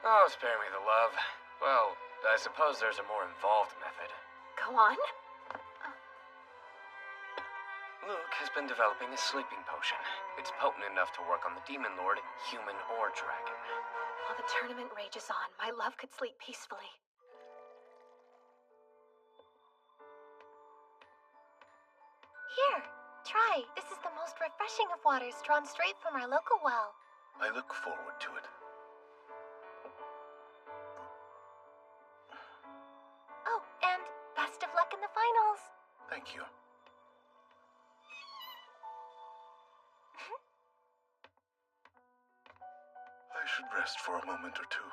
Oh, spare me the love. Well, I suppose there's a more involved method. Go on. Luke has been developing a sleeping potion. It's potent enough to work on the Demon Lord, human or dragon. While the tournament rages on, my love could sleep peacefully. Here, try. This is the most refreshing of waters drawn straight from our local well. I look forward to it. Oh, and best of luck in the finals. Thank you. I should rest for a moment or two.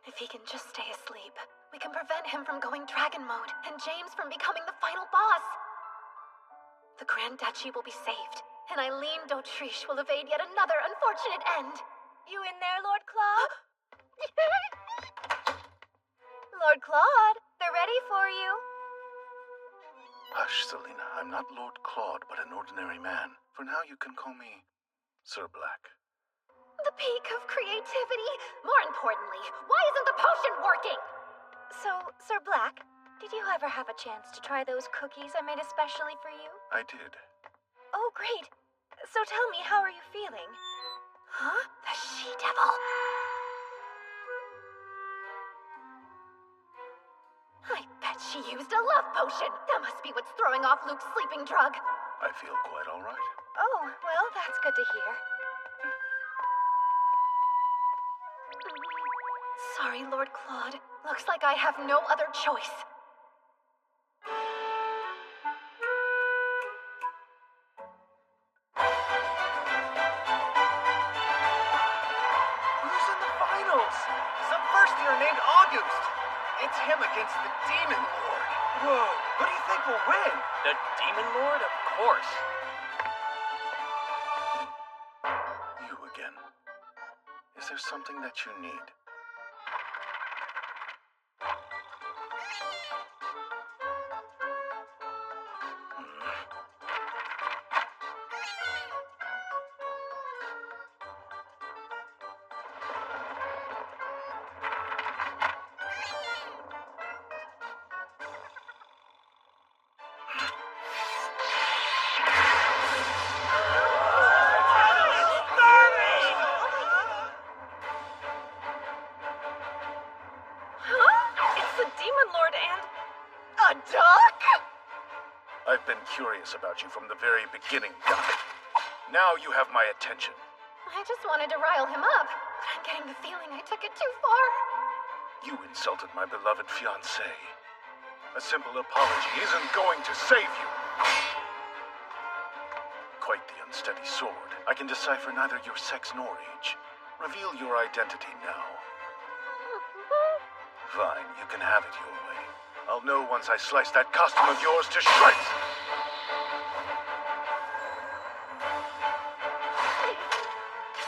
If he can just stay asleep, we can prevent him from going dragon mode and James from becoming the final boss. The Grand Duchy will be saved, and Eileen d'Autriche will evade yet another unfortunate end. You in there, Lord Claude? Lord Claude, they're ready for you. Hush, Selena. I'm not Lord Claude, but an ordinary man. For now, you can call me Sir Black. peak of creativity. More importantly, why isn't the potion working? So, Sir Black, did you ever have a chance to try those cookies I made especially for you? I did. Oh, great. So tell me, how are you feeling? Huh? The she-devil. I bet she used a love potion. That must be what's throwing off Luke's sleeping drug. I feel quite all right. Oh, well, that's good to hear. Sorry, Lord Claude. Looks like I have no other choice. Who's in the finals? Some first year named August. It's him against the Demon Lord. Whoa, who do you think will win? The Demon Lord? Of course. You again. Is there something that you need? I've been curious about you from the very beginning, Doc. Now you have my attention. I just wanted to rile him up, but I'm getting the feeling I took it too far. You insulted my beloved fiancée. A simple apology isn't going to save you. Quite the unsteady sword. I can decipher neither your sex nor age. Reveal your identity now. Fine, you can have it your way. I'll know once I slice that costume of yours to shreds!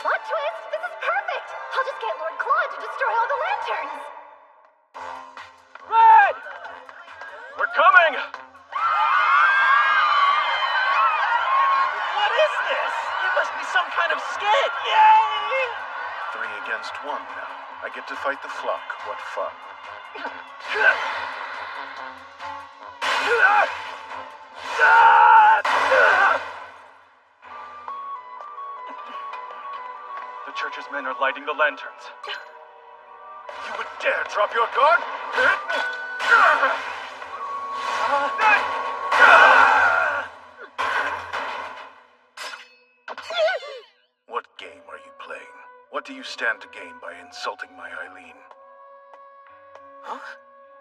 Plot twist! This is perfect! I'll just get Lord Claude to destroy all the lanterns! Red! We're coming! What is this? You must be some kind of skid! Yay! 3 against 1 now. I get to fight the flock. What fun. The church's men are lighting the lanterns. You would dare drop your guard? What game are you playing? What do you stand to gain by insulting my Eileen? Huh?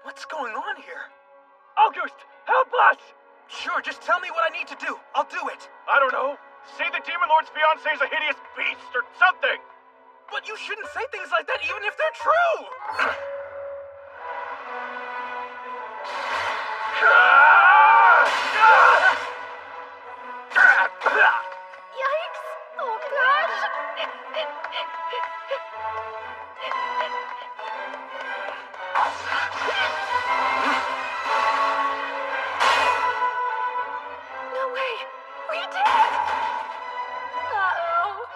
What's going on here? August, help us! Sure, just tell me what I need to do. I'll do it. I don't know. Say the Demon Lord's fiancé is a hideous beast or something! But you shouldn't say things like that even if they're true! Yikes! Oh, gosh! No way! We did it! Uh-oh.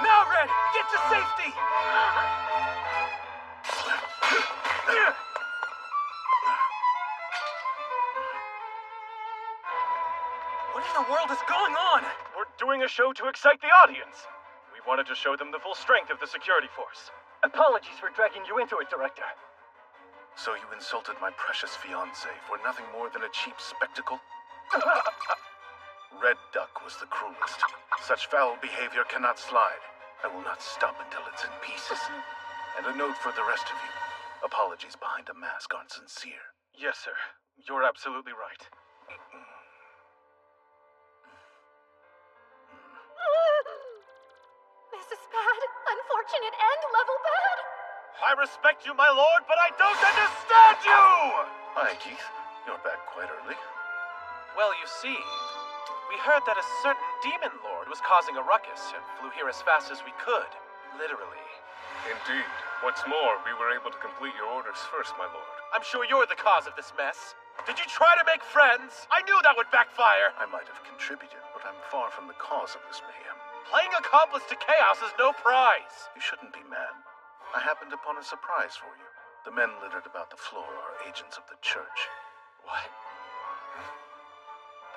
Now, Red, get to safety! What in the world is going on? We're doing a show to excite the audience. We wanted to show them the full strength of the security force. Apologies for dragging you into it, Director. So you insulted my precious fiancé for nothing more than a cheap spectacle? Red Duck was the cruelest. Such foul behavior cannot slide. I will not stop until it's in pieces. And a note for the rest of you. Apologies behind a mask aren't sincere. Yes, sir. You're absolutely right. This is bad. Unfortunate and level bad. I respect you, my lord, but I don't understand you! Hi, Keith. You're back quite early. Well, you see, we heard that a certain demon lord was causing a ruckus and flew here as fast as we could. Literally. Indeed. What's more, we were able to complete your orders first, my lord. I'm sure you're the cause of this mess. Did you try to make friends? I knew that would backfire. I might have contributed, but I'm far from the cause of this mayhem. Playing accomplice to chaos is no prize. You shouldn't be mad. I happened upon a surprise for you. The men littered about the floor are agents of the church. What?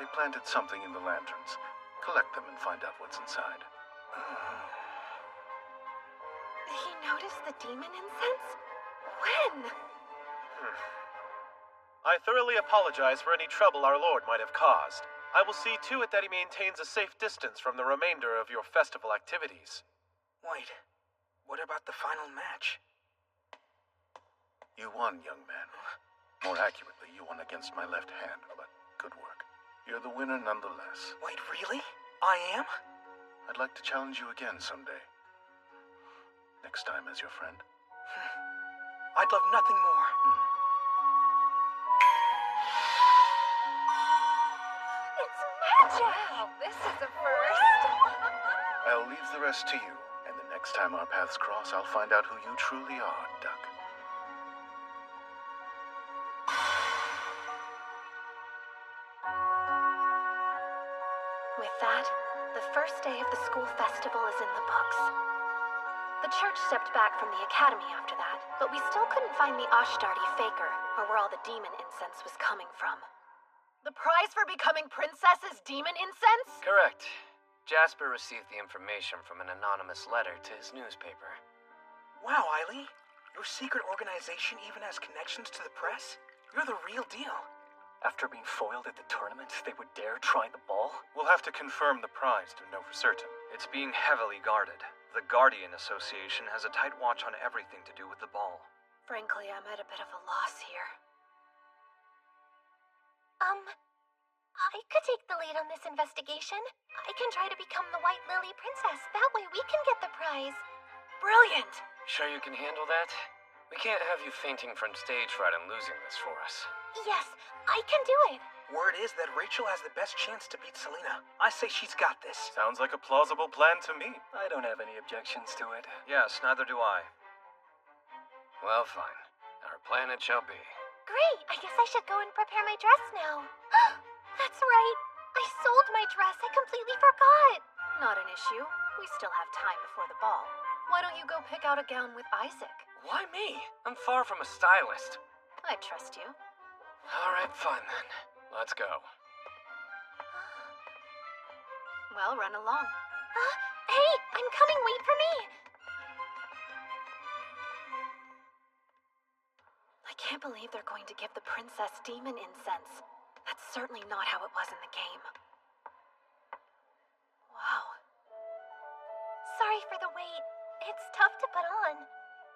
They planted something in the lanterns. Collect them and find out what's inside. He noticed the demon incense? When? I thoroughly apologize for any trouble our lord might have caused. I will see to it that he maintains a safe distance from the remainder of your festival activities. Wait, what about the final match? You won, young man. More accurately, you won against my left hand, but good work. You're the winner nonetheless. Wait, really? I am? I'd like to challenge you again someday. Next time as your friend. I'd love nothing more. It's magic! Wow, this is a first. I'll leave the rest to you, and the next time our paths cross, I'll find out who you truly are, Duck. With that, the first day of the school festival is in the books. The church stepped back from the academy after that, but we still couldn't find the Ashtardi faker, or where all the demon incense was coming from. The prize for becoming princess is demon incense? Correct. Jasper received the information from an anonymous letter to his newspaper. Wow, Eileen. Your secret organization even has connections to the press? You're the real deal. After being foiled at the tournament, they would dare try the ball? We'll have to confirm the prize to know for certain. It's being heavily guarded. The Guardian Association has a tight watch on everything to do with the ball. Frankly, I'm at a bit of a loss here. I could take the lead on this investigation. I can try to become the White Lily Princess. That way we can get the prize. Brilliant! Sure you can handle that? We can't have you fainting from stage fright and losing this for us. Yes, I can do it. Word is that Rachel has the best chance to beat Selena. I say she's got this. Sounds like a plausible plan to me. I don't have any objections to it. Yes, neither do I. Well, fine. Our plan it shall be. Great, I guess I should go and prepare my dress now. That's right. I sold my dress. I completely forgot. Not an issue. We still have time before the ball. Why don't you go pick out a gown with Isaac? Why me? I'm far from a stylist. I trust you. All right, fine then. Let's go. Well, run along. Hey, I'm coming. Wait for me. I can't believe they're going to give the princess demon incense. That's certainly not how it was in the game. Wow. Sorry for the wait. It's tough to put on.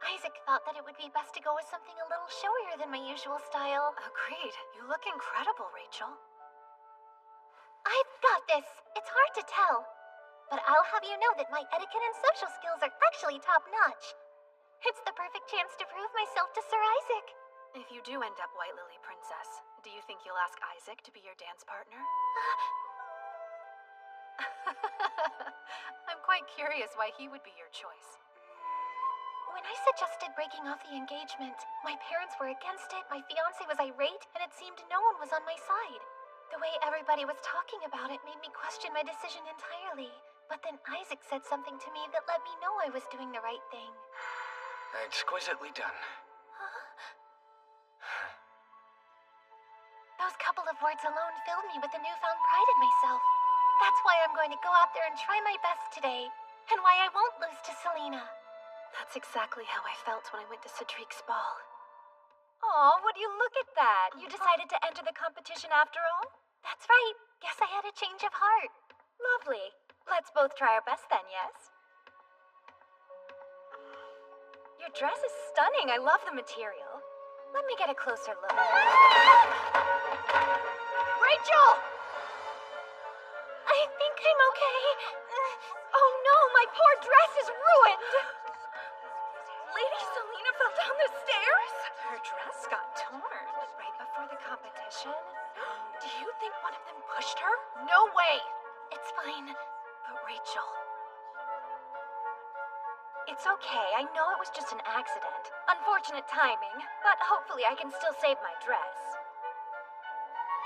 Isaac thought that it would be best to go with something a little showier than my usual style. Agreed. You look incredible, Rachel. I've got this. It's hard to tell. But I'll have you know that my etiquette and social skills are actually top-notch. It's the perfect chance to prove myself to Sir Isaac. If you do end up White Lily Princess, do you think you'll ask Isaac to be your dance partner? I'm quite curious why he would be your choice. When I suggested breaking off the engagement, my parents were against it, my fiancé was irate, and it seemed no one was on my side. The way everybody was talking about it made me question my decision entirely. But then Isaac said something to me that let me know I was doing the right thing. Exquisitely done. Those couple of words alone filled me with a newfound pride in myself. That's why I'm going to go out there and try my best today, and why I won't lose to Selena. That's exactly how I felt when I went to Cedric's ball. Aw, would you look at that? You decided to enter the competition after all? That's right. Guess I had a change of heart. Lovely. Let's both try our best then, yes? Your dress is stunning. I love the material. Let me get a closer look. Rachel! I think I'm okay. Oh no, my poor dress is ruined! Lady Selena fell down the stairs? Her dress got torn right before the competition. Do you think one of them pushed her? No way! It's fine. But Rachel... It's okay. I know it was just an accident. Unfortunate timing, but hopefully I can still save my dress.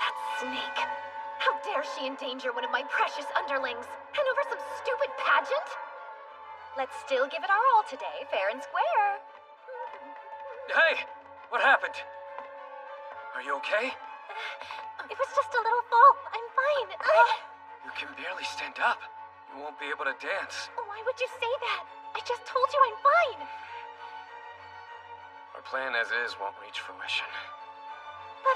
That snake. How dare she endanger one of my precious underlings? And over some stupid pageant? Let's still give it our all today, fair and square. Hey! What happened? Are you okay? It was just a little fall. I'm fine. You can barely stand up. You won't be able to dance. Why would you say that? I just told you I'm fine. Our plan as is won't reach fruition. But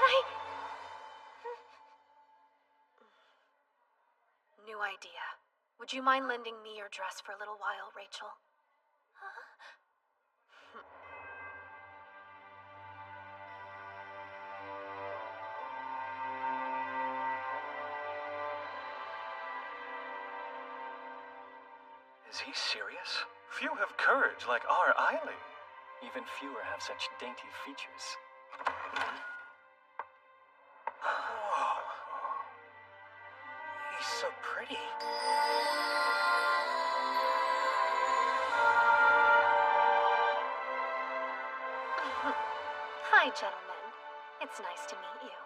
New idea. Would you mind lending me your dress for a little while, Rachel? Is he serious? Few have courage like our Eileen. Even fewer have such dainty features. He's so pretty. Hi, gentlemen. It's nice to meet you.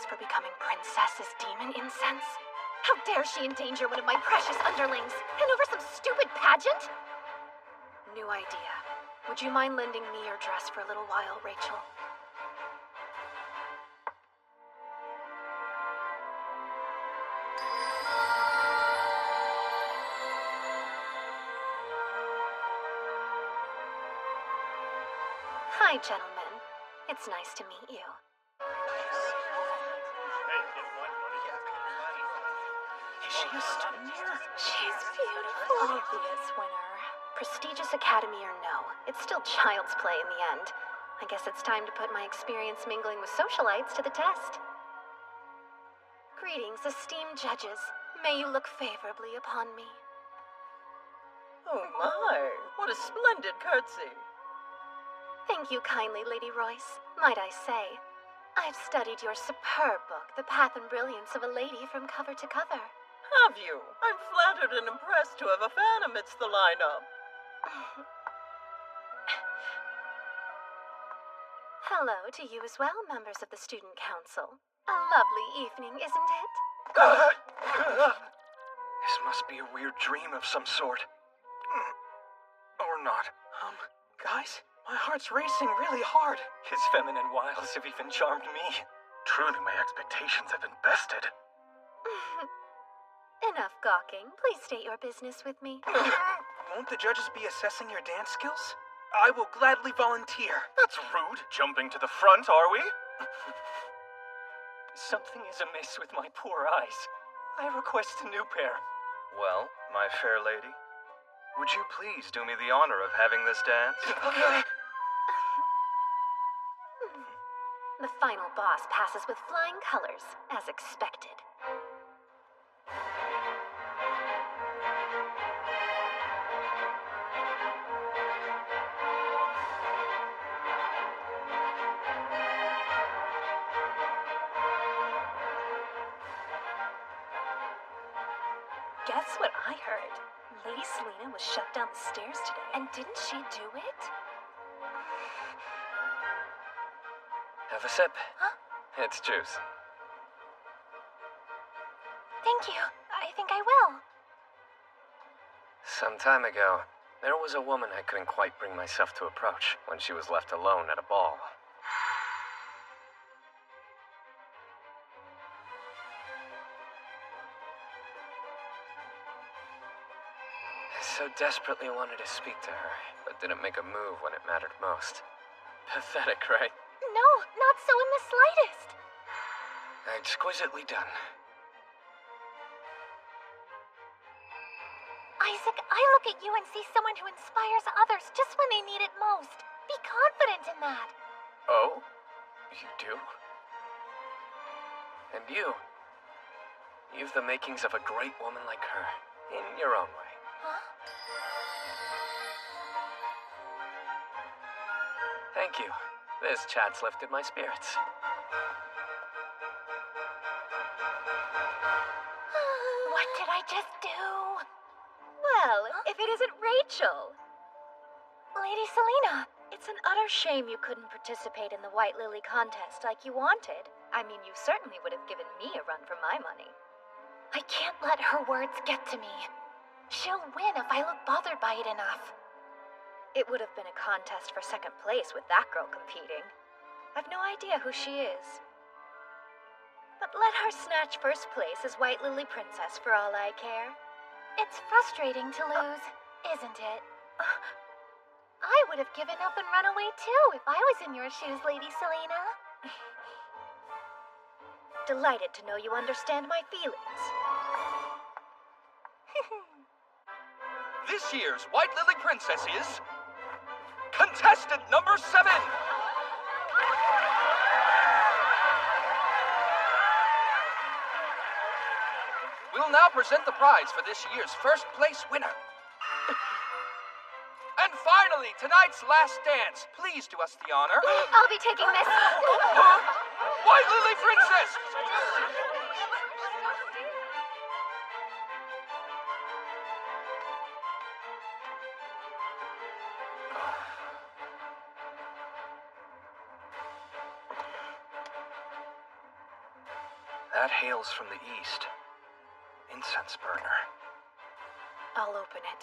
For becoming princess is demon incense? How dare she endanger one of my precious underlings, and over some stupid pageant? New idea. Would you mind lending me your dress for a little while, Rachel? Hi, gentlemen. It's nice to meet you. Is she a student here? She's beautiful. Obvious winner. Prestigious academy or no, it's still child's play in the end. I guess it's time to put my experience mingling with socialites to the test. Greetings, esteemed judges. May you look favorably upon me. Oh my, what a splendid curtsy. Thank you kindly, Lady Royce. Might I say, I've studied your superb book, The Path and Brilliance of a Lady from cover to cover. Have you? I'm flattered and impressed to have a fan amidst the lineup. Hello to you as well, members of the Student Council. A lovely evening, isn't it? This must be a weird dream of some sort. Or not. Guys, my heart's racing really hard. His feminine wiles have even charmed me. Truly, my expectations have been bested. Enough gawking. Please state your business with me. Won't the judges be assessing your dance skills? I will gladly volunteer. That's rude, jumping to the front, are we? Something is amiss with my poor eyes. I request a new pair. Well, my fair lady, would you please do me the honor of having this dance? The final boss passes with flying colors, as expected. Guess what I heard? Lady Selena was shut down the stairs today. And didn't she do it? Have a sip. Huh? It's juice. Thank you. I think I will. Some time ago, there was a woman I couldn't quite bring myself to approach when she was left alone at a ball. I so desperately wanted to speak to her, but didn't make a move when it mattered most. Pathetic, right? No, not so in the slightest. Exquisitely done. Isaac, I look at you and see someone who inspires others just when they need it most. Be confident in that. Oh? You do? And you? You've the makings of a great woman like her, in your own way. Huh? Thank you. This chat's lifted my spirits. What did I just do? Well, if it isn't Rachel. Lady Selena. It's an utter shame you couldn't participate in the White Lily contest like you wanted. I mean, you certainly would have given me a run for my money. I can't let her words get to me. She'll win if I look bothered by it enough. It would have been a contest for second place with that girl competing. I've no idea who she is. But let her snatch first place as White Lily Princess for all I care. It's frustrating to lose, isn't it? I would have given up and run away too if I was in your shoes, Lady Selena. Delighted to know you understand my feelings. This year's White Lily Princess is... contestant number 7! We'll now present the prize for this year's first place winner. And finally, tonight's last dance. Please do us the honor. I'll be taking this. White Lily Princess! That hails from the east. Incense burner. I'll open it.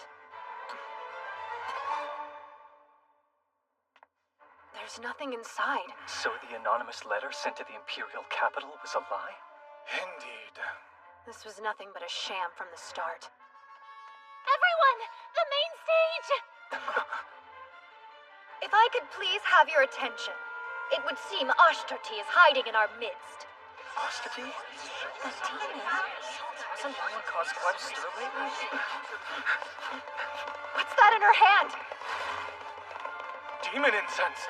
There's nothing inside. So the anonymous letter sent to the Imperial capital was a lie? Indeed. This was nothing but a sham from the start. Everyone! The main stage! If I could please have your attention, it would seem Ashtarti is hiding in our midst. Ashtarti? The demon? Hasn't that one caused quite a stir lately? What's that in her hand? Demon incense.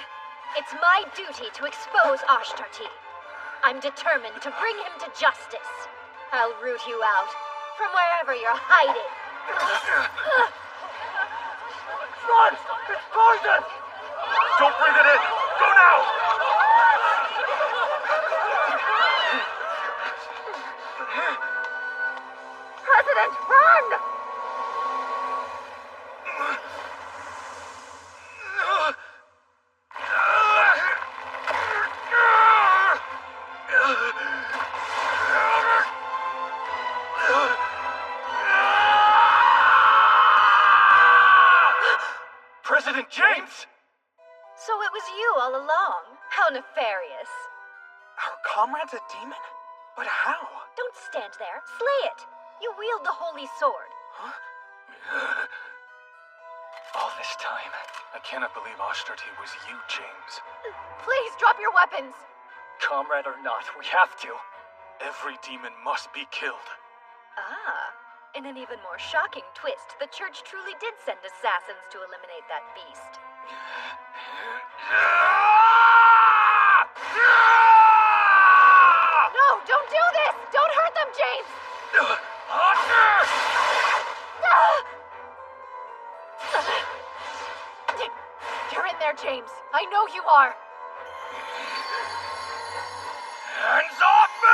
It's my duty to expose Ashtarti. I'm determined to bring him to justice. I'll root you out from wherever you're hiding. Run! It's poison! Don't breathe it in! Go now! President, run! President James! So it was you all along. How nefarious. Our comrade's a demon? But how? Don't stand there. Slay it. You wield the holy sword. Huh? All this time. I cannot believe Ashtarti was you, James. Please drop your weapons! Comrade or not, we have to. Every demon must be killed. Ah, in an even more shocking twist, the church truly did send assassins to eliminate that beast. No, don't do this! Don't hurt them, James! You're in there, James. I know you are. Hands off me!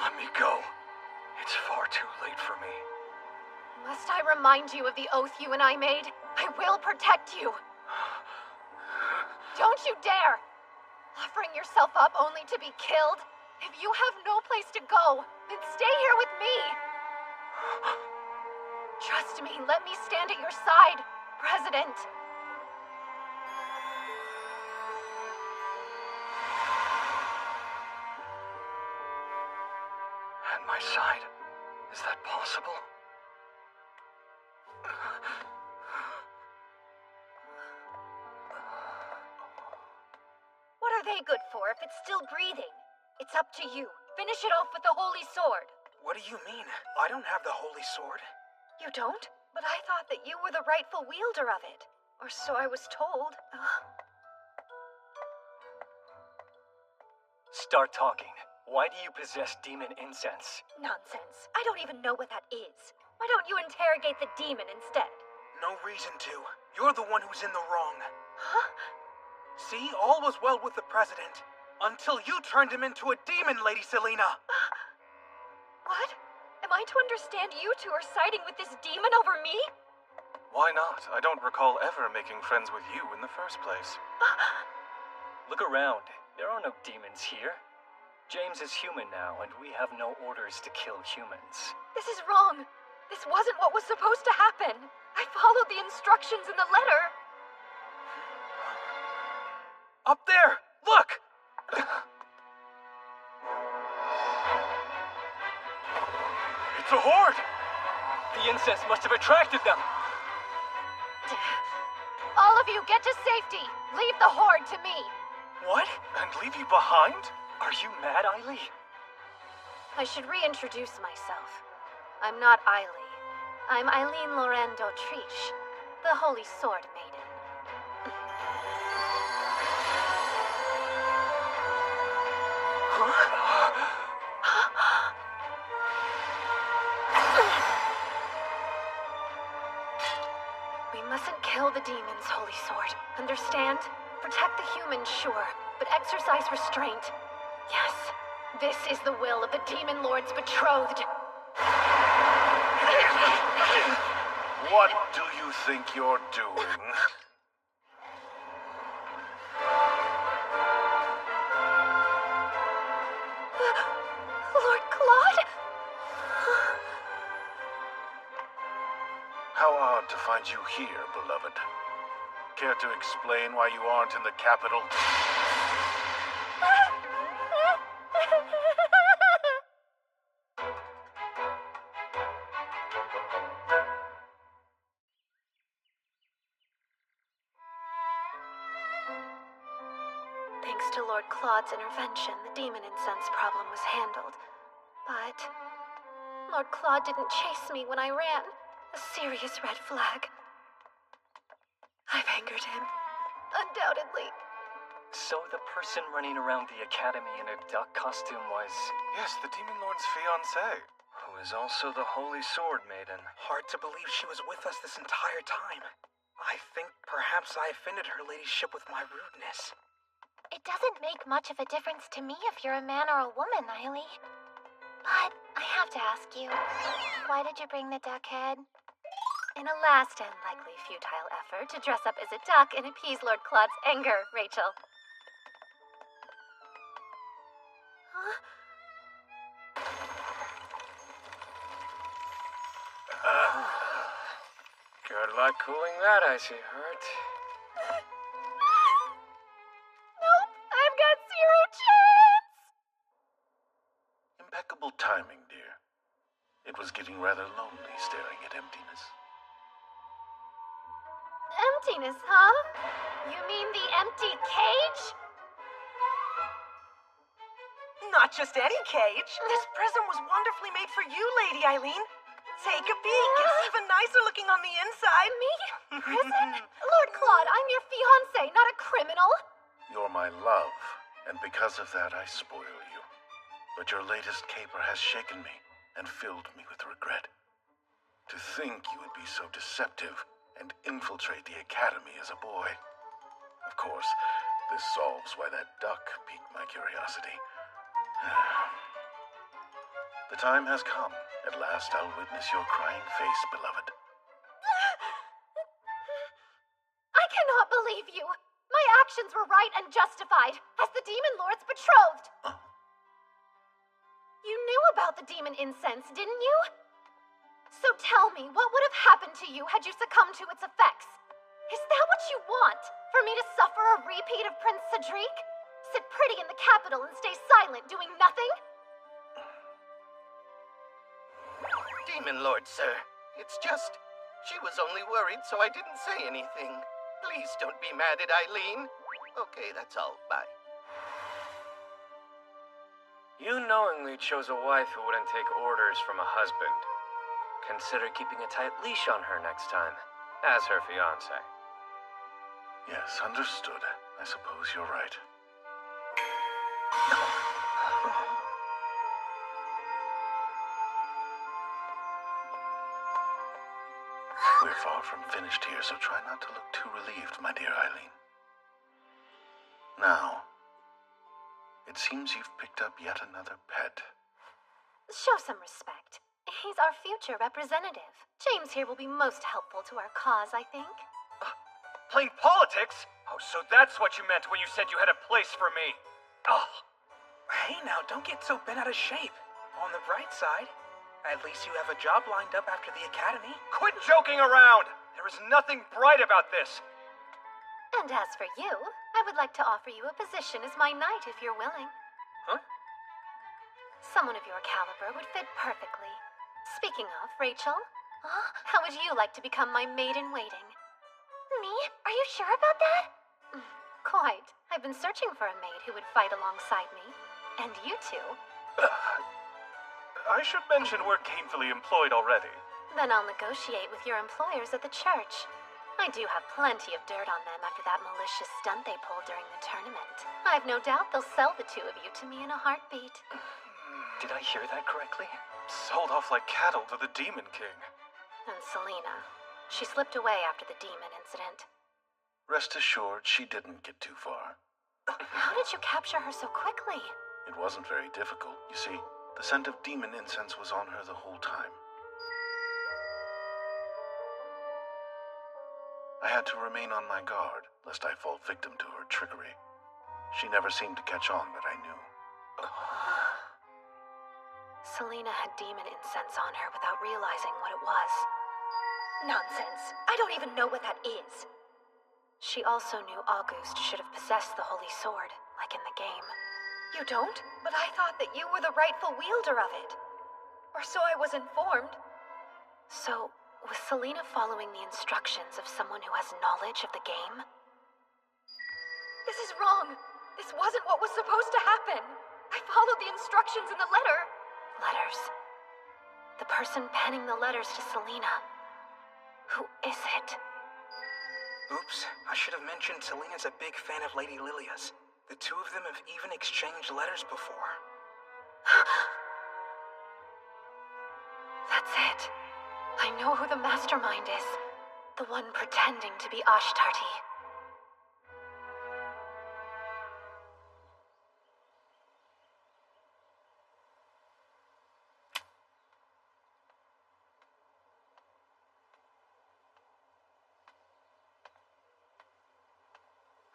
Let me go. It's far too late for me. Must I remind you of the oath you and I made? I will protect you. Don't you dare! Offering yourself up only to be killed? If you have no place to go, then stay here with me. Trust me, let me stand at your side, President. At my side? Is that possible? What are they good for if it's still breathing? It's up to you. Finish it off with the Holy Sword. What do you mean? I don't have the Holy Sword. You don't? But I thought that you were the rightful wielder of it. Or so I was told. Start talking. Why do you possess demon incense? Nonsense. I don't even know what that is. Why don't you interrogate the demon instead? No reason to. You're the one who's in the wrong. Huh? See, all was well with the president. Until you turned him into a demon, Lady Selena. What? Am I to understand you two are siding with this demon over me? Why not? I don't recall ever making friends with you in the first place. Look around. There are no demons here. James is human now, and we have no orders to kill humans. This is wrong. This wasn't what was supposed to happen. I followed the instructions in the letter. Up there! Look! It's a horde! The incense must have attracted them. All of you, get to safety. Leave the horde to me. What? And leave you behind? Are you mad, Eiley? I should reintroduce myself. I'm not Eiley. I'm Eileen Loren d'Autriche, the Holy Sword Maiden. We mustn't kill the demons, Holy Sword. Understand? Protect the humans, sure, but exercise restraint. Yes, this is the will of the Demon Lord's betrothed. What do you think you're doing? Lord Claude? How odd to find you here, beloved. Care to explain why you aren't in the capital? Thanks to Lord Claude's intervention, the demon incense problem was handled. But Lord Claude didn't chase me when I ran. A serious red flag. I've angered him. Undoubtedly. So the person running around the academy in a duck costume was... Yes, the Demon Lord's fiancée. Who is also the Holy Sword Maiden. Hard to believe she was with us this entire time. I think perhaps I offended her ladyship with my rudeness. It doesn't make much of a difference to me if you're a man or a woman, Eiley. But I have to ask you, why did you bring the duck head? In a last and likely futile effort to dress up as a duck and appease Lord Claude's anger, Rachel. Huh? Good luck cooling that icy heart. Nope, I've got zero chance! Impeccable timing, dear. It was getting rather lonely staring at emptiness. Emptiness, huh? You mean the empty cage? Not just any cage. This present was wonderfully made for you, Lady Eileen. Take a peek. It's even nicer looking on the inside. Me? Prison? Lord Claude, I'm your fiancé, not a criminal. You're my love, and because of that, I spoil you. But your latest caper has shaken me and filled me with regret. To think you would be so deceptive and infiltrate the academy as a boy. Of course, this solves why that duck piqued my curiosity. The time has come. At last I'll witness your crying face, beloved. I cannot believe you. My actions were right and justified, as the Demon Lord's betrothed. You knew about the demon incense, didn't you? So tell me, what would have happened to you had you succumbed to its effects? Is that what you want? For me to suffer a repeat of Prince Cedric? Sit pretty in the capital and stay silent, doing nothing? Demon Lord, sir. It's just, she was only worried, so I didn't say anything. Please don't be mad at Eileen. Okay, that's all. Bye. You knowingly chose a wife who wouldn't take orders from a husband. Consider keeping a tight leash on her next time, as her fiancé. Yes, understood. I suppose you're right. We're far from finished here, so try not to look too relieved, my dear Eileen. Now, it seems you've picked up yet another pet. Show some respect. He's our future representative. James here will be most helpful to our cause, I think. Playing politics? Oh, so that's what you meant when you said you had a place for me. Oh. Hey now, don't get so bent out of shape. On the bright side, at least you have a job lined up after the academy. Quit joking around! There is nothing bright about this. And as for you, I would like to offer you a position as my knight if you're willing. Huh? Someone of your caliber would fit perfectly. Speaking of, Rachel, how would you like to become my maid-in-waiting? Me? Are you sure about that? Quite. I've been searching for a maid who would fight alongside me. And you two. I should mention we're gainfully employed already. Then I'll negotiate with your employers at the church. I do have plenty of dirt on them after that malicious stunt they pulled during the tournament. I've no doubt they'll sell the two of you to me in a heartbeat. Did I hear that correctly? Sold off like cattle to the Demon King. And Selena. She slipped away after the demon incident. Rest assured, she didn't get too far. How did you capture her so quickly? It wasn't very difficult. You see, the scent of demon incense was on her the whole time. I had to remain on my guard, lest I fall victim to her trickery. She never seemed to catch on that I knew. Selena had demon incense on her without realizing what it was. Nonsense. I don't even know what that is. She also knew August should have possessed the Holy Sword, like in the game. You don't? But I thought that you were the rightful wielder of it. Or so I was informed. So, was Selena following the instructions of someone who has knowledge of the game? This is wrong. This wasn't what was supposed to happen. I followed the instructions in the letter. Letters. The person penning the letters to Selena. Who is it? Oops, I should have mentioned Selena's a big fan of Lady Lilia's. The two of them have even exchanged letters before. That's it. I know who the mastermind is. The one pretending to be Ashtarti.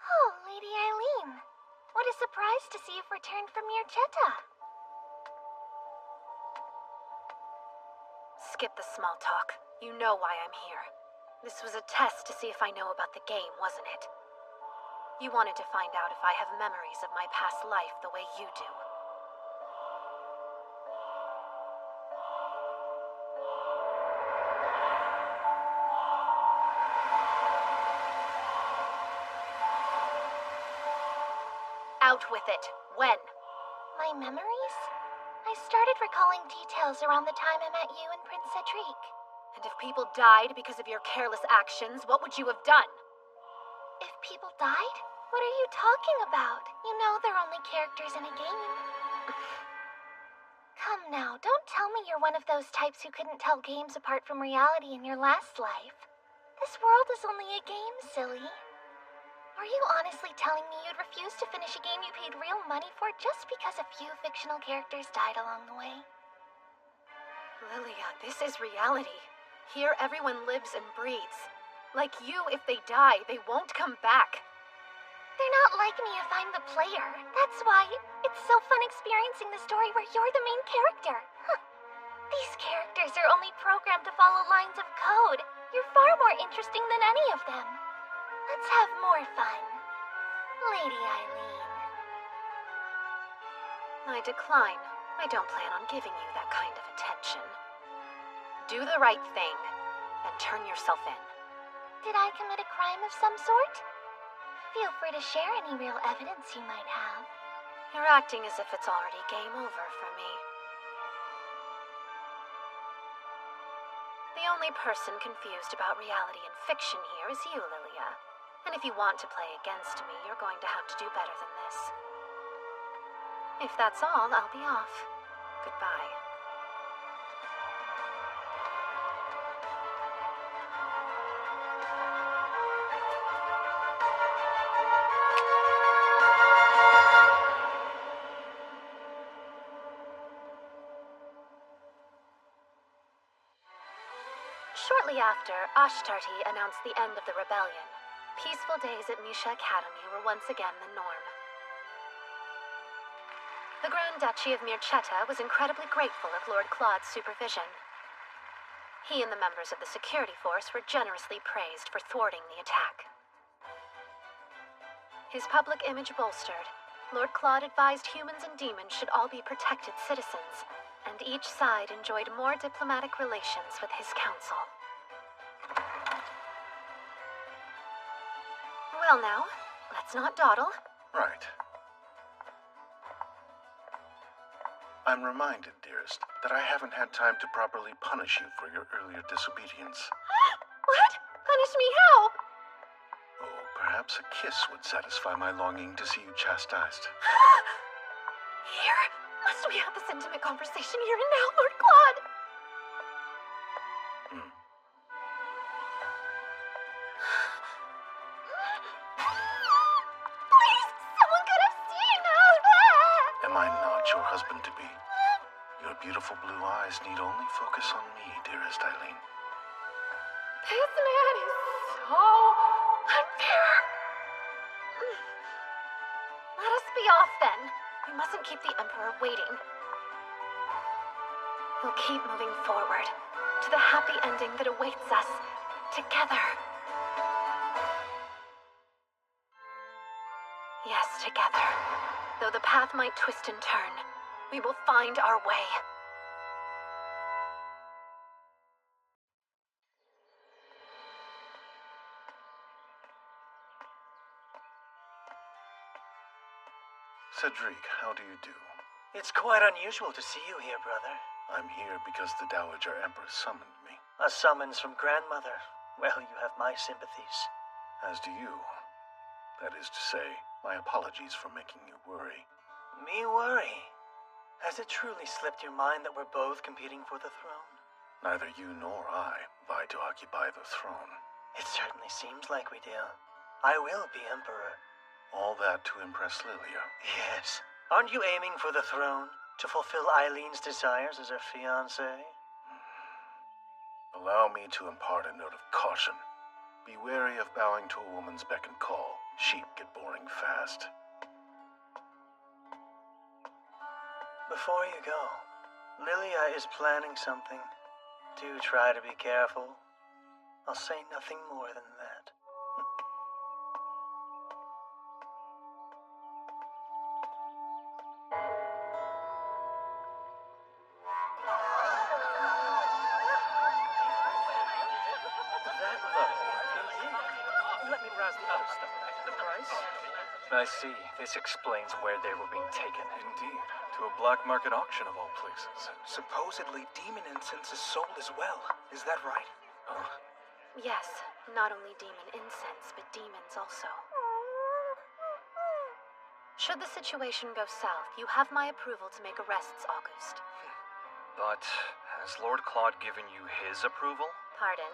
Oh, Lady Eileen. What a surprise to see you've returned from your cheta. Skip the small talk. You know why I'm here. This was a test to see if I know about the game, wasn't it? You wanted to find out if I have memories of my past life the way you do. Out with it. When? My memories? I started recalling details around the time I met you and Prince Cedric. And if people died because of your careless actions, what would you have done? If people died? What are you talking about? You know they're only characters in a game. Come now, don't tell me you're one of those types who couldn't tell games apart from reality in your last life. This world is only a game, silly. Are you honestly telling me you'd refuse to finish a game you paid real money for just because a few fictional characters died along the way? Lilia, this is reality. Here everyone lives and breathes. Like you, if they die, they won't come back. They're not like me if I'm the player. That's why it's so fun experiencing the story where you're the main character. Huh. These characters are only programmed to follow lines of code. You're far more interesting than any of them. Let's have more fun. Lady Eileen. I decline. I don't plan on giving you that kind of attention. Do the right thing, and turn yourself in. Did I commit a crime of some sort? Feel free to share any real evidence you might have. You're acting as if it's already game over for me. The only person confused about reality and fiction here is you, Lilia. And if you want to play against me, you're going to have to do better than this. If that's all, I'll be off. Goodbye. Shortly after, Ashtarti announced the end of the rebellion. Peaceful days at Misha Academy were once again the norm. The Grand Duchy of Mirchetta was incredibly grateful of Lord Claude's supervision. He and the members of the security force were generously praised for thwarting the attack. His public image bolstered, Lord Claude advised humans and demons should all be protected citizens, and each side enjoyed more diplomatic relations with his council. Well now, let's not dawdle. Right. I'm reminded, dearest, that I haven't had time to properly punish you for your earlier disobedience. What? Punish me how? Oh, perhaps a kiss would satisfy my longing to see you chastised. Here? Must we have this intimate conversation here and now, Lord Claude? Please, someone could have seen us! Am I not your husband-to-be? Your beautiful blue eyes need only focus on me, dearest Eileen. This man is so unfair. Let us be off then. We mustn't keep the Emperor waiting. We'll keep moving forward to the happy ending that awaits us together. Yes, together. Though the path might twist and turn, we will find our way. Cedric, how do you do? It's quite unusual to see you here, brother. I'm here because the Dowager Empress summoned me. A summons from grandmother. Well, you have my sympathies. As do you. That is to say, my apologies for making you worry. Me worry? Has it truly slipped your mind that we're both competing for the throne? Neither you nor I vie to occupy the throne. It certainly seems like we do. I will be emperor. All that to impress Lilia. Yes. Aren't you aiming for the throne? To fulfill Eileen's desires as her fiancé? Allow me to impart a note of caution. Be wary of bowing to a woman's beck and call. Sheep get boring fast. Before you go, Lilia is planning something. Do try to be careful. I'll say nothing more than that. That low, indeed. Let me browse the other stuff. The price? I see. This explains where they were being taken. Indeed. To a black market auction of all places. Supposedly, demon incense is sold as well. Is that right? Yes, not only demon incense, but demons also. Should the situation go south, you have my approval to make arrests, August. But has Lord Claude given you his approval? Pardon?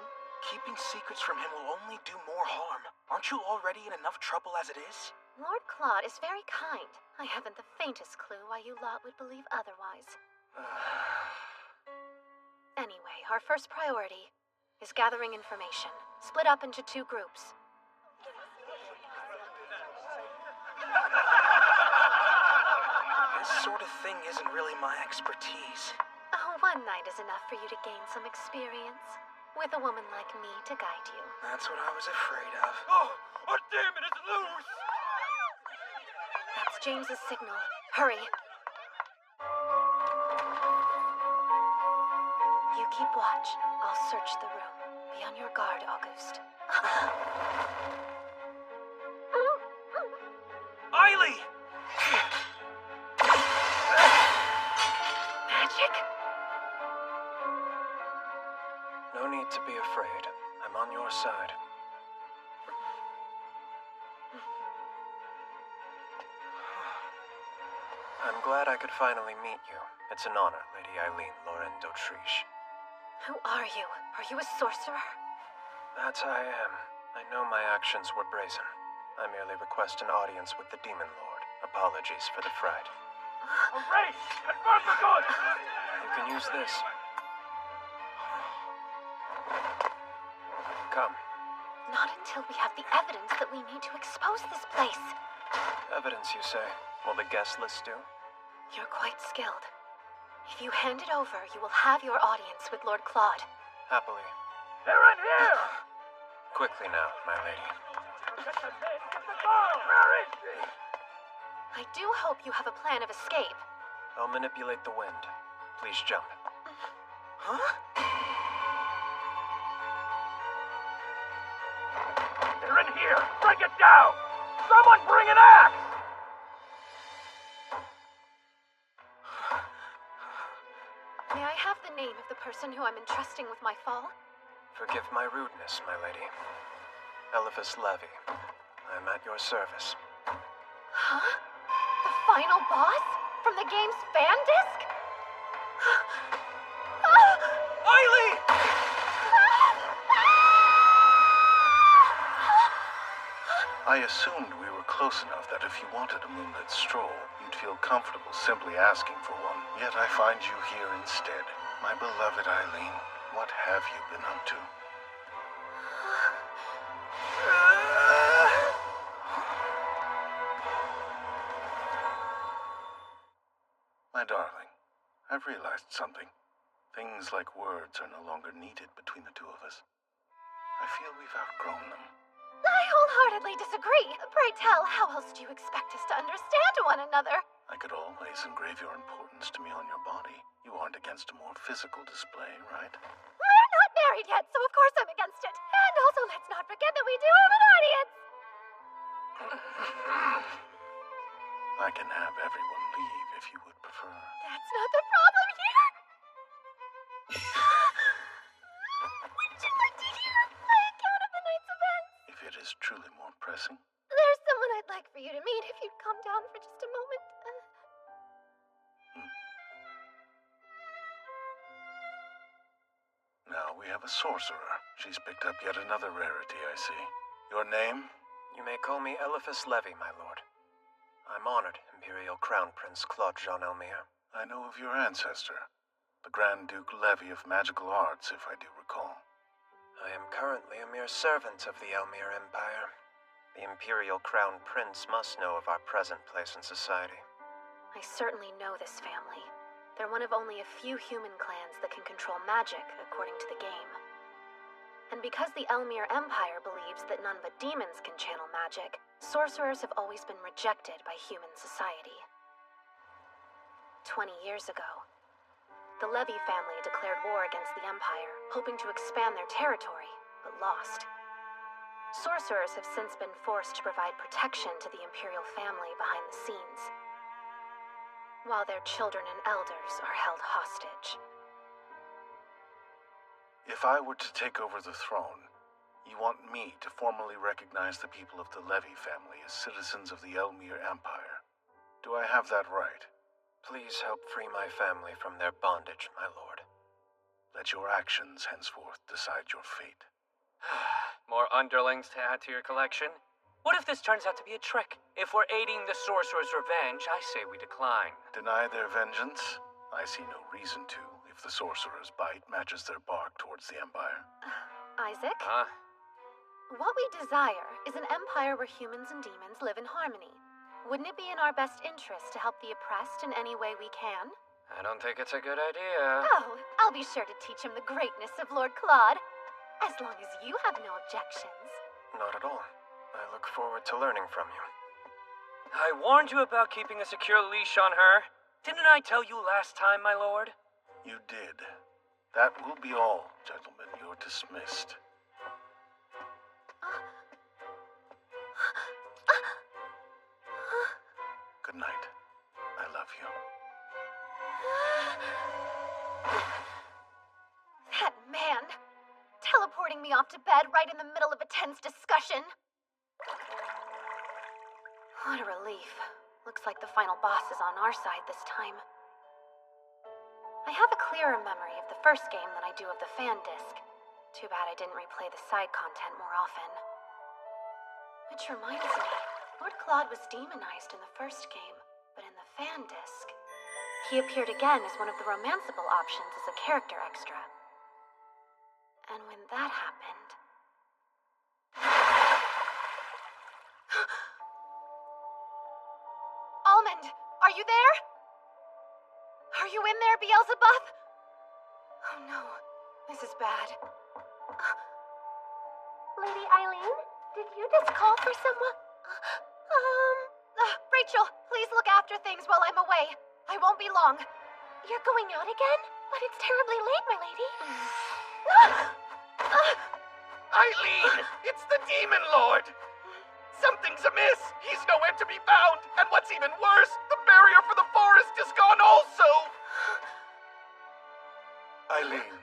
Keeping secrets from him will only do more harm. Aren't you already in enough trouble as it is? Lord Claude is very kind. I haven't the faintest clue why you lot would believe otherwise. Anyway, our first priority is gathering information. Split up into 2 groups. This sort of thing isn't really my expertise. Oh, one night is enough for you to gain some experience. With a woman like me to guide you. That's what I was afraid of. Oh, damn it, it's loose! That's James's signal. Hurry. You keep watch. I'll search the room. Be on your guard, August. Eiley! Magic? No need to be afraid. I'm on your side. I'm glad I could finally meet you. It's an honor, Lady Eileen Loren d'Autriche. Who are you? Are you a sorcerer? That I am. I know my actions were brazen. I merely request an audience with the Demon Lord. Apologies for the fright. Hooray! Confirm the goods! You can use this. Come. Not until we have the evidence that we need to expose this place. Evidence, you say? Will the guest list do? You're quite skilled. If you hand it over, you will have your audience with Lord Claude. Happily. They're in here! Quickly now, my lady. Get the girl! Where is she? I do hope you have a plan of escape. I'll manipulate the wind. Please jump. Huh? They're in here! Break it down! Someone bring an axe! May I have the name of the person who I'm entrusting with my fall? Forgive my rudeness, my lady. Eliphas Levy. I'm at your service. Huh? The final boss? From the game's fan disc? Eiley! I assumed we were close enough that if you wanted a moonlit stroll, you'd feel comfortable simply asking for one. Yet I find you here instead. My beloved Eileen, what have you been up to? My darling, I've realized something. Things like words are no longer needed between the two of us. I feel we've outgrown them. I wholeheartedly disagree. Pray tell, how else do you expect us to understand one another? I could always engrave your importance to me on your body. You aren't against a more physical display, right? We're not married yet, so of course I'm against it. And also, let's not forget that we do have an audience. I can have everyone leave if you would prefer. That's not the problem here. Would you like to hear my account of the night's events? If it is truly more pressing. There's someone I'd like for you to meet if you'd calm down for just a moment. Now we have a sorcerer. She's picked up yet another rarity, I see. Your name? You may call me Eliphas Levy, my lord. I'm honored, Imperial Crown Prince Claude Jean Elmire. I know of your ancestor, the Grand Duke Levy of Magical Arts, if I do recall. I am currently a mere servant of the Elmire Empire. The Imperial Crown Prince must know of our present place in society. I certainly know this family. They're one of only a few human clans that can control magic, according to the game. And because the Elmir Empire believes that none but demons can channel magic, sorcerers have always been rejected by human society. 20 years ago, the Levy family declared war against the Empire, hoping to expand their territory, but lost. Sorcerers have since been forced to provide protection to the Imperial family behind the scenes, while their children and elders are held hostage. If I were to take over the throne, you want me to formally recognize the people of the Levy family as citizens of the Elmir Empire. Do I have that right? Please help free my family from their bondage, my lord. Let your actions henceforth decide your fate. More underlings to add to your collection? What if this turns out to be a trick? If we're aiding the sorcerer's revenge, I say we decline. Deny their vengeance? I see no reason to, if the sorcerer's bite matches their bark towards the Empire. Isaac? Huh? What we desire is an empire where humans and demons live in harmony. Wouldn't it be in our best interest to help the oppressed in any way we can? I don't think it's a good idea. Oh, I'll be sure to teach him the greatness of Lord Claude. As long as you have no objections. Not at all. I look forward to learning from you. I warned you about keeping a secure leash on her. Didn't I tell you last time, my lord? You did. That will be all, gentlemen. You're dismissed. Good night. I love you. That man! Teleporting me off to bed right in the middle of a tense discussion. What a relief. Looks like the final boss is on our side this time. I have a clearer memory of the first game than I do of the fan disc. Too bad I didn't replay the side content more often. Which reminds me, Lord Claude was demonized in the first game, but in the fan disc, he appeared again as one of the romanceable options as a character extra. And when that happened... Almond, are you there? Are you in there, Beelzebub? Oh no, this is bad. Lady Eileen, did you just call for someone? Rachel, please look after things while I'm away. I won't be long. You're going out again? But it's terribly late, my lady. Eileen, it's the Demon Lord. Something's amiss. He's nowhere to be found. And what's even worse, the barrier for the forest is gone also. Eileen,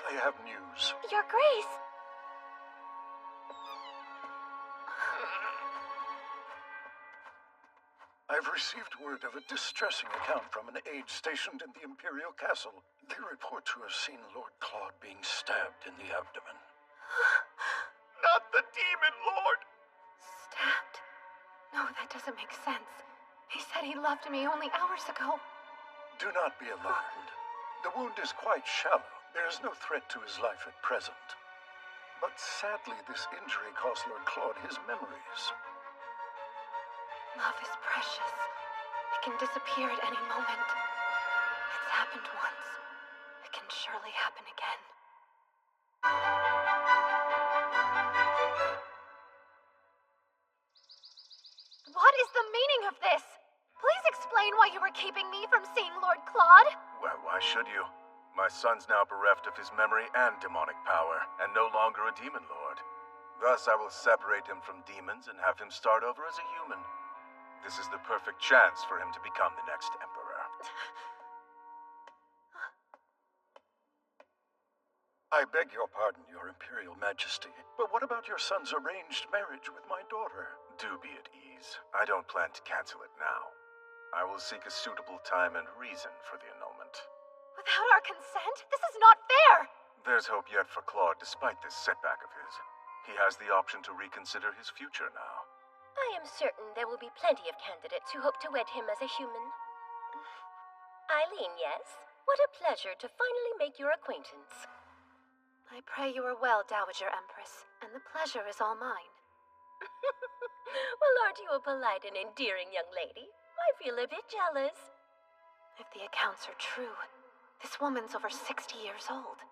I have news. Your Grace. I've received word of a distressing account from an aide stationed in the Imperial Castle. They report to have seen Lord Claude being stabbed in the abdomen. Not the Demon Lord. Stabbed? No, that doesn't make sense. He said he loved me only hours ago. Do not be alarmed. The wound is quite shallow. There is no threat to his life at present. But sadly, this injury cost Lord Claude his memories. Love is precious. It can disappear at any moment. It's happened once. It can surely happen again. What is the meaning of this? Please explain why you were keeping me from seeing Lord Claude. Well, why should you? My son's now bereft of his memory and demonic power, and no longer a demon lord. Thus, I will separate him from demons and have him start over as a human. This is the perfect chance for him to become the next emperor. I beg your pardon, Your Imperial Majesty, but what about your son's arranged marriage with my daughter? Do be at ease. I don't plan to cancel it now. I will seek a suitable time and reason for the annulment. Without our consent? This is not fair! There's hope yet for Claude despite this setback of his. He has the option to reconsider his future now. I am certain there will be plenty of candidates who hope to wed him as a human. Eileen, yes? What a pleasure to finally make your acquaintance. I pray you are well, Dowager Empress, and the pleasure is all mine. Well, aren't you a polite and endearing young lady? I feel a bit jealous. If the accounts are true, this woman's over 60 years old.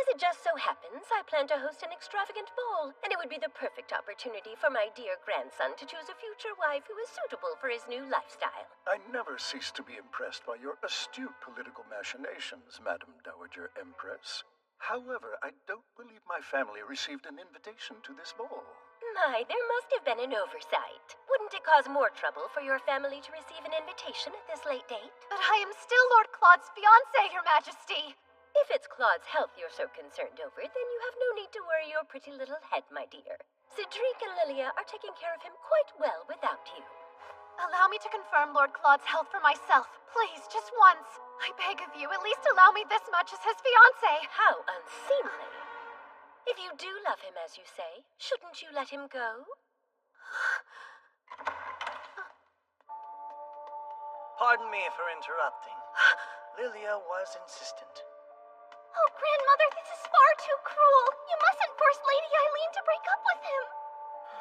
As it just so happens, I plan to host an extravagant ball, and it would be the perfect opportunity for my dear grandson to choose a future wife who is suitable for his new lifestyle. I never cease to be impressed by your astute political machinations, Madam Dowager Empress. However, I don't believe my family received an invitation to this ball. My, there must have been an oversight. Wouldn't it cause more trouble for your family to receive an invitation at this late date? But I am still Lord Claude's fiancée, Your Majesty. If it's Claude's health you're so concerned over, then you have no need to worry your pretty little head, my dear. Cedric and Lilia are taking care of him quite well without you. Allow me to confirm Lord Claude's health for myself. Please, just once. I beg of you, at least allow me this much as his fiancée. How unseemly. If you do love him, as you say, shouldn't you let him go? Pardon me for interrupting. Lilia was insistent. Oh, Grandmother, this is far too cruel. You mustn't force Lady Eileen to break up with him.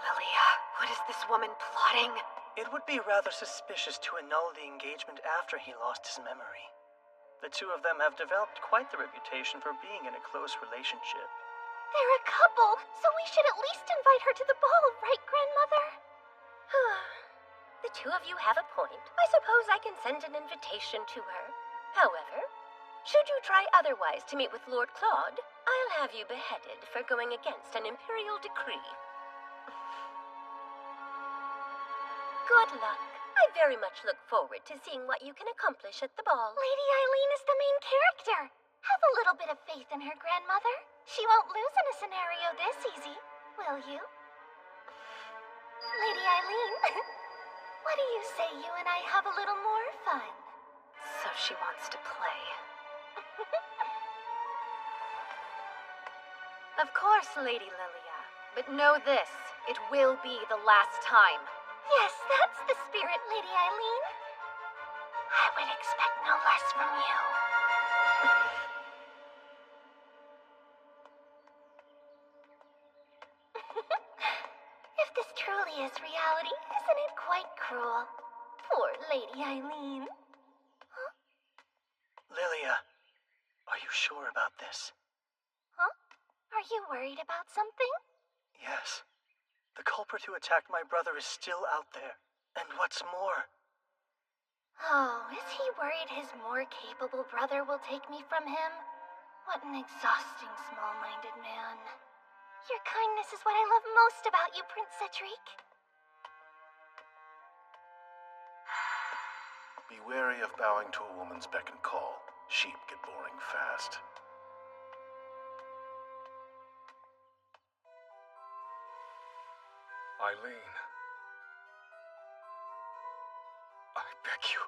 Lilia, what is this woman plotting? It would be rather suspicious to annul the engagement after he lost his memory. The two of them have developed quite the reputation for being in a close relationship. They're a couple, so we should at least invite her to the ball, right, Grandmother? The two of you have a point. I suppose I can send an invitation to her. However, should you try otherwise to meet with Lord Claude, I'll have you beheaded for going against an imperial decree. Good luck. I very much look forward to seeing what you can accomplish at the ball. Lady Eileen is the main character. Have a little bit of faith in her, Grandmother. She won't lose in a scenario this easy, will you? Lady Eileen, what do you say you and I have a little more fun? So she wants to play. Of course, Lady Lilia. But know this, it will be the last time. Yes, that's the spirit, Lady Eileen. I would expect no less from you. If this truly is reality, isn't it quite cruel? Poor Lady Eileen. Huh? Lilia, are you sure about this? Huh? Are you worried about something? Yes. The culprit who attacked my brother is still out there. And what's more... Oh, is he worried his more capable brother will take me from him? What an exhausting, small-minded man. Your kindness is what I love most about you, Prince Cedric. Be wary of bowing to a woman's beck and call. Sheep get boring fast. Eileen. I beg you.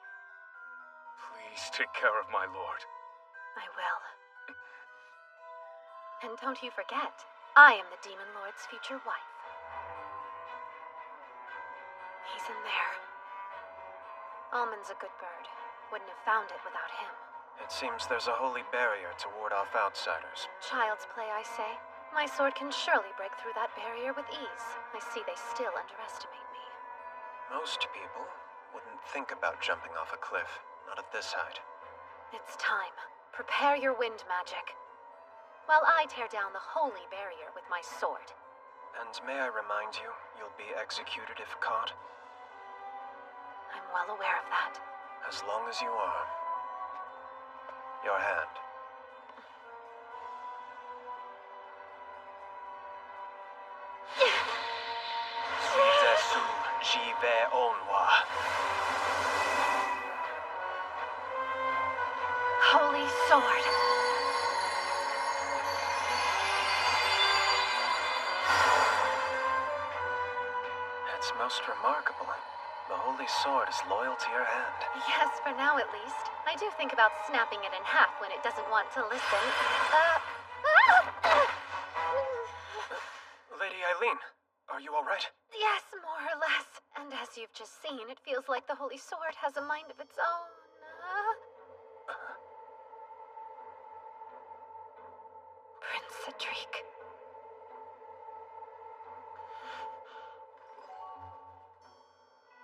Please take care of my lord. I will. And don't you forget, I am the Demon Lord's future wife. He's in there. Almond's a good bird. Wouldn't have found it without him. It seems there's a holy barrier to ward off outsiders. Child's play, I say. My sword can surely break through that barrier with ease. I see they still underestimate me. Most people wouldn't think about jumping off a cliff, not at this height. It's time. Prepare your wind magic. While I tear down the holy barrier with my sword. And may I remind you, you'll be executed if caught? I'm well aware of that. As long as you are. Your hand. J'y vais en moi. Holy sword. It's most remarkable. The holy sword is loyal to your hand. Yes, for now at least. I do think about snapping it in half when it doesn't want to listen. Lady Eileen, are you all right? Yes, more or less. And as you've just seen, it feels like the holy sword has a mind of its own. Prince Cedric.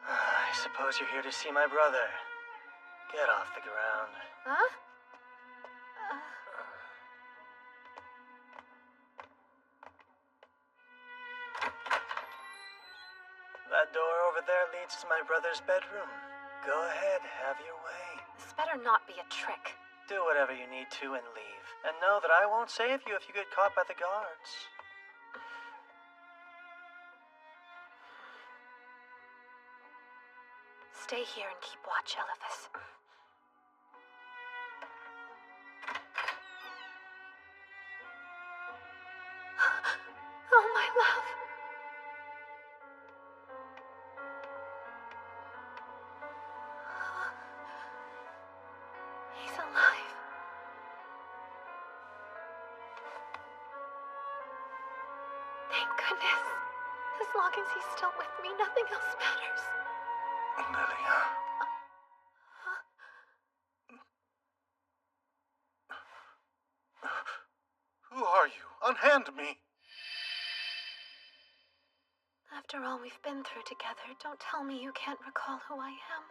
I suppose you're here to see my brother. Get off the ground. Huh? That door over there leads to my brother's bedroom. Go ahead, have your way. This better not be a trick. Do whatever you need to and leave. And know that I won't save you if you get caught by the guards. Stay here and keep watch, Eliphas. Oh, my love. He's alive. Thank goodness. As long as he's still with me, nothing else matters. Lilia. Who are you? Unhand me. After all we've been through together, don't tell me you can't recall who I am.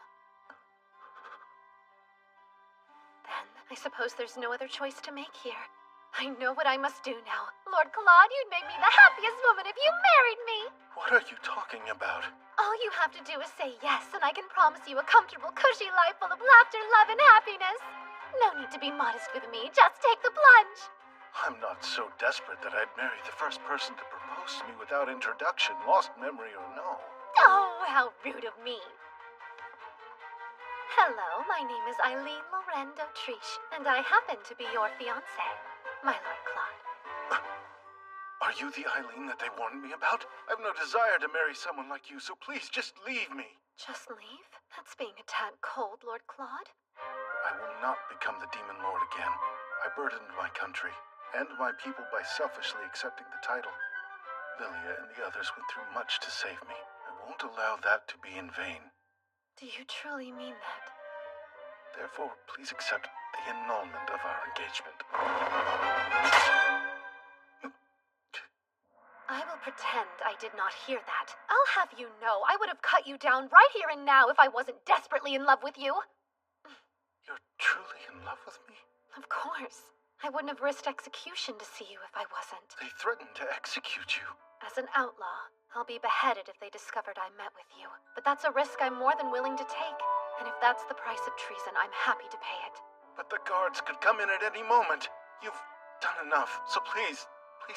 Then, I suppose there's no other choice to make here. I know what I must do now. Lord Claude, you'd make me the happiest woman if you married me! What are you talking about? All you have to do is say yes, and I can promise you a comfortable, cushy life full of laughter, love, and happiness. No need to be modest with me, just take the plunge. I'm not so desperate that I'd marry the first person to propose to me without introduction, lost memory or no. Oh, how rude of me. Hello, my name is Eileen Loren d'Autriche, and I happen to be your fiancé, my Lord Claude. Are you the Eileen that they warned me about? I've no desire to marry someone like you, so please just leave me. Just leave? That's being a tad cold, Lord Claude. I will not become the Demon Lord again. I burdened my country and my people by selfishly accepting the title. Lilia and the others went through much to save me. I won't allow that to be in vain. Do you truly mean that? Therefore, please accept the annulment of our engagement. I will pretend I did not hear that. I'll have you know I would have cut you down right here and now if I wasn't desperately in love with you. You're truly in love with me? Of course. I wouldn't have risked execution to see you if I wasn't. They threatened to execute you. As an outlaw, I'll be beheaded if they discovered I met with you. But that's a risk I'm more than willing to take. And if that's the price of treason, I'm happy to pay it. But the guards could come in at any moment. You've done enough, so please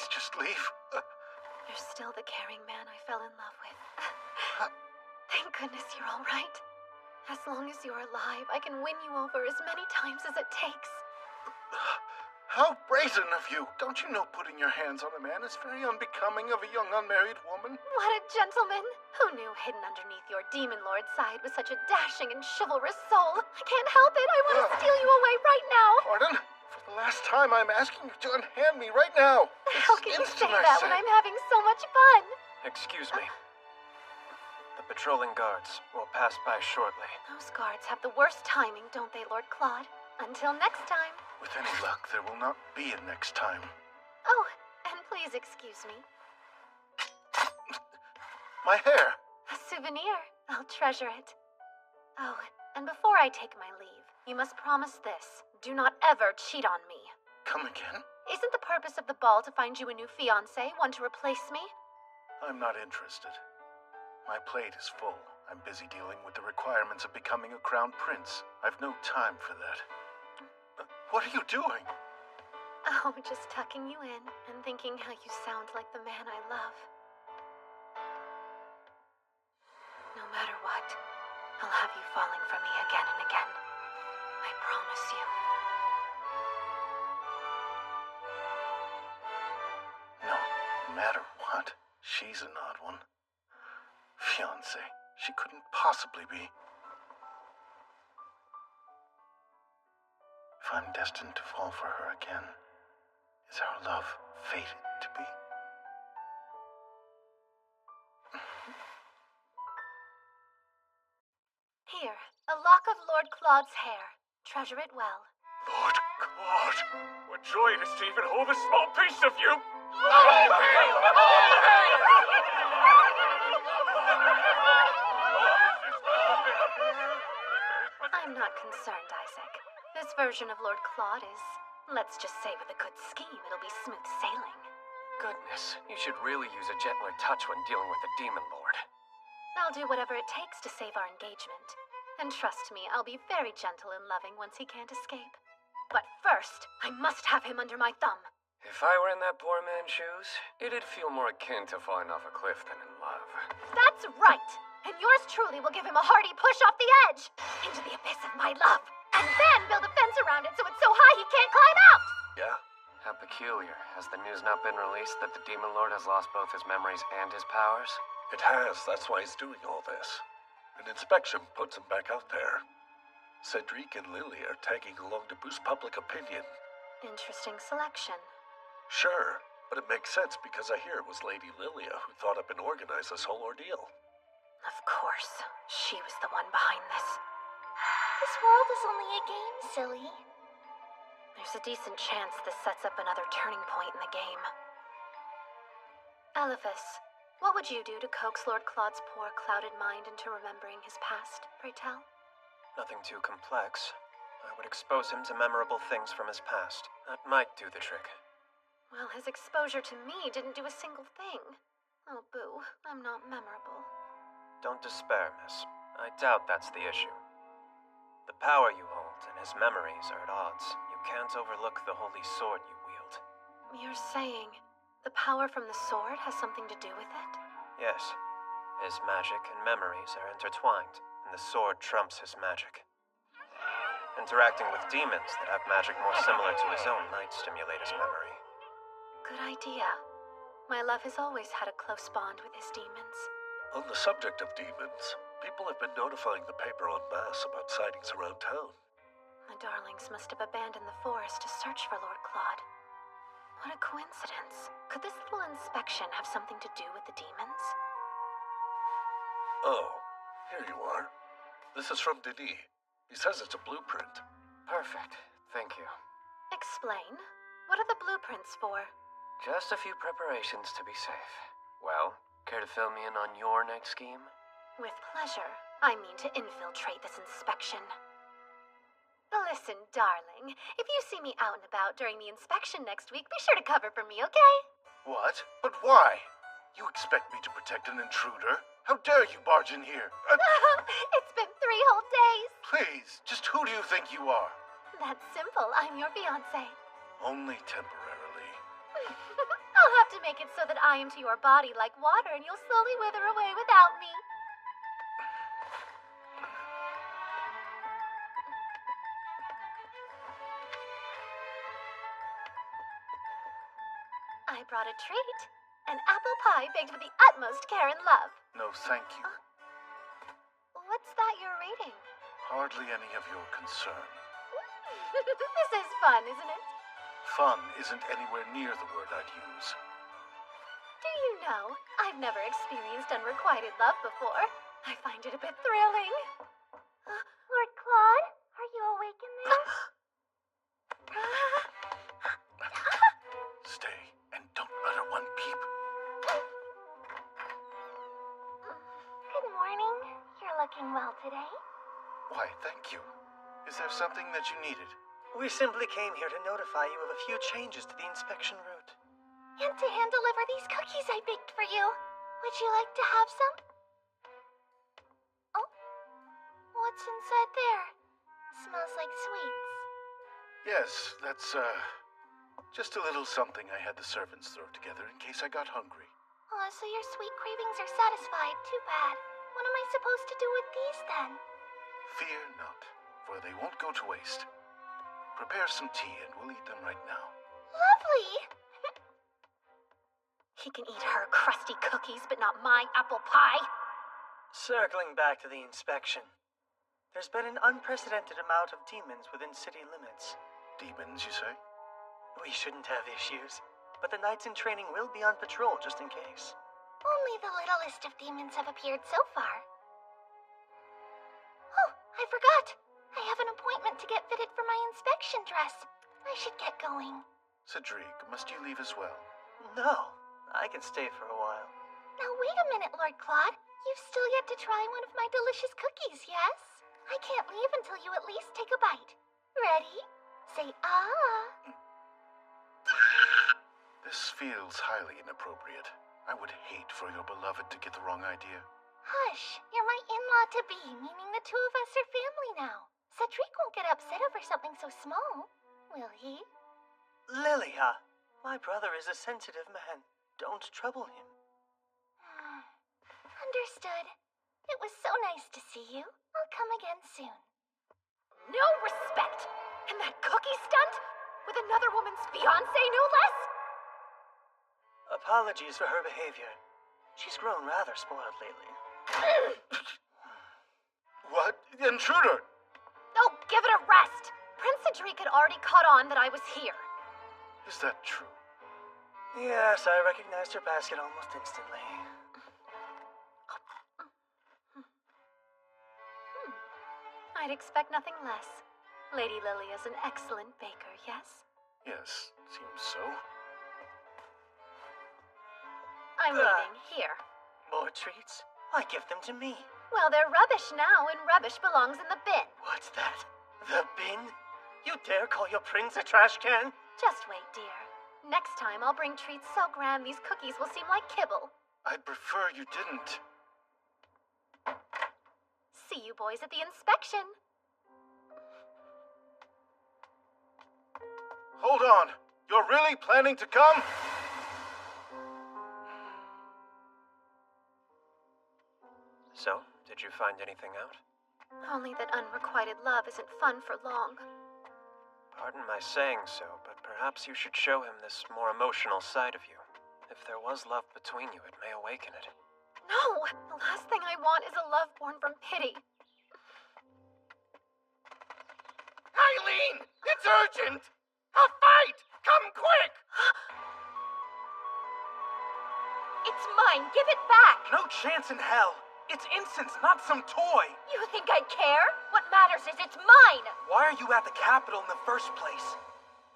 just leave. You're still the caring man I fell in love with. Thank goodness you're all right. As long as you're alive, I can win you over as many times as it takes. How brazen of you! Don't you know putting your hands on a man is very unbecoming of a young unmarried woman? What a gentleman! Who knew hidden underneath your demon lord side was such a dashing and chivalrous soul? I can't help it! I want to steal you away right now! Pardon? For the last time, I'm asking you to unhand me right now! How can you say that when I'm having so much fun? Excuse me. The patrolling guards will pass by shortly. Those guards have the worst timing, don't they, Lord Claude? Until next time. With any luck, there will not be a next time. Oh, and please excuse me. My hair! A souvenir. I'll treasure it. Oh, and before I take my leave, you must promise this. Do not ever cheat on me. Come again? Isn't the purpose of the ball to find you a new fiancé, one to replace me? I'm not interested. My plate is full. I'm busy dealing with the requirements of becoming a crown prince. I've no time for that. What are you doing? Oh, just tucking you in and thinking how you sound like the man I love. No matter what, I'll have you falling for me again and again. I promise you. No matter what, she's an odd one. Fiancé, she couldn't possibly be. If I'm destined to fall for her again, is our love fated to be? Here, a lock of Lord Claude's hair. Treasure it well. Lord Claude, what joy it is to even hold a small piece of you! I'm not concerned, Isaac. This version of Lord Claude is, let's just say with a good scheme, it'll be smooth sailing. Goodness, you should really use a gentler touch when dealing with the Demon Lord. I'll do whatever it takes to save our engagement. And trust me, I'll be very gentle and loving once he can't escape. But first, I must have him under my thumb. If I were in that poor man's shoes, it'd feel more akin to falling off a cliff than in love. That's right! And yours truly will give him a hearty push off the edge! Into the abyss of my love! And then build a fence around it so it's so high he can't climb out! Yeah? How peculiar. Has the news not been released that the Demon Lord has lost both his memories and his powers? It has. That's why he's doing all this. An inspection puts him back out there. Cedric and Lily are tagging along to boost public opinion. Interesting selection. Sure, but it makes sense because I hear it was Lady Lilia who thought up and organized this whole ordeal. Of course. She was the one behind this. This world is only a game, silly. There's a decent chance this sets up another turning point in the game. Elephas, what would you do to coax Lord Claude's poor, clouded mind into remembering his past, pray tell? Nothing too complex. I would expose him to memorable things from his past. That might do the trick. Well, his exposure to me didn't do a single thing. Oh, boo, I'm not memorable. Don't despair, miss. I doubt that's the issue. The power you hold and his memories are at odds. You can't overlook the holy sword you wield. You're saying the power from the sword has something to do with it? Yes. His magic and memories are intertwined, and the sword trumps his magic. Interacting with demons that have magic more similar to his own might stimulate his memory. Good idea. My love has always had a close bond with his demons. On the subject of demons, people have been notifying the paper en masse about sightings around town. The darlings must have abandoned the forest to search for Lord Claude. What a coincidence. Could this little inspection have something to do with the demons? Oh, here you are. This is from Denis. He says it's a blueprint. Perfect. Thank you. Explain. What are the blueprints for? Just a few preparations to be safe. Well, care to fill me in on your next scheme? With pleasure. I mean to infiltrate this inspection. Listen, darling, if you see me out and about during the inspection next week, be sure to cover for me, okay? What? But why? You expect me to protect an intruder? How dare you barge in here? It's been 3 whole days. Please, just who do you think you are? That's simple. I'm your fiancé. Only temporarily. I'll have to make it so that I am to your body like water and you'll slowly wither away without me. I brought a treat. An apple pie baked with the utmost care and love. No, thank you. What's that you're reading? Hardly any of your concern. This is fun, isn't it? Fun isn't anywhere near the word I'd use. Do you know, I've never experienced unrequited love before. I find it a bit thrilling. Lord Claude, are you awake in there? Stay, and don't utter one peep. Good morning. You're looking well today. Why, thank you. Is there something that you needed? We simply came here to notify you of a few changes to the inspection route. And to hand deliver these cookies I baked for you. Would you like to have some? Oh, what's inside there? Smells like sweets. Yes, that's, just a little something I had the servants throw together in case I got hungry. Oh, so your sweet cravings are satisfied. Too bad. What am I supposed to do with these, then? Fear not, for they won't go to waste. Prepare some tea and we'll eat them right now. Lovely! He can eat her crusty cookies, but not my apple pie. Circling back to the inspection. There's been an unprecedented amount of demons within city limits. Demons, you say? We shouldn't have issues, but the knights in training will be on patrol just in case. Only the littlest of demons have appeared so far. Oh, I forgot. I have an appointment to get fitted for my inspection dress. I should get going. Cedric, must you leave as well? No, I can stay for a while. Now wait a minute, Lord Claude. You've still yet to try one of my delicious cookies, yes? I can't leave until you at least take a bite. Ready? Say ah. This feels highly inappropriate. I would hate for your beloved to get the wrong idea. Hush, you're my in-law-to-be, meaning the two of us are family now. Cedric won't get upset over something so small, will he? Lilia, my brother is a sensitive man. Don't trouble him. Understood. It was so nice to see you. I'll come again soon. No respect! And that cookie stunt? With another woman's fiancé, no less? Apologies for her behavior. She's grown rather spoiled lately. What? Intruder! Oh, give it a rest! Prince Cedric had already caught on that I was here. Is that true? Yes, I recognized her basket almost instantly. I'd expect nothing less. Lady Lilia's an excellent baker, yes? Yes, seems so. I'm leaving here. More treats? Why give them to me? Well, they're rubbish now, and rubbish belongs in the bin. What's that? The bin? You dare call your prince a trash can? Just wait, dear. Next time I'll bring treats so grand these cookies will seem like kibble. I'd prefer you didn't. See you boys at the inspection. Hold on. You're really planning to come? So, did you find anything out? Only that unrequited love isn't fun for long. Pardon my saying so, but perhaps you should show him this more emotional side of you. If there was love between you, it may awaken it. No! The last thing I want is a love born from pity. Eileen! It's urgent! A fight! Come quick! It's mine! Give it back! No chance in hell! It's incense, not some toy! You think I care? What matters is it's mine! Why are you at the Capitol in the first place?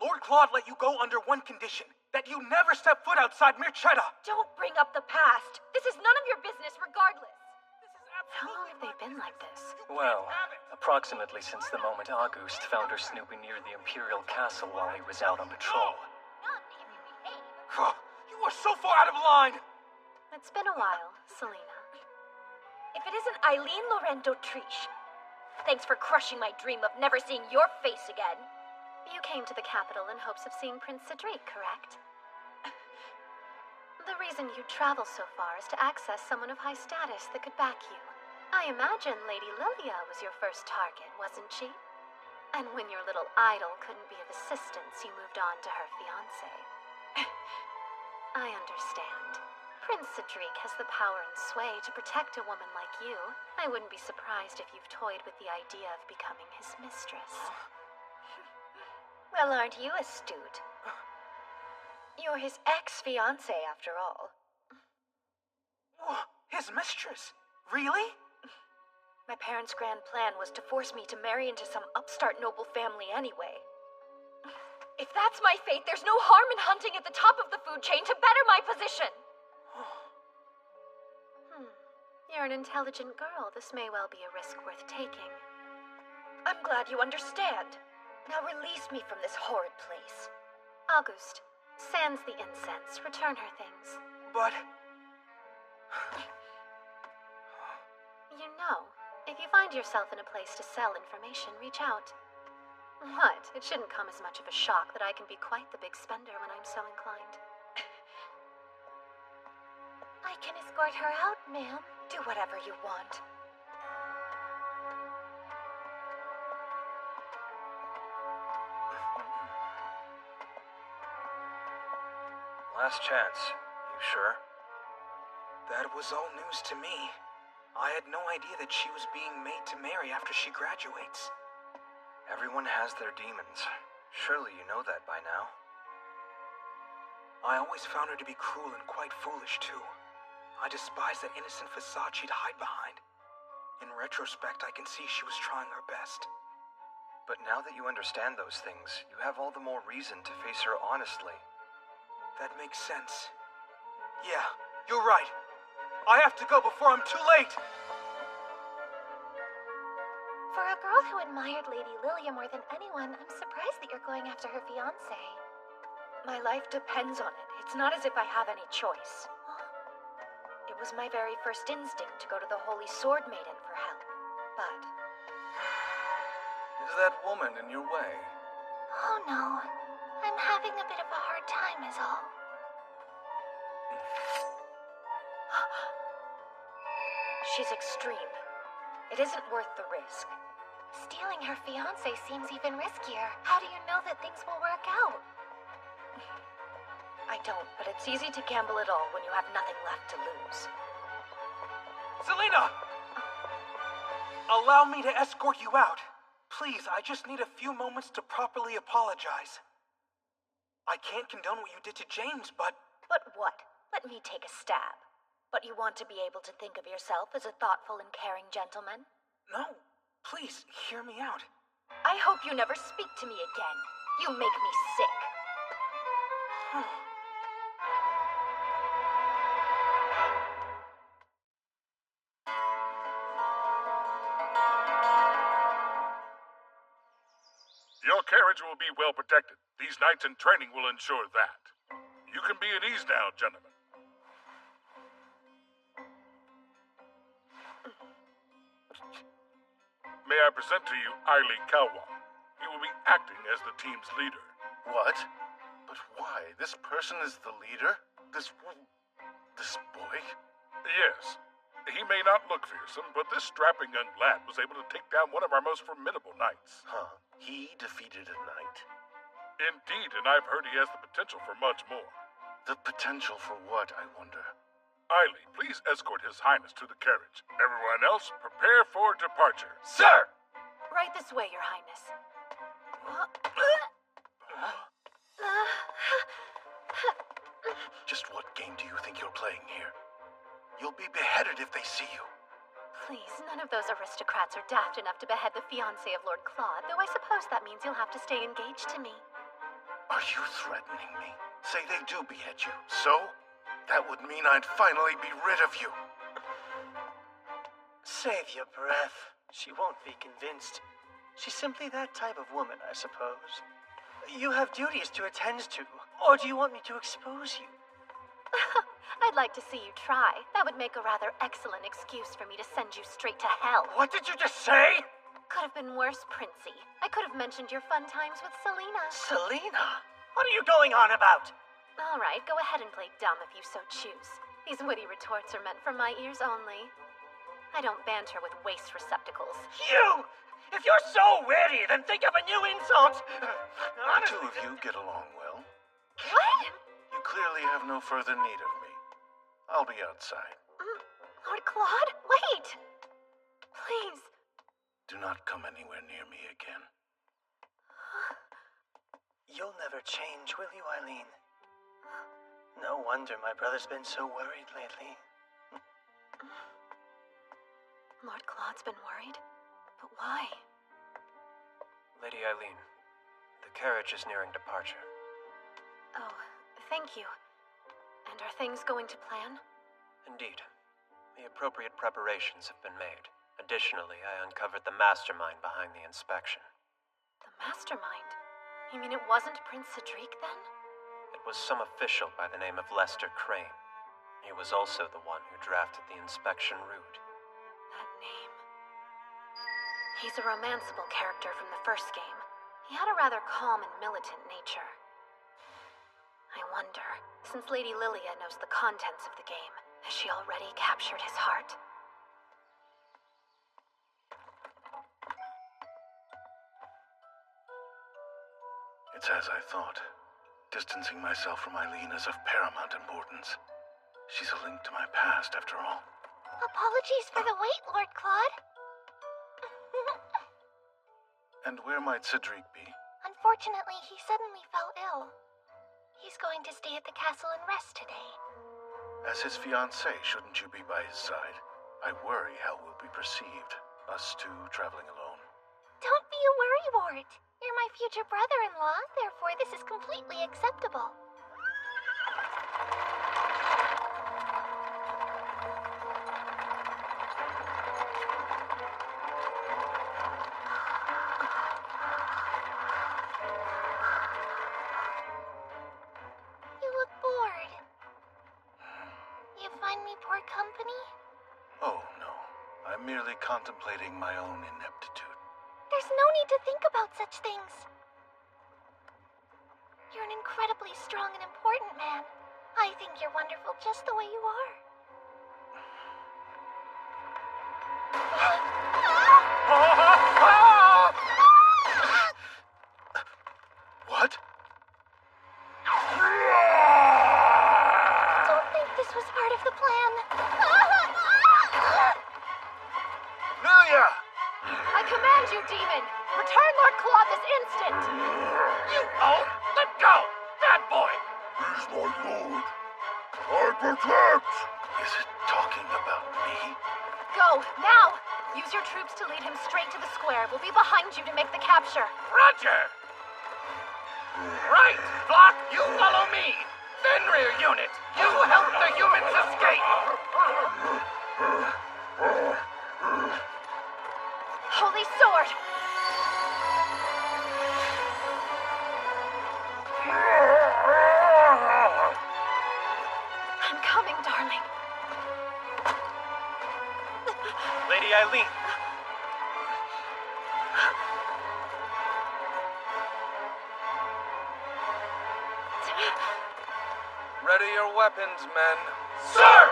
Lord Claude let you go under one condition, that you never step foot outside Mirchetta! Don't bring up the past! This is none of your business regardless! How long have they been like this? Well, approximately since the moment August found her snooping near the Imperial Castle while he was out on patrol. You are so far out of line! It's been a while, Selena. If it isn't Eileen Lorendo Triche, thanks for crushing my dream of never seeing your face again. You came to the capital in hopes of seeing Prince Cedric, correct? The reason you'd travel so far is to access someone of high status that could back you. I imagine Lady Lilia was your first target, wasn't she? And when your little idol couldn't be of assistance, you moved on to her fiancé. I understand. Prince Cedric has the power and sway to protect a woman like you. I wouldn't be surprised if you've toyed with the idea of becoming his mistress. Well, aren't you astute? You're his ex-fiancé, after all. His mistress? Really? My parents' grand plan was to force me to marry into some upstart noble family anyway. If that's my fate, there's no harm in hunting at the top of the food chain to better my position. You're an intelligent girl. This may well be a risk worth taking. I'm glad you understand. Now release me from this horrid place. August, sans the incense. Return her things. But... You know, if you find yourself in a place to sell information, reach out. What? It shouldn't come as much of a shock that I can be quite the big spender when I'm so inclined. I can escort her out, ma'am. Do whatever you want. Last chance. You sure? That was all news to me. I had no idea that she was being made to marry after she graduates. Everyone has their demons. Surely you know that by now. I always found her to be cruel and quite foolish, too. I despise that innocent facade she'd hide behind. In retrospect, I can see she was trying her best. But now that you understand those things, you have all the more reason to face her honestly. That makes sense. Yeah, you're right. I have to go before I'm too late! For a girl who admired Lady Lilia more than anyone, I'm surprised that you're going after her fiancé. My life depends on it. It's not as if I have any choice. It was my very first instinct to go to the Holy Sword Maiden for help. But... Is that woman in your way? Oh no. I'm having a bit of a hard time is all. She's extreme. It isn't worth the risk. Stealing her fiancé seems even riskier. How do you know that things will work out? I don't, but it's easy to gamble it all when you have nothing left to lose. Selena! Allow me to escort you out. Please, I just need a few moments to properly apologize. I can't condone what you did to James, but... But what? Let me take a stab. But you want to be able to think of yourself as a thoughtful and caring gentleman? No, please, hear me out. I hope you never speak to me again. You make me sick. Your carriage will be well protected. These nights in training will ensure that. You can be at ease now, gentlemen. May I present to you Aili Kalwa. He will be acting as the team's leader. What? But why? This person is the leader? This boy? Yes. He may not look fearsome, but this strapping young lad was able to take down one of our most formidable knights. Huh. He defeated a knight? Indeed, and I've heard he has the potential for much more. The potential for what, I wonder? Aili, please escort His Highness to the carriage. Everyone else, prepare for departure. Sir! Right this way, Your Highness. Just what game do you think you're playing here? You'll be beheaded if they see you. Please, none of those aristocrats are daft enough to behead the fiancé of Lord Claude, though I suppose that means you'll have to stay engaged to me. Are you threatening me? Say they do behead you. So? That would mean I'd finally be rid of you. Save your breath. She won't be convinced. She's simply that type of woman, I suppose. You have duties to attend to, or do you want me to expose you? I'd like to see you try. That would make a rather excellent excuse for me to send you straight to hell. What did you just say? Could have been worse, Princey. I could have mentioned your fun times with Selena. Selena? What are you going on about? All right, go ahead and play dumb if you so choose. These witty retorts are meant for my ears only. I don't banter with waste receptacles. You! If you're so witty, then think of a new insult! The two of you get along well. What? You clearly have no further need of me. I'll be outside. Lord Claude, wait! Please. Do not come anywhere near me again. You'll never change, will you, Eileen? No wonder my brother's been so worried lately. Lord Claude's been worried? But why? Lady Eileen, the carriage is nearing departure. Oh, thank you. And are things going to plan? Indeed. The appropriate preparations have been made. Additionally, I uncovered the mastermind behind the inspection. The mastermind? You mean it wasn't Prince Cedric, then? It was some official by the name of Lester Crane. He was also the one who drafted the inspection route. That name. He's a romanceable character from the first game. He had a rather calm and militant nature. I wonder, since Lady Lilia knows the contents of the game, has she already captured his heart? It's as I thought. Distancing myself from Eileen is of paramount importance. She's a link to my past, after all. Apologies for the wait, Lord Claude. And where might Cedric be? Unfortunately, he suddenly fell ill. He's going to stay at the castle and rest today. As his fiancée, shouldn't you be by his side? I worry how we'll be perceived, us two traveling alone. Don't be a worrywart. You're my future brother-in-law, therefore this is completely acceptable. You look bored. You find me poor company. merely contemplating my own ineptitude. There's no need to think about such things. You're an incredibly strong and important man. I think you're wonderful just the way you are. What? Don't think this was part of the plan. Lilia! I command you, demon! Return Lord Claude this instant! You own? Let go! Bad boy! He's my lord. I protect! Is it talking about me? Go, now! Use your troops to lead him straight to the square. We'll be behind you to make the capture. Roger! Right! Flock, you follow me! Fenrir unit, you help the humans escape! Holy sword! I'm coming, darling. Lady Eileen. Ready your weapons, men. Sir!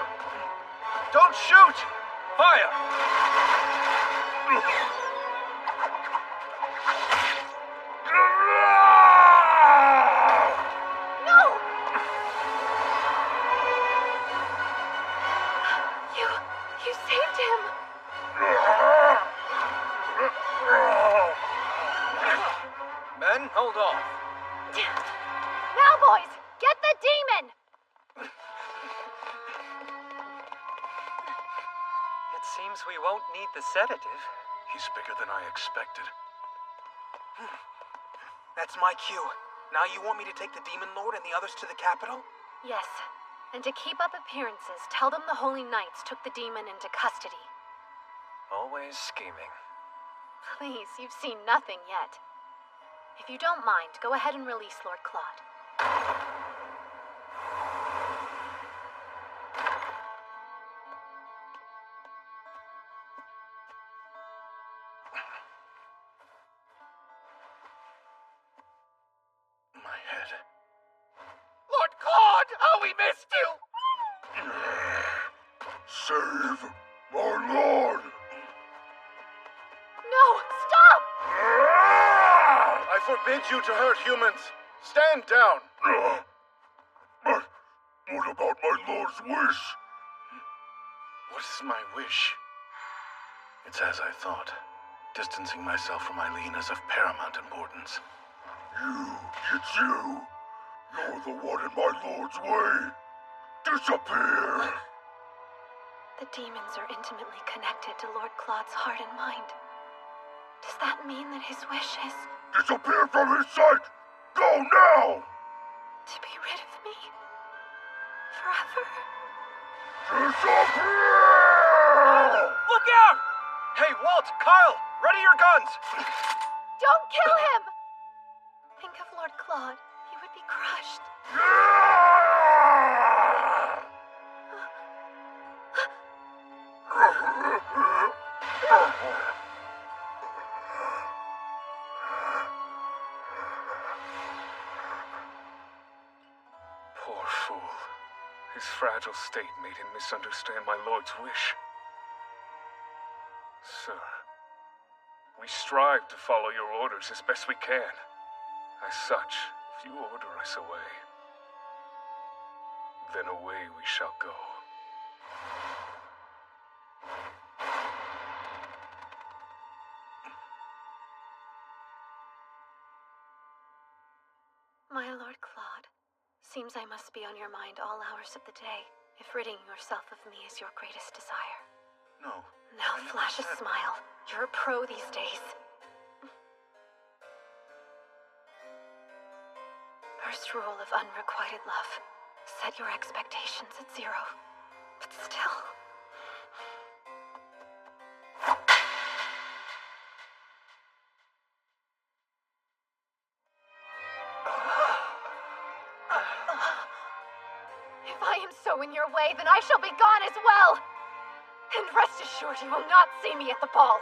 Don't shoot! Fire! No! You saved him! Men, hold off. Now, boys, get the demon! It seems we won't need the sedative. He's bigger than I expected. That's my cue. Now you want me to take the Demon Lord and the others to the capital? Yes, and to keep up appearances, tell them the Holy Knights took the demon into custody. Always scheming. Please, you've seen nothing yet. If you don't mind, go ahead and release Lord Claude. My head. Lord Claude, how we missed you! Save my lord! No, stop! I forbid you to hurt humans. Stand down. But what about my lord's wish? What is my wish? It's as I thought. Distancing myself from Eileen is of paramount importance. It's you. You're the one in my lord's way. Disappear! The demons are intimately connected to Lord Claude's heart and mind. Does that mean that his wish is Disappear from his sight! Go now! to be rid of me? Forever? Disappear! Look out! Hey, Walt, Kyle, ready your guns! Don't kill him! Think of Lord Claude. He would be crushed. Poor fool. His fragile state made him misunderstand my lord's wish. Sir, we strive to follow your orders as best we can. As such, if you order us away, then away we shall go. My Lord Claude, seems I must be on your mind all hours of the day, if ridding yourself of me is your greatest desire. No. Now flash a smile. You're a pro these days. First rule of unrequited love. Set your expectations at 0. But still... If I am so in your way, then I shall be gone as well! And rest assured you will not see me at the ball.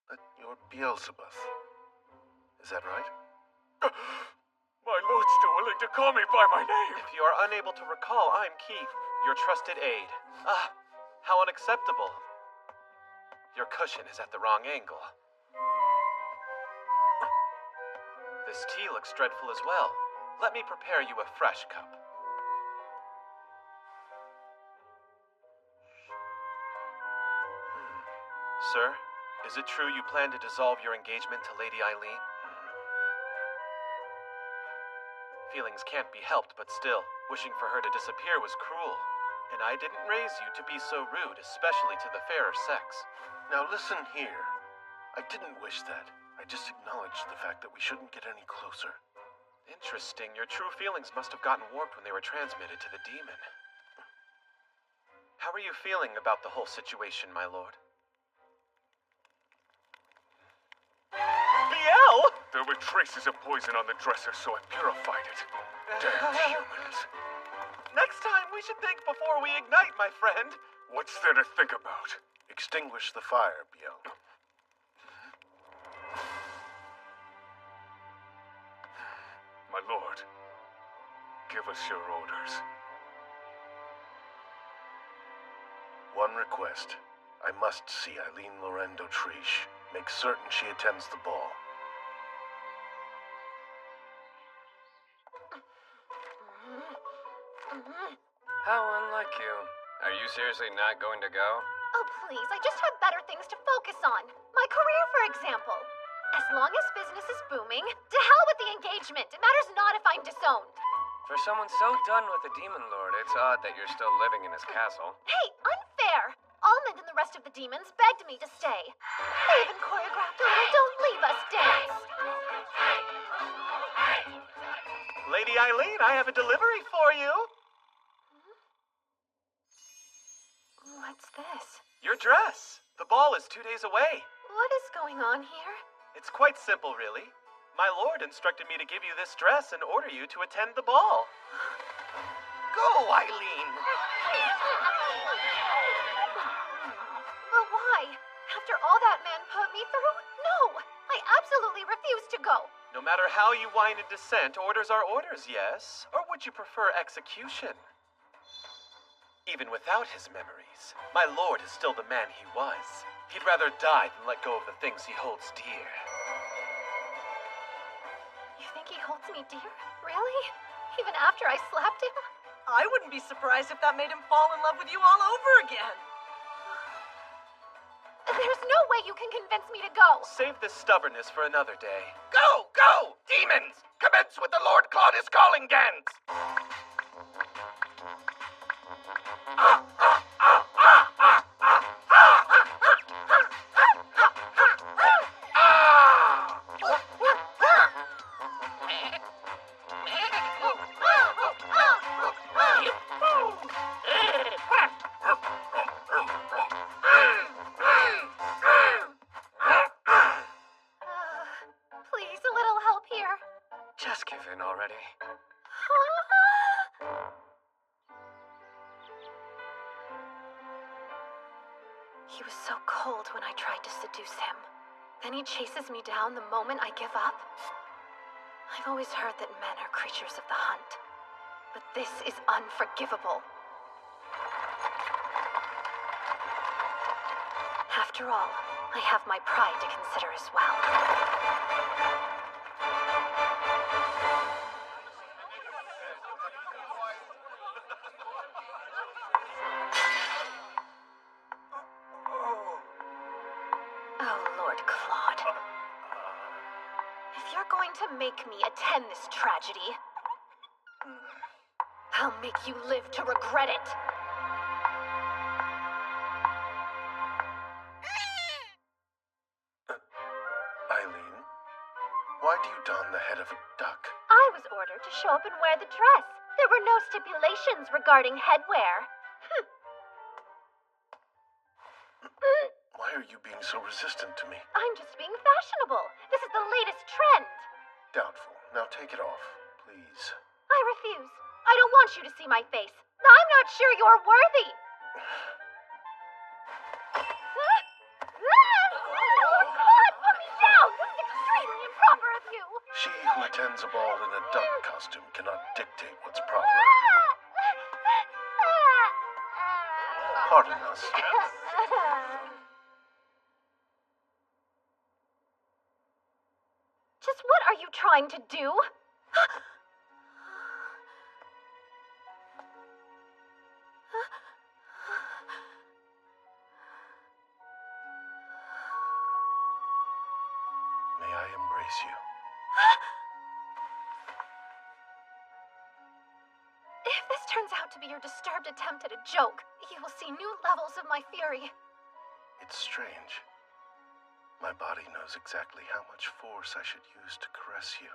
But you're Beelzebub. Is that right? My lord's still willing to call me by my name. If you are unable to recall, I'm Keith, your trusted aide. Ah, how unacceptable. Your cushion is at the wrong angle. This tea looks dreadful as well. Let me prepare you a fresh cup. Sir, is it true you plan to dissolve your engagement to Lady Eileen? Feelings can't be helped, but still, wishing for her to disappear was cruel. And I didn't raise you to be so rude, especially to the fairer sex. Now listen here. I didn't wish that. I just acknowledged the fact that we shouldn't get any closer. Interesting. Your true feelings must have gotten warped when they were transmitted to the demon. How are you feeling about the whole situation, my lord? Biel! There were traces of poison on the dresser, so I purified it. Damn humans. Next time, we should think before we ignite, my friend. What's there to think about? Extinguish the fire, Biel. My lord, give us your orders. One request. I must see Eileen d'Autriche. Make certain she attends the ball. How unlike you. Are you seriously not going to go? Oh, please, I just have better things to focus on. My career, for example. As long as business is booming, to hell with the engagement. It matters not if I'm disowned. For someone so done with the Demon Lord, it's odd that you're still living in his castle. Hey, unfair! Almond and the rest of the demons begged me to stay. They even choreographed a little Don't Leave Us dance. Lady Eileen, I have a delivery for you. What's this? Your dress. The ball is 2 days away. What is going on here? It's quite simple, really. My lord instructed me to give you this dress and order you to attend the ball. Go, Eileen! But why? After all that man put me through? No! I absolutely refuse to go! No matter how you whine and dissent, orders are orders, yes? Or would you prefer execution? Even without his memories, my lord is still the man he was. He'd rather die than let go of the things he holds dear. You think he holds me dear? Really? Even after I slapped him? I wouldn't be surprised if that made him fall in love with you all over again. There's no way you can convince me to go! Save this stubbornness for another day. Go! Go! Demons! Commence with the Lord Claudius calling dance! Please, a little help here. Just give in already. He was so cold when I tried to seduce him. Then he chases me down the moment I give up. I've always heard that men are creatures of the hunt. But this is unforgivable. After all, I have my pride to consider as well. Oh, Lord Claude. If you're going to make me attend this tragedy, I'll make you live to regret it. Eileen, why do you don the head of a duck? I was ordered to show up and wear the dress. There were no stipulations regarding headwear. Why are you being so resistant to me? I'm just being fashionable. This is the latest trend. Doubtful. Now take it off, please. I refuse. I don't want you to see my face. I'm not sure you're worthy. Oh, God, put me down! This is extremely improper of you. She who attends a ball in a duck costume cannot dictate what's proper. Pardon us. Just what are you trying to do? May I embrace you? If this turns out to be your disturbed attempt at a joke, you will see new levels of my fury. It's strange. My body knows exactly how much force I should use to caress you.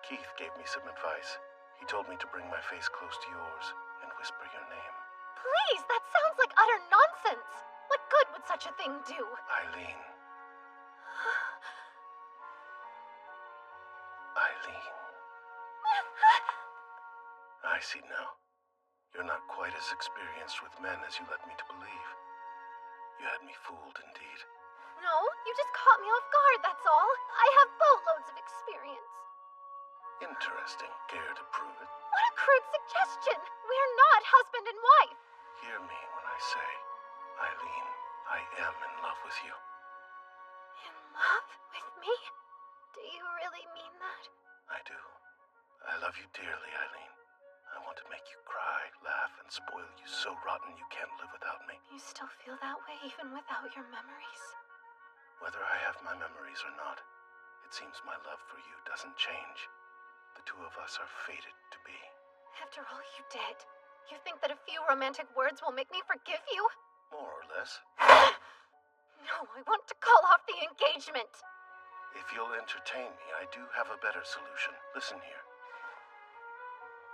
Keith gave me some advice. He told me to bring my face close to yours and whisper your name. Please, that sounds like utter nonsense. What good would such a thing do? Eileen. Eileen. I see now. You're not quite as experienced with men as you led me to believe. You had me fooled indeed. No, you just caught me off guard, that's all. I have boatloads of experience. Interesting. Care to prove it? What a crude suggestion! We're not husband and wife. Hear me when I say, Eileen, I am in love with you. In love with me? Do you really mean that? I do. I love you dearly, Eileen. I want to make you cry, laugh, and spoil you so rotten you can't live without me. You still feel that way even without your memories? Whether I have my memories or not, it seems my love for you doesn't change. The two of us are fated to be. After all you did, you think that a few romantic words will make me forgive you? More or less. No, I want to call off the engagement. If you'll entertain me, I do have a better solution. Listen here.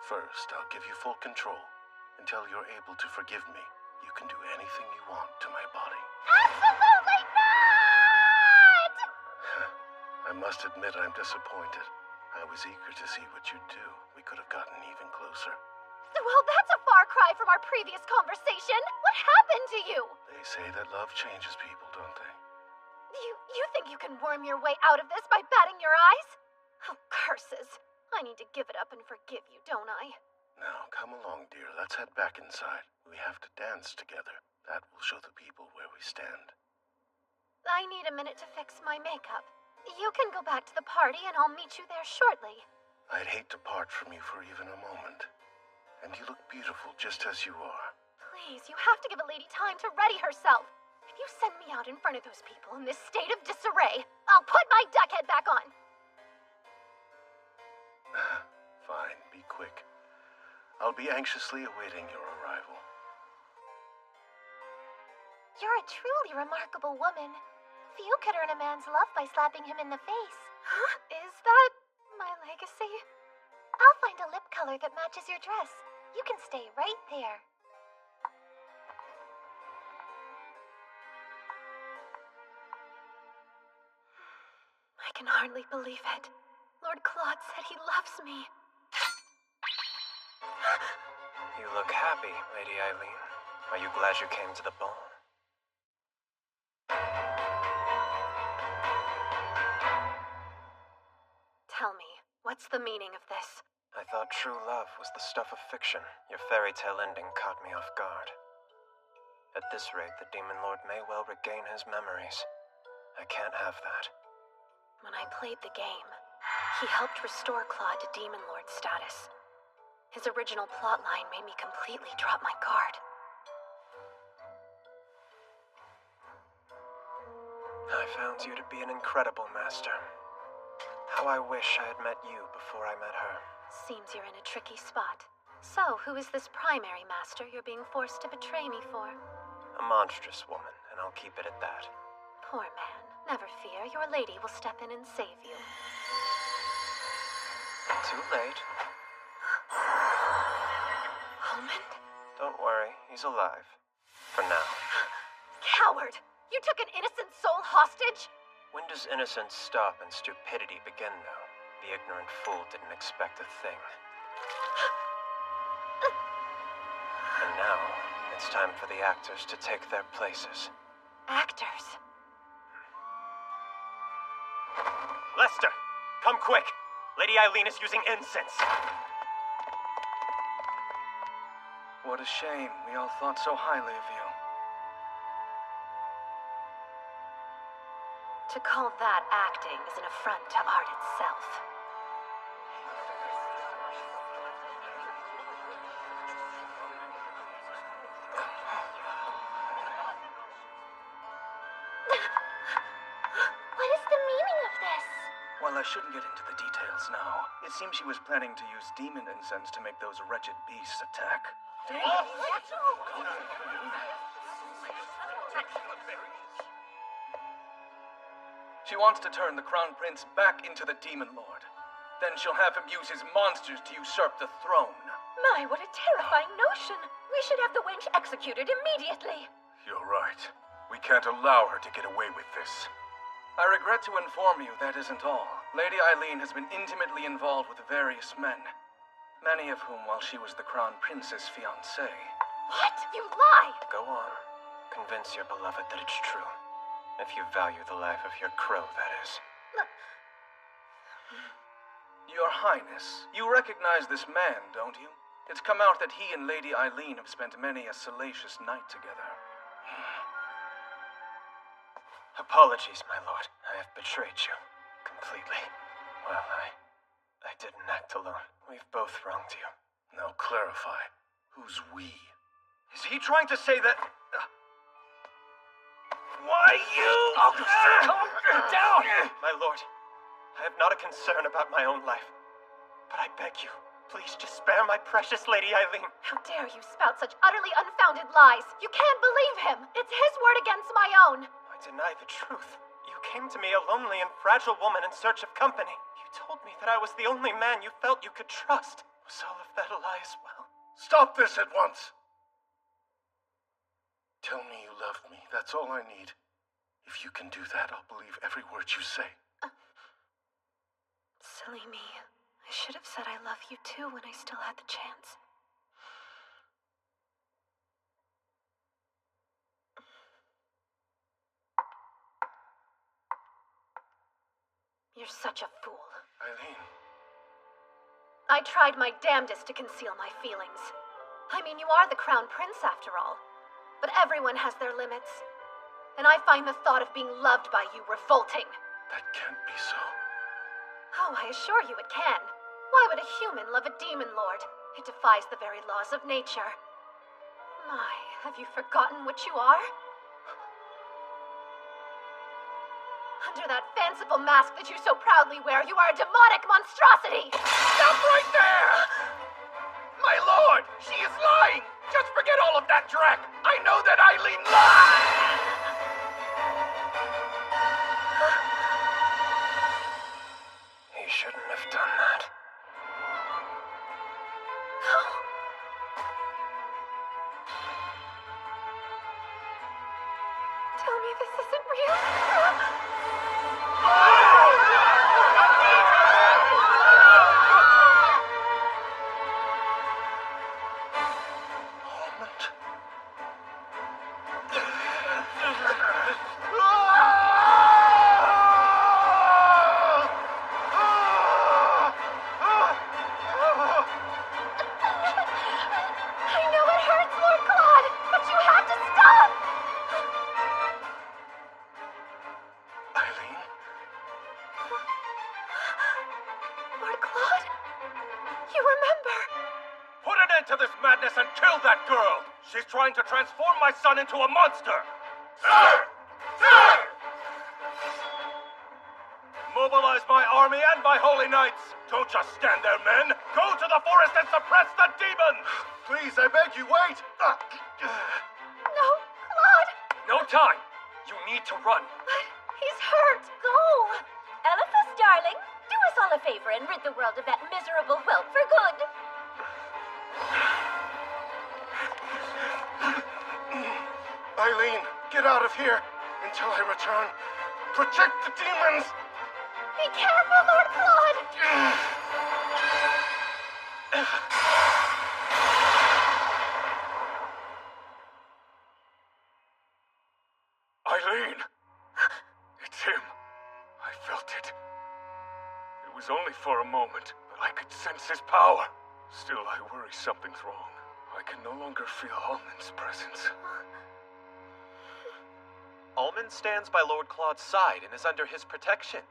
First, I'll give you full control. Until you're able to forgive me, you can do anything you want to my body. Absolutely not! I must admit I'm disappointed. I was eager to see what you'd do. We could have gotten even closer. Well, that's a far cry from our previous conversation. What happened to you? They say that love changes people, don't they? You think you can worm your way out of this by batting your eyes? Oh, curses. I need to give it up and forgive you, don't I? Now, come along, dear. Let's head back inside. We have to dance together. That will show the people where we stand. I need a minute to fix my makeup. You can go back to the party and I'll meet you there shortly. I'd hate to part from you for even a moment. And you look beautiful just as you are. Please, you have to give a lady time to ready herself. If you send me out in front of those people in this state of disarray, I'll put my duck head back on. Fine, be quick. I'll be anxiously awaiting your arrival. You're a truly remarkable woman. Few could earn a man's love by slapping him in the face. Huh? Is that my legacy? I'll find a lip color that matches your dress. You can stay right there. I can hardly believe it. Lord Claude said he loves me. You look happy, Lady Eileen. Are you glad you came to the ball? Tell me, what's the meaning of this? I thought true love was the stuff of fiction. Your fairy tale ending caught me off guard. At this rate, the Demon Lord may well regain his memories. I can't have that. When I played the game, he helped restore Claude to Demon Lord status. His original plotline made me completely drop my guard. I found you to be an incredible master. How I wish I had met you before I met her. Seems you're in a tricky spot. So, who is this primary master you're being forced to betray me for? A monstrous woman, and I'll keep it at that. Poor man. Never fear, your lady will step in and save you. Too late. Almond? Don't worry, he's alive. For now. Coward! You took an innocent soul hostage? When does innocence stop and stupidity begin, though? The ignorant fool didn't expect a thing. And now, it's time for the actors to take their places. Actors? Lester, come quick! Lady Eileen is using incense. What a shame. We all thought so highly of you. To call that acting is an affront to art itself. What is the meaning of this? Well, I shouldn't get into the details now. It seems she was planning to use demon incense to make those wretched beasts attack. She wants to turn the Crown Prince back into the Demon Lord. Then she'll have him use his monsters to usurp the throne. My, what a terrifying notion! We should have the wench executed immediately. You're right. We can't allow her to get away with this. I regret to inform you that isn't all. Lady Eileen has been intimately involved with various men, many of whom while she was the Crown Prince's fiancé. What? You lie! Go on. Convince your beloved that it's true. If you value the life of your crow, that is. Your Highness, you recognize this man, don't you? It's come out that he and Lady Eileen have spent many a salacious night together. Apologies, my lord. I have betrayed you. Completely. Well, I didn't act alone. We've both wronged you. Now clarify. Who's we? Is he trying to say that... Why you? Oh, calm down! My lord, I have not a concern about my own life. But I beg you, please just spare my precious Lady Eileen. How dare you spout such utterly unfounded lies? You can't believe him! It's his word against my own! I deny the truth. You came to me a lonely and fragile woman in search of company. You told me that I was the only man you felt you could trust. Was all of that a lie as well? Stop this at once! Tell me you love me. That's all I need. If you can do that, I'll believe every word you say. Silly me. I should have said I love you too when I still had the chance. You're such a fool. Eileen. I tried my damnedest to conceal my feelings. I mean, you are the Crown Prince after all. But everyone has their limits. And I find the thought of being loved by you revolting. That can't be so. Oh, I assure you it can. Why would a human love a demon lord? It defies the very laws of nature. My, have you forgotten what you are? Under that fanciful mask that you so proudly wear, you are a demonic monstrosity! Stop right there! My lord, she is lying! Just forget all of that, Drac! I know that Eileen lies! He shouldn't have done that. Tell me this isn't real. I know it hurts, Lord Claude, but you have to stop! Eileen? Lord Claude? You remember? Put an end to this madness and kill that girl! She's trying to transform my son into a monster! Sir! Sir! Mobilize my army and my holy knights! Don't just stand there, men! Go to the forest and suppress the demon! Please, I beg you, wait! No, Claude! No time! You need to run! But he's hurt! Go! Elephas, darling, do us all a favor and rid the world of that miserable whelp for good. Eileen, get out of here until I return. Protect the demons! Be careful, Lord Claude! Eileen! It's him. I felt it. It was only for a moment, but I could sense his power. Still, I worry something's wrong. I can no longer feel Almond's presence. Almond stands by Lord Claude's side and is under his protection.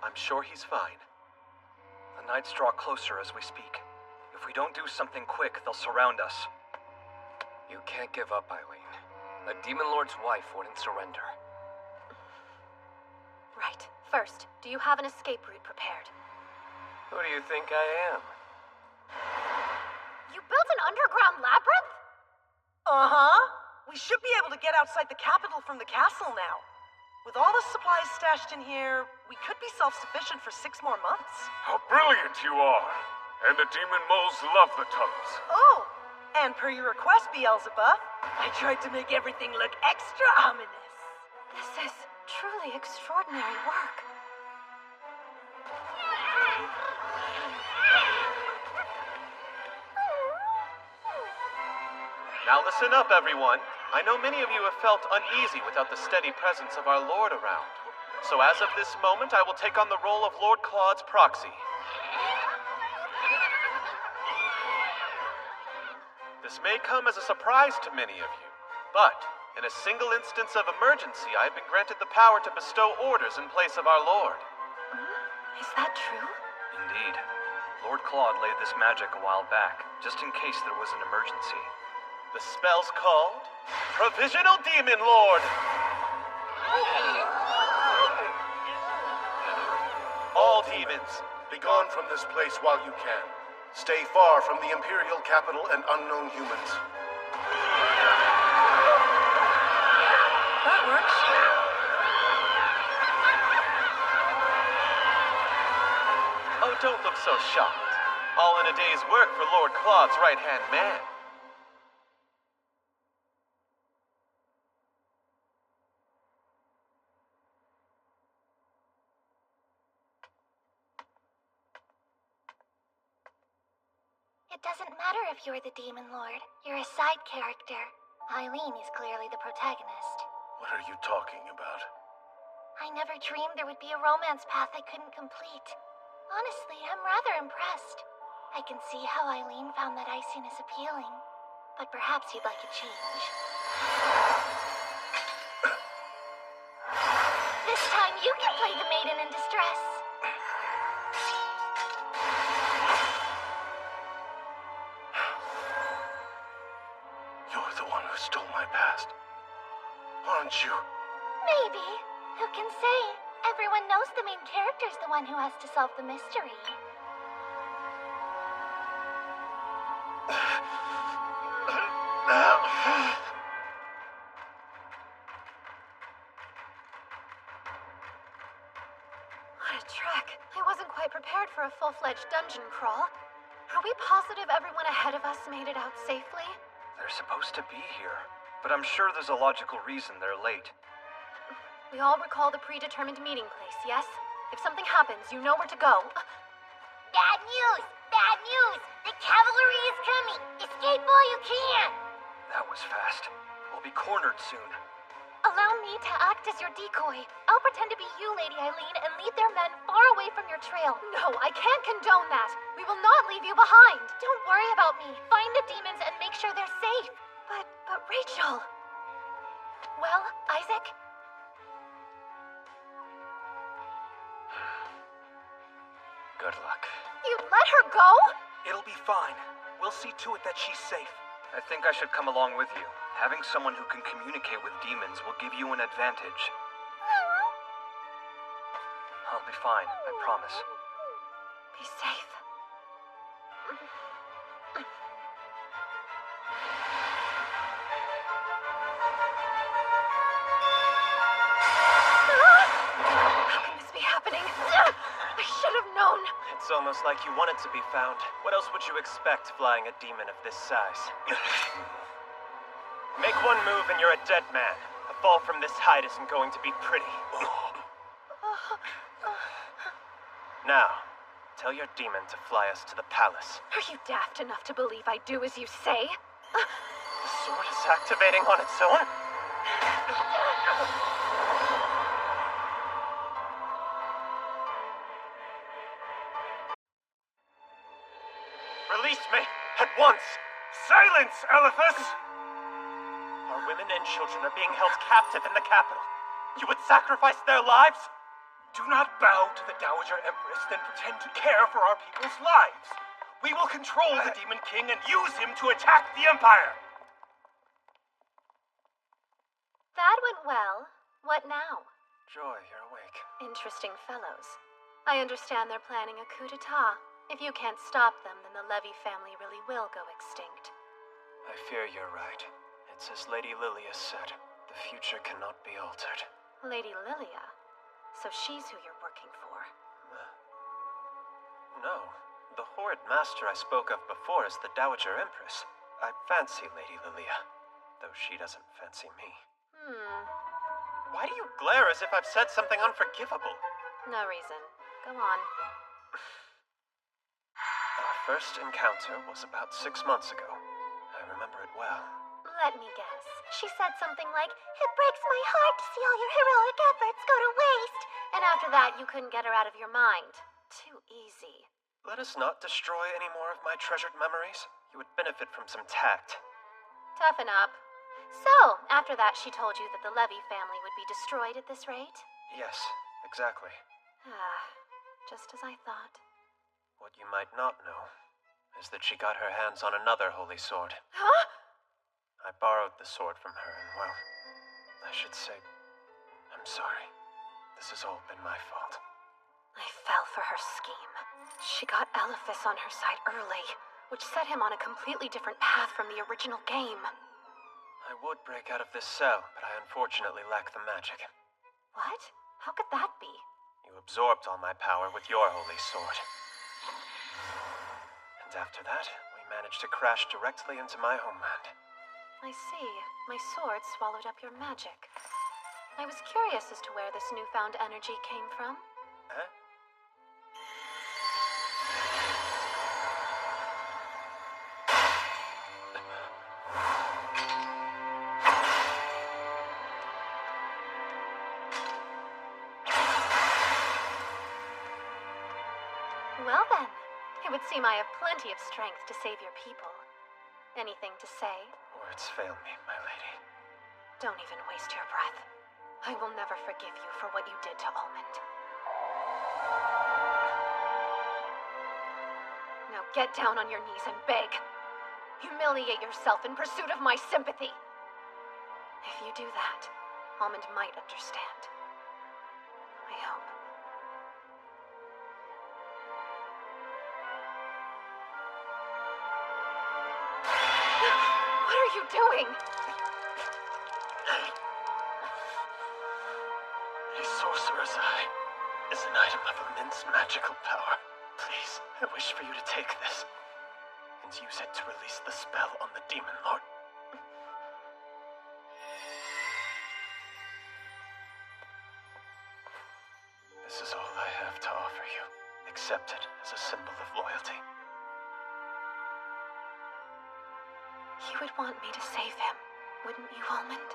I'm sure he's fine. The knights draw closer as we speak. If we don't do something quick, they'll surround us. You can't give up, Eileen. A Demon Lord's wife wouldn't surrender. Right. First, do you have an escape route prepared? Who do you think I am? You built an underground labyrinth? Uh-huh. We should be able to get outside the capital from the castle now. With all the supplies stashed in here, we could be self-sufficient for 6 more months. How brilliant you are! And the demon moles love the tunnels. Oh, and per your request, Beelzebub, I tried to make everything look extra ominous. This is truly extraordinary work. Now listen up, everyone. I know many of you have felt uneasy without the steady presence of our Lord around. So as of this moment, I will take on the role of Lord Claude's proxy. This may come as a surprise to many of you, but in a single instance of emergency, I have been granted the power to bestow orders in place of our Lord. Is that true? Indeed. Lord Claude laid this magic a while back, just in case there was an emergency. The spell's called Provisional Demon Lord. All demons, Be gone from this place while you can. Stay far from the Imperial capital and unknown humans. That works. Oh, don't look so shocked. All in a day's work for Lord Claude's right-hand man. It doesn't matter if you're the Demon Lord. You're a side character. Eileen is clearly the protagonist. What are you talking about? I never dreamed there would be a romance path I couldn't complete. Honestly, I'm rather impressed. I can see how Eileen found that iciness appealing. But perhaps you'd like a change. This time you can play the maiden in distress. You're the one who stole my past, aren't you? Maybe. Who can say? Everyone knows the main character's the one who has to solve the mystery. What a trek. I wasn't quite prepared for a full-fledged dungeon crawl. Are we positive everyone ahead of us made it out safely? They're supposed to be here, but I'm sure there's a logical reason they're late. We all recall the predetermined meeting place, yes? If something happens, you know where to go. Bad news! Bad news! The cavalry is coming! Escape while you can! That was fast. We'll be cornered soon. Allow me to act as your decoy. I'll pretend to be you, Lady Eileen, and lead their men far away from your trail. No, I can't condone that. We will not leave you behind. Don't worry about me. Find the demons and make sure they're safe. But Rachel... Well, Isaac? Good luck. You let her go? It'll be fine. We'll see to it that she's safe. I think I should come along with you. Having someone who can communicate with demons will give you an advantage. I'll be fine, I promise. Be safe. How can this be happening? I should have known. It's almost like you want it to be found. What else would you expect flying a demon of this size? Make one move and you're a dead man. A fall from this height isn't going to be pretty. Now, tell your demon to fly us to the palace. Are you daft enough to believe I do as you say? The sword is activating on its own? Release me! At once! Silence, Elephas! Our women and children are being held captive in the capital. You would sacrifice their lives? Do not bow to the Dowager Empress, then pretend to care for our people's lives. We will control the Demon King and use him to attack the Empire. That went well. What now? Joy, you're awake. Interesting fellows. I understand they're planning a coup d'etat. If you can't stop them, then the Levy family really will go extinct. I fear you're right. It's as Lady Lilia said. The future cannot be altered. Lady Lilia? So she's who you're working for. No. The horrid master I spoke of before is the Dowager Empress. I fancy Lady Lilia, though she doesn't fancy me. Why do you glare as if I've said something unforgivable? No reason. Go on. Our first encounter was about 6 months ago. I remember it well. Let me guess. She said something like, "It breaks my heart to see all your heroic efforts go to waste." And after that, you couldn't get her out of your mind. Too easy. Let us not destroy any more of my treasured memories. You would benefit from some tact. Toughen up. So, after that, she told you that the Levy family would be destroyed at this rate? Yes, exactly. Just as I thought. What you might not know is that she got her hands on another holy sword. Huh? I borrowed the sword from her, and well, I should say, I'm sorry. This has all been my fault. I fell for her scheme. She got Elephas on her side early, which set him on a completely different path from the original game. I would break out of this cell, but I unfortunately lack the magic. What? How could that be? You absorbed all my power with your holy sword. And after that, we managed to crash directly into my homeland. I see. My sword swallowed up your magic. I was curious as to where this newfound energy came from. well then. It would seem I have plenty of strength to save your people. Anything to say? Words fail me, my lady. Don't even waste your breath. I will never forgive you for what you did to Almond. Now get down on your knees and beg. Humiliate yourself in pursuit of my sympathy. If you do that, Almond might understand. I hope. What are you doing? A sorcerer's eye is an item of immense magical power. Please, I wish for you to take this and use it to release the spell on the Demon Lord. This is all I have to offer you. Accept it as a symbol of loyalty. You would want me to save him, wouldn't you, Almond?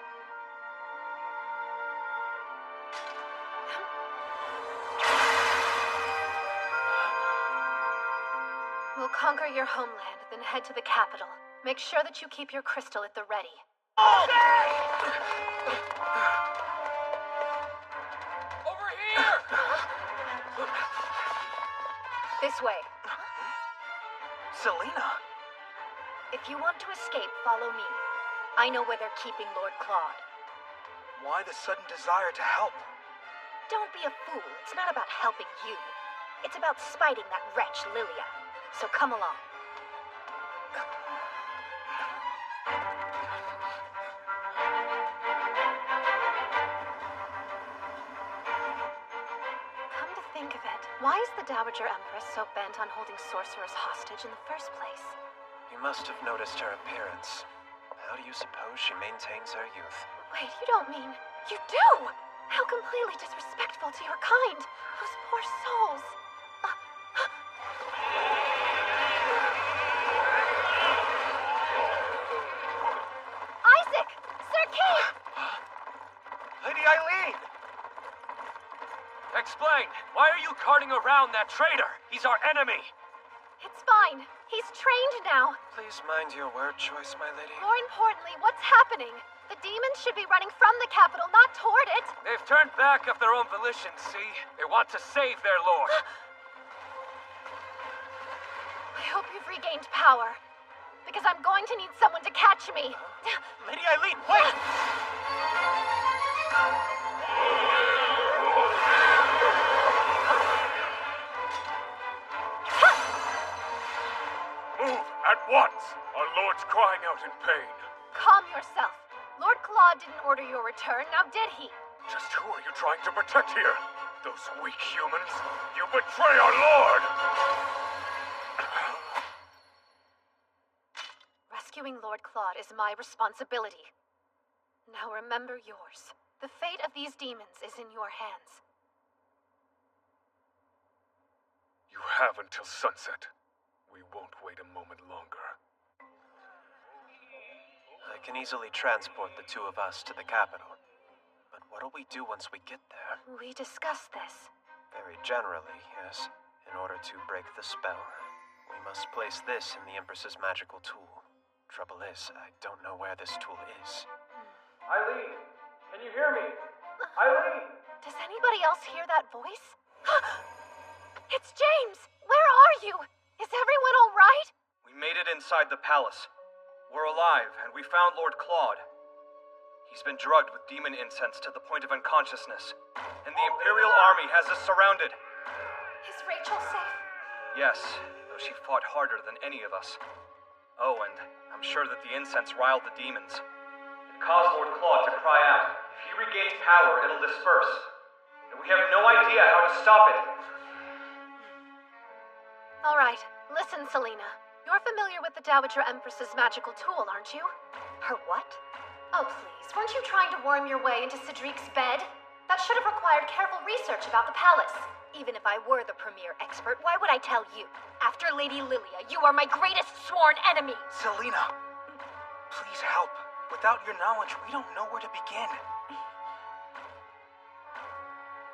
We'll conquer your homeland, then head to the capital. Make sure that you keep your crystal at the ready. Over here! This way. Selena! If you want to escape, follow me. I know where they're keeping Lord Claude. Why the sudden desire to help? Don't be a fool. It's not about helping you. It's about spiting that wretch, Lilia. So come along. Come to think of it, why is the Dowager Empress so bent on holding sorcerers hostage in the first place? You must have noticed her appearance. How do you suppose she maintains her youth? Wait, you don't mean... You do! How completely disrespectful to your kind! Those poor souls! Isaac! Sir Kate! Lady Eileen! Explain! Why are you carting around that traitor? He's our enemy! It's fine. He's trained now. Please mind your word choice, my lady. More importantly, what's happening? The demons should be running from the capital, not toward it. They've turned back of their own volition, see? They want to save their lord. I hope you've regained power. Because I'm going to need someone to catch me. Lady Eileen, wait! Move at once! Our lord's crying out in pain. Calm yourself. Lord Claude didn't order your return, now did he? Just who are you trying to protect here? Those weak humans? You betray our lord! Rescuing Lord Claude is my responsibility. Now remember yours. The fate of these demons is in your hands. You have until sunset. We won't wait a moment longer. I can easily transport the two of us to the capital. But what'll we do once we get there? We discussed this. Very generally, yes. In order to break the spell, we must place this in the Empress's magical tool. Trouble is, I don't know where this tool is. Eileen, can you hear me? Eileen! Does anybody else hear that voice? It's James! Where are you? Is everyone all right? We made it inside the palace. We're alive, and we found Lord Claude. He's been drugged with demon incense to the point of unconsciousness, and the Imperial Army has us surrounded. Is Rachel safe? Yes, though she fought harder than any of us. Oh, and I'm sure that the incense riled the demons. It caused Lord Claude to cry out. If he regains power, it'll disperse. And we have no idea how to stop it. All right, listen, Selena. You're familiar with the Dowager Empress's magical tool, aren't you? Her what? Oh, please, weren't you trying to worm your way into Cedric's bed? That should have required careful research about the palace. Even if I were the premier expert, why would I tell you? After Lady Lilia, you are my greatest sworn enemy! Selena, please help. Without your knowledge, we don't know where to begin.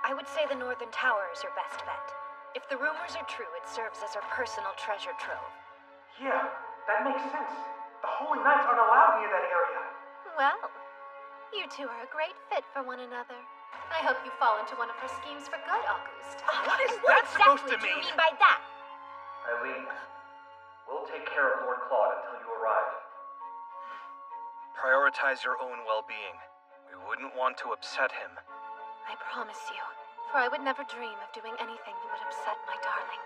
I would say the Northern Tower is your best bet. If the rumors are true, it serves as her personal treasure trove. Yeah, that makes sense. The Holy Knights aren't allowed near that area. Well, you two are a great fit for one another. I hope you fall into one of her schemes for good, August. What is What that supposed exactly to do you mean? mean by that? Eileen, we'll take care of Lord Claude until you arrive. Prioritize your own well-being. We wouldn't want to upset him. I promise you, for I would never dream of doing anything that would upset my darling.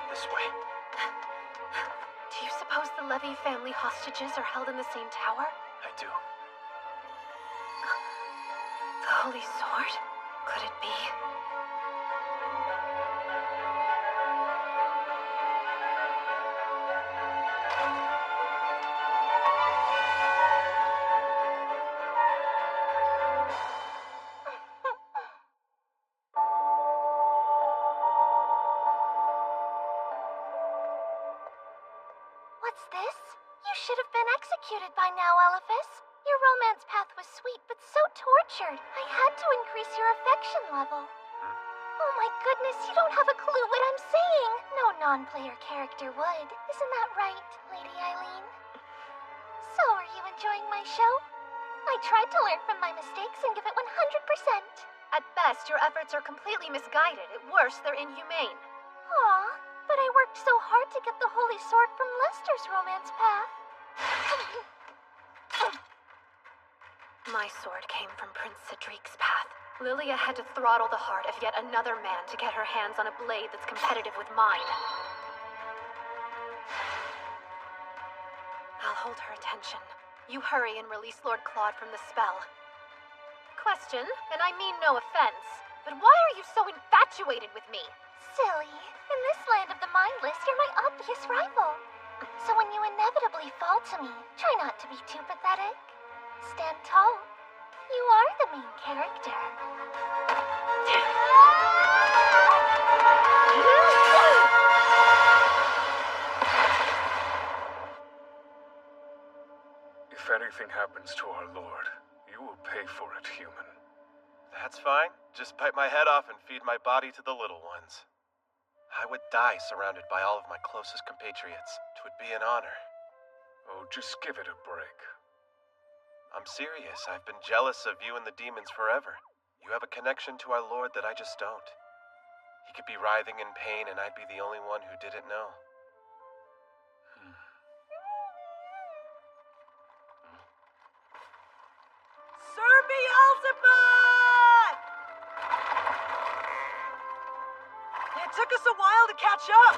This way. Do you suppose the Levy family hostages are held in the same tower? I do. The Holy Sword? Could it be? What's this? You should have been executed by now, Elephas. Your romance path was sweet, but so tortured. I had to increase your affection level. Oh my goodness, you don't have a clue what I'm saying. No non-player character would. Isn't that right, Lady Eileen? So, are you enjoying my show? I tried to learn from my mistakes and give it 100%. At best, your efforts are completely misguided. At worst, they're inhumane. Aw, but I worked so hard to get the Holy Sword from Lester's romance path. My sword came from Prince Cedric's path. Lilia had to throttle the heart of yet another man to get her hands on a blade that's competitive with mine. I'll hold her attention. You hurry and release Lord Claude from the spell. Question, and I mean no offense, but why are you so infatuated with me? Silly. In this land of the mindless, you're my obvious rival. So when you inevitably fall to me, try not to be too pathetic. Stand tall. You are the main character. If anything happens to our Lord, you will pay for it, human. That's fine. Just bite my head off and feed my body to the little ones. I would die surrounded by all of my closest compatriots. It would be an honor. Oh, just give it a break. I'm serious. I've been jealous of you and the demons forever. You have a connection to our Lord that I just don't. He could be writhing in pain and I'd be the only one who didn't know. Sir Beelzebub! It took us a while to catch up.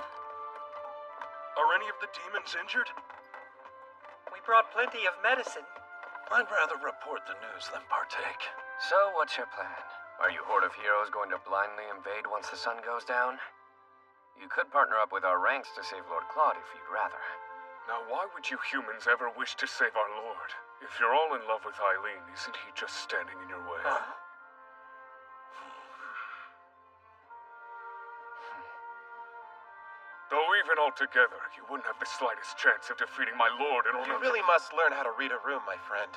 Are any of the demons injured? We brought plenty of medicine. I'd rather report the news than partake. So, what's your plan? Are you Horde of Heroes going to blindly invade once the sun goes down? You could partner up with our ranks to save Lord Claude if you'd rather. Now, why would you humans ever wish to save our Lord? If you're all in love with Eileen, isn't he just standing in your way? Though even altogether, you wouldn't have the slightest chance of defeating my Lord in order You really must learn how to read a room, my friend.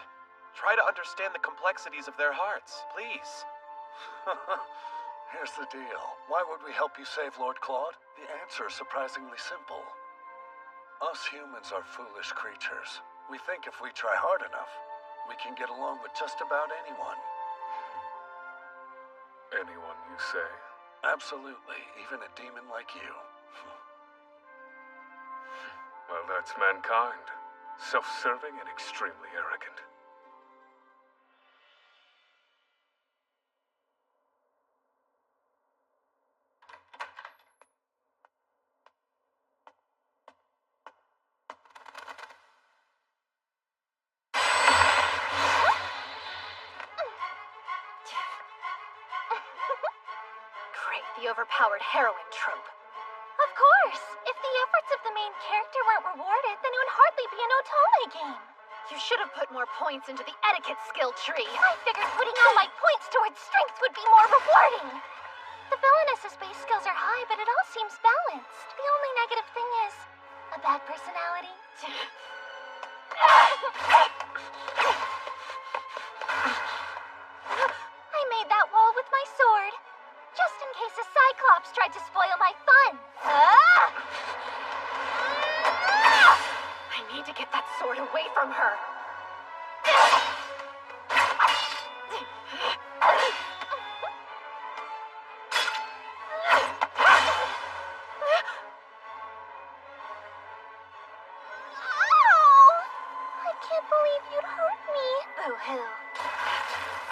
Try to understand the complexities of their hearts, please. Here's the deal. Why would we help you save Lord Claude? The answer is surprisingly simple. Us humans are foolish creatures. We think if we try hard enough, we can get along with just about anyone. Anyone, you say? Absolutely, even a demon like you. Well, that's mankind. Self-serving and extremely arrogant. Great, the overpowered heroine trope. Of course! If the efforts of the main character weren't rewarded, then it would hardly be an Otome game. You should have put more points into the etiquette skill tree. I figured putting all my points towards strength would be more rewarding. The villainess's base skills are high, but it all seems balanced. The only negative thing is, a a bad personality? I made that wall with my sword, just in case a Cyclops tried to spoil my fun. I need to get that sword away from her. I can't believe you'd hurt me. Boo-hoo.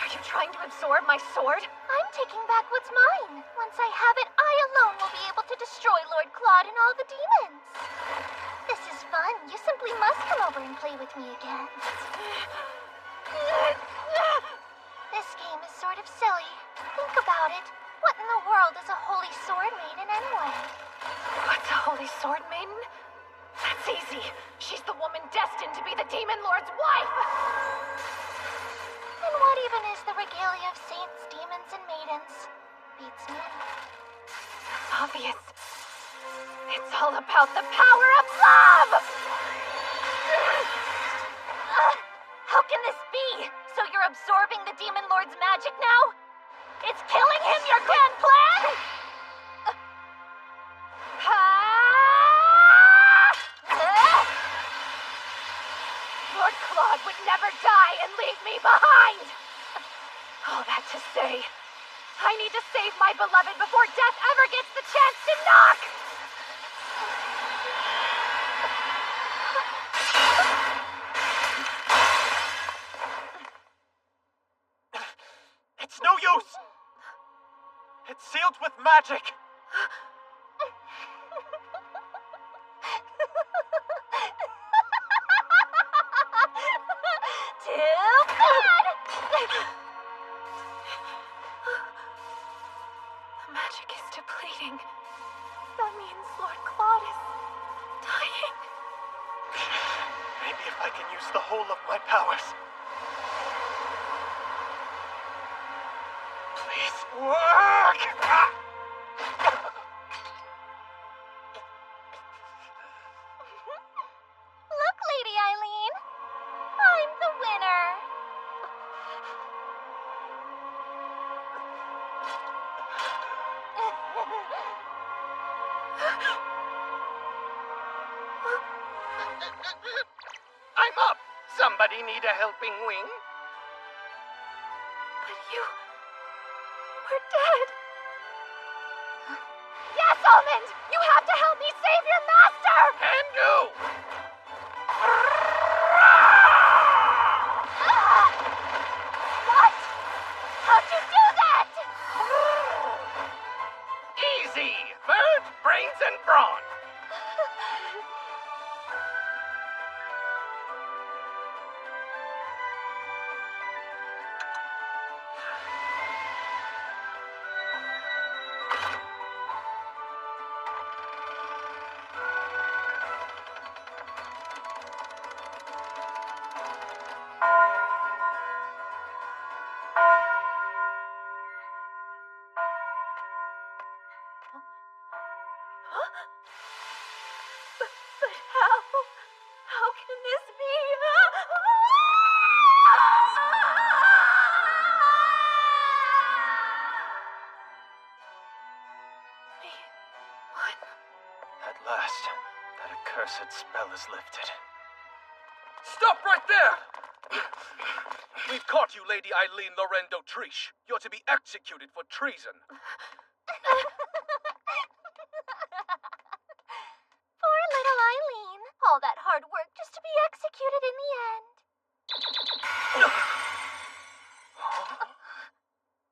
Are you trying to absorb my sword? I'm taking back what's mine. Once I have it, I alone will be able to destroy Lord Claude and all the demons. This is fun. You simply must come over and play with me again. This game is sort of silly. Think about it. What in the world is a holy sword maiden anyway? What's a holy sword maiden? That's easy. She's the woman destined to be the Demon Lord's wife! And what even is the regalia of saints, demons, and maidens? Beats me. It's obvious. It's all about the power of love! How can this be? So you're absorbing the Demon Lord's magic now? It's killing him, your grand plan? Lord Claude would never die and leave me behind! All that to say, I need to save my beloved before death ever gets the chance to knock! It's no use! It's sealed with magic! Too bad! The magic is depleting. That means Lord Claude is dying. Maybe if I can use the whole of my powers. Please work! Look, Lady Eileen. I'm the winner. I'm up! Somebody need a helping wing? But you were dead. Yes, Almond! You have to help me save your master! Can do! What? How'd you do that? Easy! Bird, brains, and brawn. But how? How can this be? What? At last, that accursed spell is lifted. Stop right there! We've caught you, Lady Eileen Lorraine d'Autriche. You're to be executed for treason. Poor little Eileen. All that hard work just to be executed in the end.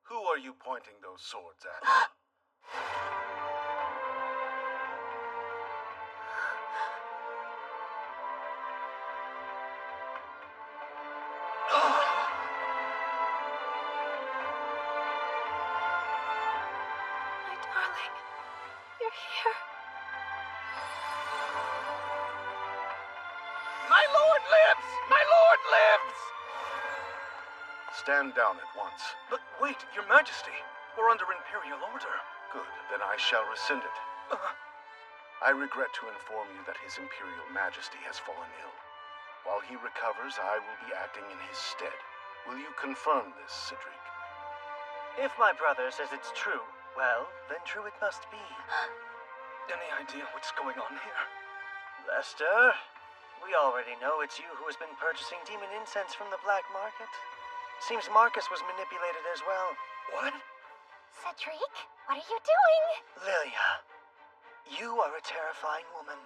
Who are you pointing those swords at? My darling, you're here. My lord lives! My lord lives! Stand down at once. But wait, Your Majesty. We're under Imperial order. Good, then I shall rescind it. I regret to inform you that His Imperial Majesty has fallen ill. While he recovers, I will be acting in his stead. Will you confirm this, Cedric? If my brother says it's true, well, then true it must be. Any idea what's going on here? Lester, we already know it's you who has been purchasing demon incense from the black market. Seems Marcus was manipulated as well. What? Cedric, what are you doing? Lilia, you are a terrifying woman.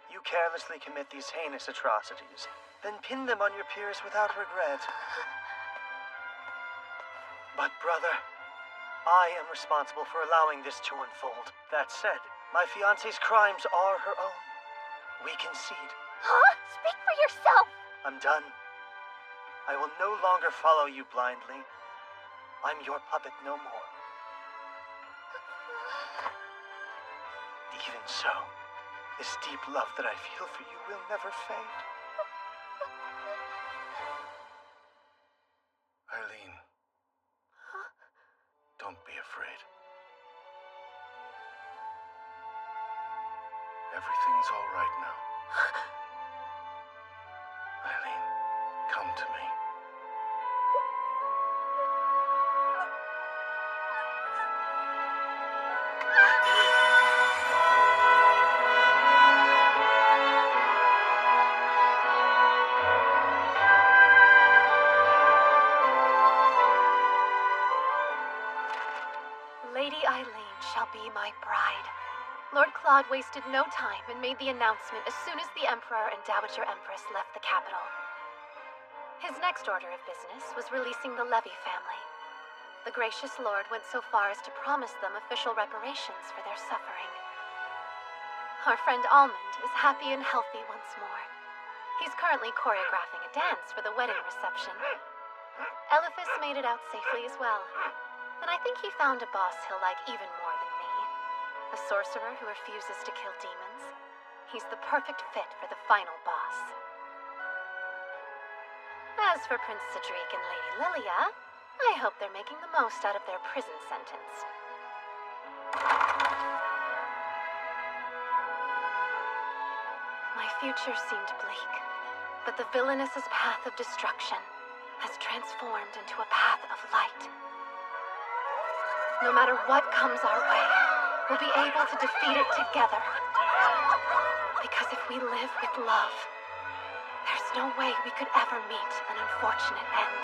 You carelessly commit these heinous atrocities, then pin them on your peers without regret. But brother, I am responsible for allowing this to unfold. That said, my fiancé's crimes are her own. We concede. Huh? Speak for yourself! I'm done. I will no longer follow you blindly. I'm your puppet no more. Even so, this deep love that I feel for you will never fade. Eileen. Don't be afraid. Everything's all right now. Eileen, come to me. Lady Eileen shall be my bride. Lord Claude wasted no time and made the announcement as soon as the Emperor and Dowager Empress left the capital. His next order of business was releasing the Levy family. The gracious Lord went so far as to promise them official reparations for their suffering. Our friend Almond is happy and healthy once more. He's currently choreographing a dance for the wedding reception. Elephas made it out safely as well. And I think he found a boss he'll like even more than me. A sorcerer who refuses to kill demons. He's the perfect fit for the final boss. As for Prince Cedric and Lady Lilia, I hope they're making the most out of their prison sentence. My future seemed bleak, but the villainous' path of destruction has transformed into a path of light. No matter what comes our way, we'll be able to defeat it together. Because if we live with love, there's no way we could ever meet an unfortunate end.